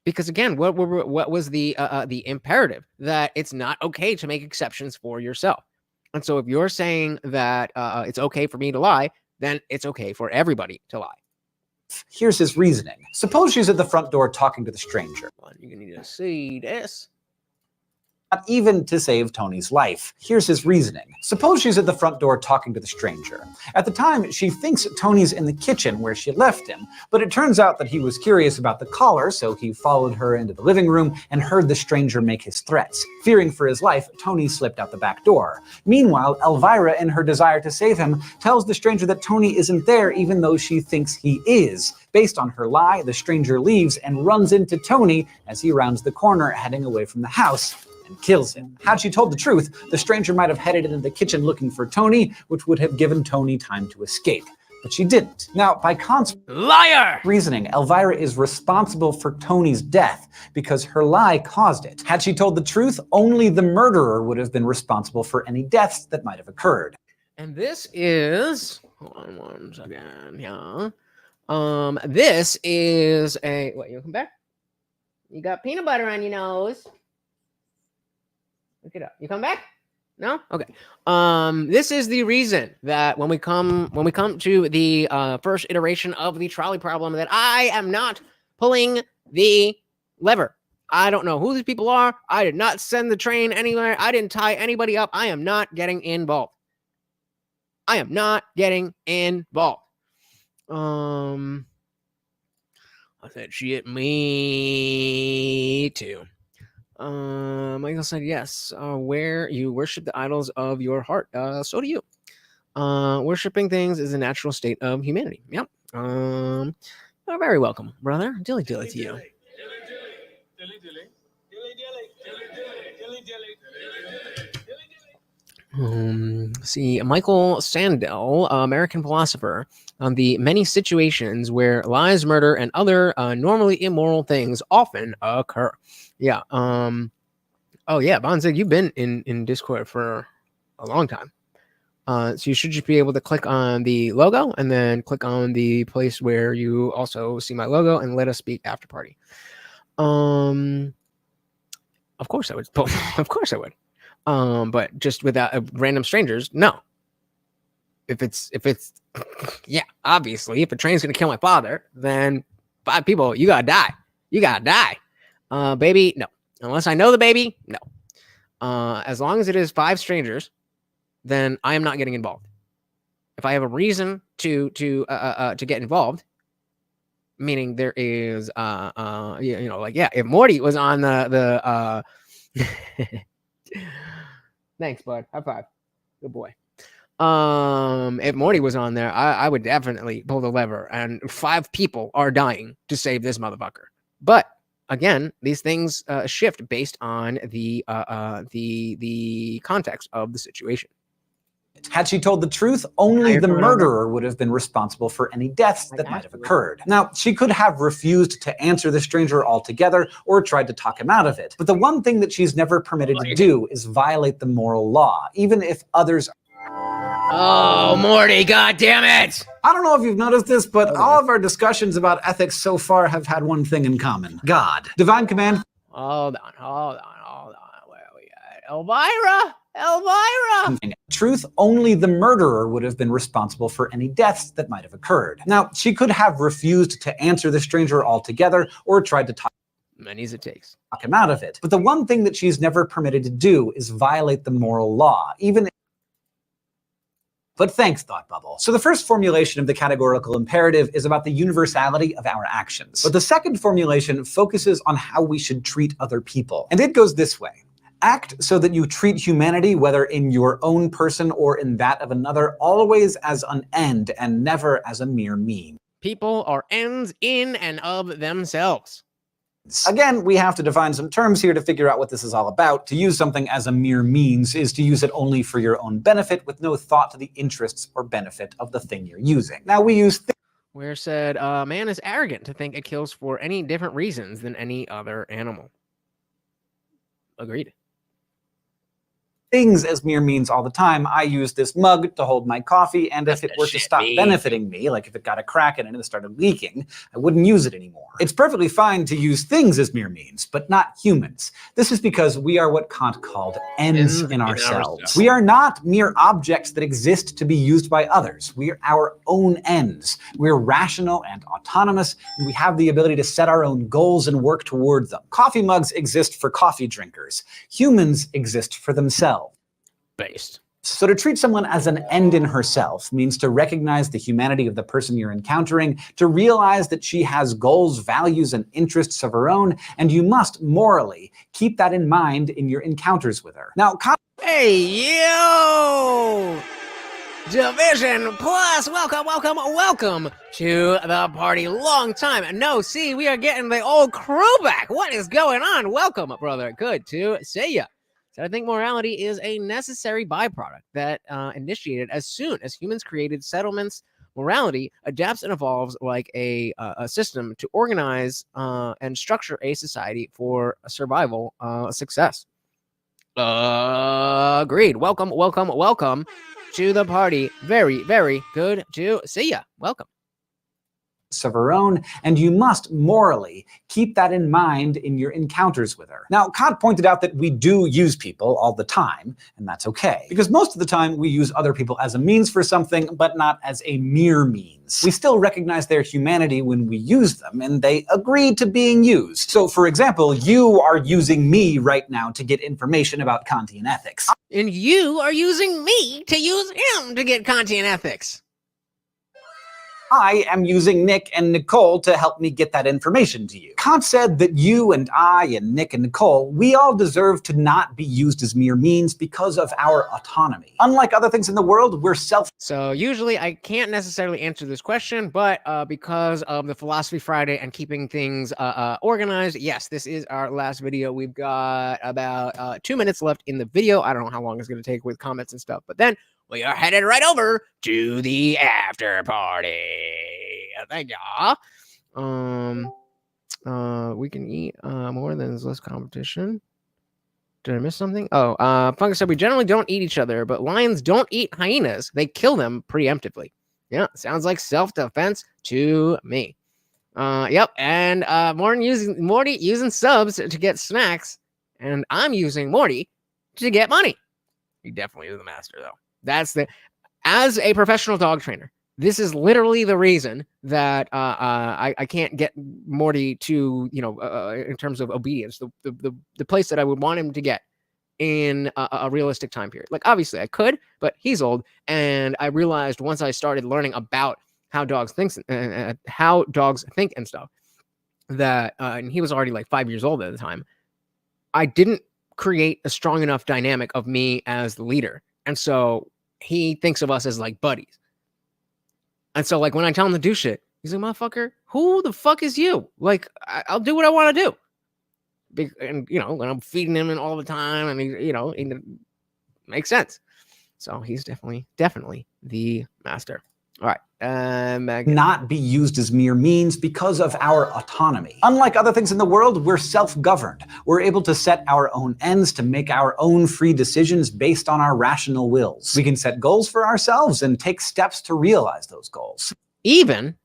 Because again, what was the imperative? That it's not okay to make exceptions for yourself. And so if you're saying that it's okay for me to lie, then it's okay for everybody to lie. Here's his reasoning. Suppose she's at the front door talking to the stranger. You're going to need to see this. Not even to save Tony's life. Here's his reasoning. Suppose she's at the front door talking to the stranger. At the time, she thinks Tony's in the kitchen where she left him, but it turns out that he was curious about the caller, so he followed her into the living room and heard the stranger make his threats. Fearing for his life, Tony slipped out the back door. Meanwhile, Elvira, in her desire to save him, tells the stranger that Tony isn't there even though she thinks he is. Based on her lie, the stranger leaves and runs into Tony as he rounds the corner, heading away from the house, and kills him. Had she told the truth, the stranger might have headed into the kitchen looking for Tony, which would have given Tony time to escape. But she didn't. Now, by Kant's reasoning, Elvira is responsible for Tony's death because her lie caused it. Had she told the truth, only the murderer would have been responsible for any deaths that might have occurred. And this is... Hold on 1 second. Yeah. This is a... What, you come back? You got peanut butter on your nose. Look it up. You come back? No? Okay. This is the reason that when we come to the first iteration of the trolley problem, that I am not pulling the lever. I don't know who these people are. I did not send the train anywhere. I didn't tie anybody up. I am not getting involved. I am not getting involved. I said shit. Me too. Michael said, yes, where you worship the idols of your heart. So do you. Worshipping things is a natural state of humanity. Yep. You're very welcome, brother. Dilly dilly to you. See, Michael Sandel, American philosopher, on the many situations where lies, murder, and other normally immoral things often occur. Yeah. Oh yeah, Bonzig, you've been in Discord for a long time. So you should just be able to click on the logo and then click on the place where you also see my logo and let us speak after party. Of course I would. Of course I would. But just without random strangers, no. If it's yeah, obviously, if a train's gonna kill my father, then 5 people, you gotta die. You gotta die. Baby, no. Unless I know the baby, no. As long as it is 5 strangers, then I am not getting involved. if I have a reason to get involved, meaning there is if Morty was on the thanks, bud. High five. Good boy. If Morty was on there, I would definitely pull the lever, and 5 people are dying to save this motherfucker. But again, these things shift based on the context of the situation. Had she told the truth, only the murderer would have been responsible for any deaths that might have occurred. Now, she could have refused to answer the stranger altogether or tried to talk him out of it. But the one thing that she's never permitted to do is violate the moral law, even if others... Oh, Morty, God damn it! I don't know if you've noticed this, but all of our discussions about ethics so far have had one thing in common. God. Divine command... Hold on. Where are we at? Elvira! Truth, only the murderer would have been responsible for any deaths that might have occurred. Now, she could have refused to answer the stranger altogether or tried to talk many as it takes. Talk him out of it. But the one thing that she's never permitted to do is violate the moral law, even... But thanks, Thought Bubble. So the first formulation of the categorical imperative is about the universality of our actions. But the second formulation focuses on how we should treat other people. And it goes this way. Act so that you treat humanity, whether in your own person or in that of another, always as an end and never as a mere mean. People are ends in and of themselves. Again, we have to define some terms here to figure out what this is all about. To use something as a mere means is to use it only for your own benefit with no thought to the interests or benefit of the thing you're using. Now we use... Where said, man is arrogant to think it kills for any different reasons than any other animal. Agreed. Things as mere means all the time. I use this mug to hold my coffee, and if it were to stop benefiting me, like if it got a crack in it and it started leaking, I wouldn't use it anymore. It's perfectly fine to use things as mere means, but not humans. This is because we are what Kant called ends in ourselves. We are not mere objects that exist to be used by others. We are our own ends. We're rational and autonomous, and we have the ability to set our own goals and work toward them. Coffee mugs exist for coffee drinkers. Humans exist for themselves. Based. So to treat someone as an end in herself means to recognize the humanity of the person you're encountering, to realize that she has goals, values, and interests of her own, and you must morally keep that in mind in your encounters with her. Now, hey, yo! Division Plus, welcome to the party. Long time no see. We are getting the old crew back. What is going on? Welcome, brother. Good to see ya. So I think morality is a necessary byproduct that initiated as soon as humans created settlements. Morality adapts and evolves like a system to organize and structure a society for survival success. Agreed. Welcome to the party. Very, very good to see ya. Welcome. Of her own, and you must morally keep that in mind in your encounters with her. Now, Kant pointed out that we do use people all the time, and that's okay. Because most of the time we use other people as a means for something, but not as a mere means. We still recognize their humanity when we use them, and they agree to being used. So, for example, you are using me right now to get information about Kantian ethics. And you are using me to use him to get Kantian ethics. I am using Nick and Nicole to help me get that information to you. Kant said that you and I and Nick and Nicole, we all deserve to not be used as mere means because of our autonomy. Unlike other things in the world, we're So usually I can't necessarily answer this question, but because of the Philosophy Friday and keeping things organized, yes, this is our last video. We've got about 2 minutes left in the video. I don't know how long it's going to take with comments and stuff, but then we are headed right over to the after party. Thank y'all. We can eat more than there's less competition. Did I miss something? Oh, Fungus said we generally don't eat each other, but lions don't eat hyenas. They kill them preemptively. Yeah, sounds like self-defense to me. Yep, and Morty using subs to get snacks, and I'm using Morty to get money. He definitely is the master, though. As a professional dog trainer, this is literally the reason that I can't get Morty to, in terms of obedience, the place that I would want him to get in a realistic time period. Like, obviously I could, but he's old. And I realized once I started learning about how dogs think and stuff, that and he was already like 5 years old at the time, I didn't create a strong enough dynamic of me as the leader. And so he thinks of us as like buddies. And so, like, when I tell him to do shit, he's like, motherfucker, who the fuck is you? Like, I'll do what I want to do. And, you know, when I'm feeding him all the time, and he makes sense. So he's definitely the master. All right. Not be used as mere means because of our autonomy. Unlike other things in the world, we're self-governed. We're able to set our own ends, to make our own free decisions based on our rational wills. We can set goals for ourselves and take steps to realize those goals. Even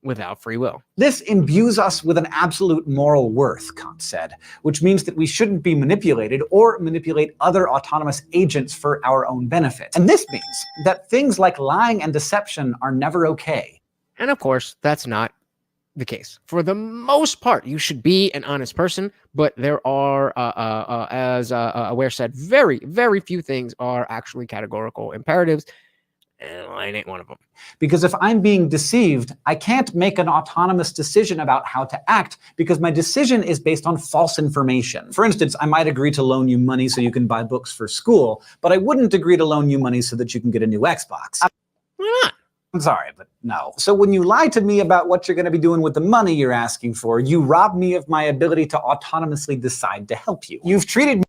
without free will. This imbues us with an absolute moral worth, Kant said, which means that we shouldn't be manipulated or manipulate other autonomous agents for our own benefit. And this means that things like lying and deception are never okay. And of course, that's not the case. For the most part, you should be an honest person, but there are, as Aware said, very, very few things are actually categorical imperatives. And lying ain't one of them. Because if I'm being deceived, I can't make an autonomous decision about how to act because my decision is based on false information. For instance, I might agree to loan you money so you can buy books for school, but I wouldn't agree to loan you money so that you can get a new Xbox. Why not? I'm sorry, but no. So when you lie to me about what you're going to be doing with the money you're asking for, you rob me of my ability to autonomously decide to help you. You've treated me.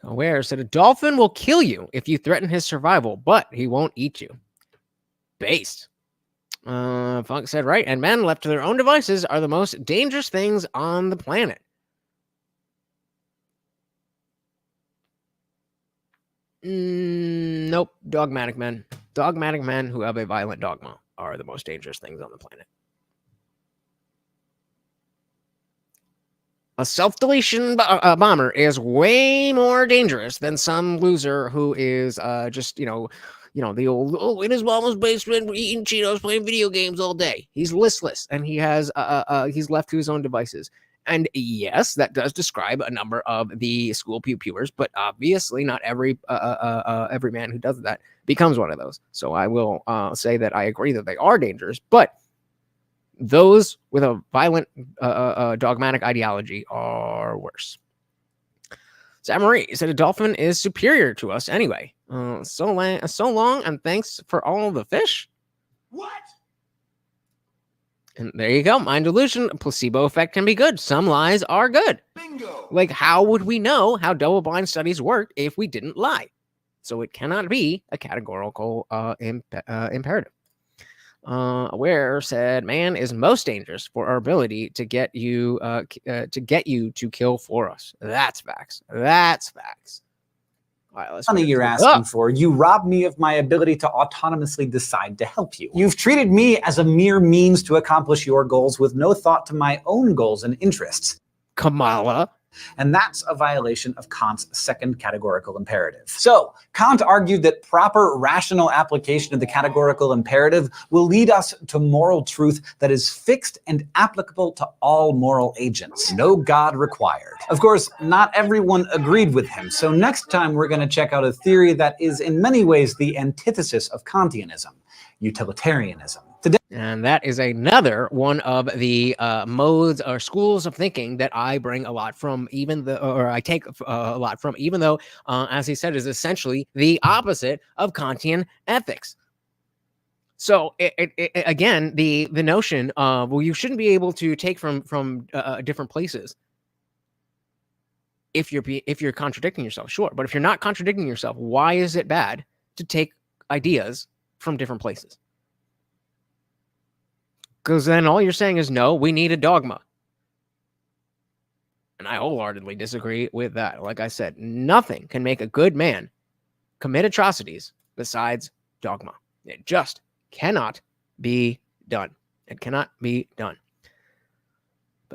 Aware said a dolphin will kill you if you threaten his survival, but he won't eat you. Based. Funk said right, and men left to their own devices are the most dangerous things on the planet. Nope. Dogmatic men. Dogmatic men who have a violent dogma are the most dangerous things on the planet. A self-deletion bomber is way more dangerous than some loser who is just, the old, in his mama's basement, eating Cheetos, playing video games all day. He's listless, and he has he's left to his own devices. And yes, that does describe a number of the school pupils, but obviously not every man who does that becomes one of those. So I will say that I agree that they are dangerous, but those with a violent, dogmatic ideology are worse. Samarie said a dolphin is superior to us anyway. So long, and thanks for all the fish. What? And there you go. Mind delusion. Placebo effect can be good. Some lies are good. Bingo. Like, how would we know how double-blind studies work if we didn't lie? So it cannot be a categorical imperative. Aware said, "Man is most dangerous for our ability to get you to kill for us." That's facts. That's facts. All right, let's Money you're asking for, you rob me of my ability to autonomously decide to help you. You've treated me as a mere means to accomplish your goals with no thought to my own goals and interests. Kamala. And that's a violation of Kant's second categorical imperative. So, Kant argued that proper rational application of the categorical imperative will lead us to moral truth that is fixed and applicable to all moral agents. No God required. Of course, not everyone agreed with him, so next time we're going to check out a theory that is in many ways the antithesis of Kantianism, utilitarianism. Today, and that is another one of the modes or schools of thinking that I bring a lot from, I take a lot from, even though, as he said, is essentially the opposite of Kantian ethics. So again, the notion of, well, you shouldn't be able to take from different places if you're contradicting yourself, sure. But if you're not contradicting yourself, why is it bad to take ideas from different places? Because then all you're saying is, no, we need a dogma. And I wholeheartedly disagree with that. Like I said, nothing can make a good man commit atrocities besides dogma. It just cannot be done. It cannot be done.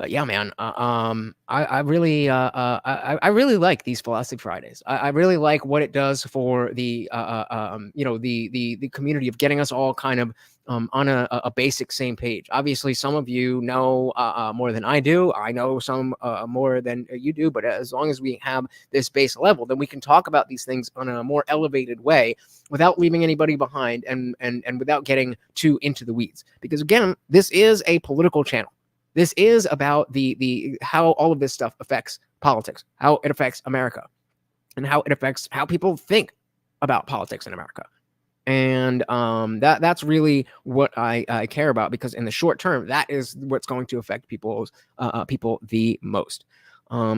But yeah, man, I really, I really like these Philosophy Fridays. I really like what it does for the, the community of getting us all kind of on a basic same page. Obviously, some of you know more than I do. I know some more than you do. But as long as we have this base level, then we can talk about these things on a more elevated way without leaving anybody behind and without getting too into the weeds. Because again, this is a political channel. This is about the how all of this stuff affects politics, how it affects America, and how it affects how people think about politics in America. And that's really what I care about, because in the short term, that is what's going to affect people the most.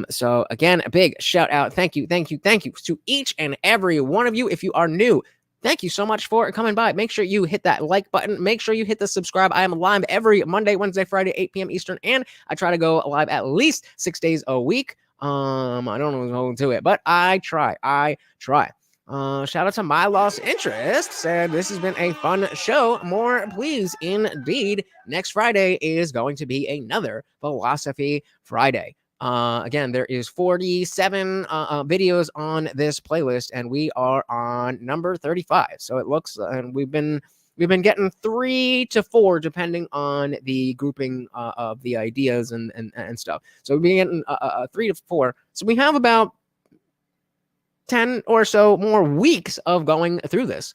So again, a big shout out, thank you to each and every one of you. If you are new, thank you so much for coming by. Make sure you hit that like button. Make sure you hit the subscribe. I am live every Monday, Wednesday, Friday, 8 p.m. Eastern, and I try to go live at least 6 days a week. I don't know how to do it, but I try. Shout out to My Lost Interest. Said this has been a fun show. More, please, indeed. Next Friday is going to be another Philosophy Friday. Again, there is 47 videos on this playlist, and we are on number 35. So it looks, and we've been getting 3 to 4 depending on the grouping of the ideas and stuff. So we've been getting 3 to 4. So we have about 10 or so more weeks of going through this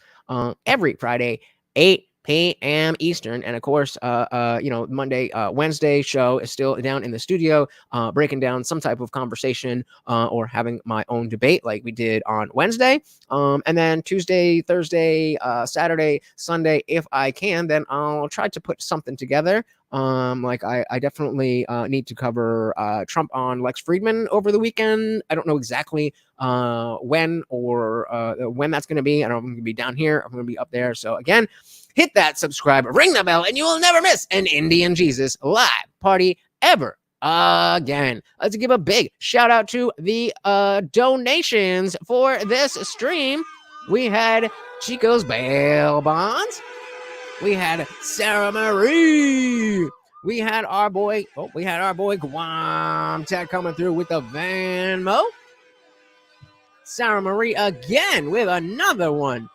every Friday, 8 p.m. Eastern. And of course, Monday, Wednesday show is still down in the studio, breaking down some type of conversation or having my own debate like we did on Wednesday. And then Tuesday, Thursday, Saturday, Sunday, if I can, then I'll try to put something together. I definitely need to cover Trump on Lex Friedman over the weekend. I don't know exactly when that's going to be. I don't know if I'm going to be down here. I'm going to be up there. So again, hit that subscribe, ring the bell, and you will never miss an Indian Jesus live party ever again. Let's give a big shout out to the donations for this stream. We had Chico's Bail Bonds. We had Sarah Marie. We had our boy Guam Tech coming through with the Venmo. Sarah Marie again with another one.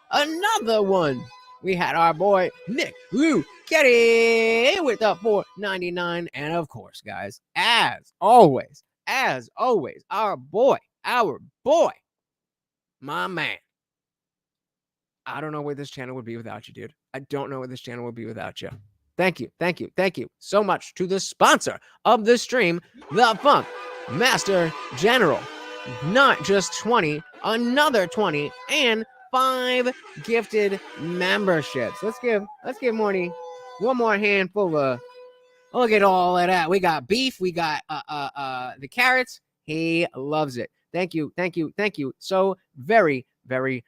We had our boy Nick Lou Getty with the $4.99. And of course, guys, as always, our boy, my man. I don't know where this channel would be without you, dude. I don't know where this channel would be without you. Thank you so much to the sponsor of the stream, the Funk Master General. Not just 20, another 20, and 5 gifted memberships. Let's give Morty one more handful of. Look at all of that. We got beef. We got the carrots. He loves it. Thank you so very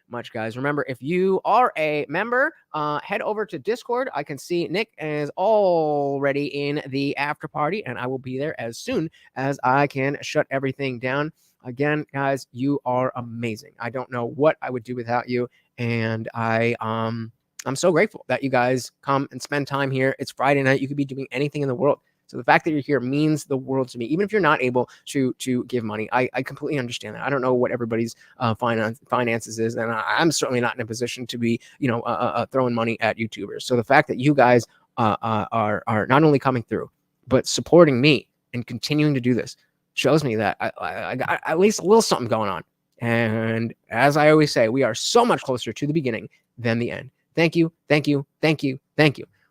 much, guys. Remember, if you are a member, head over to Discord. I can see Nick is already in the after party, and I will be there as soon as I can shut everything down. Again, guys, you are amazing. I don't know what I would do without you, and I'm so grateful that you guys come and spend time here. It's Friday night. You could be doing anything in the world. So the fact that you're here means the world to me. Even if you're not able to give money, I completely understand that. I don't know what everybody's finances is, and I'm certainly not in a position to be, throwing money at YouTubers. So the fact that you guys are not only coming through, but supporting me and continuing to do this shows me that I got at least a little something going on. And as I always say, we are so much closer to the beginning than the end. Thank you.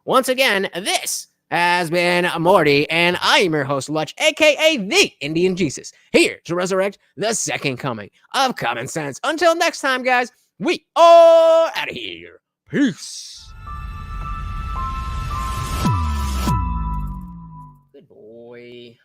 Once again, this has been Morty, and I am your host, Lutch, aka the Indian Jesus, here to resurrect the second coming of common sense. Until next time, guys, we are out of here. Peace. Good boy.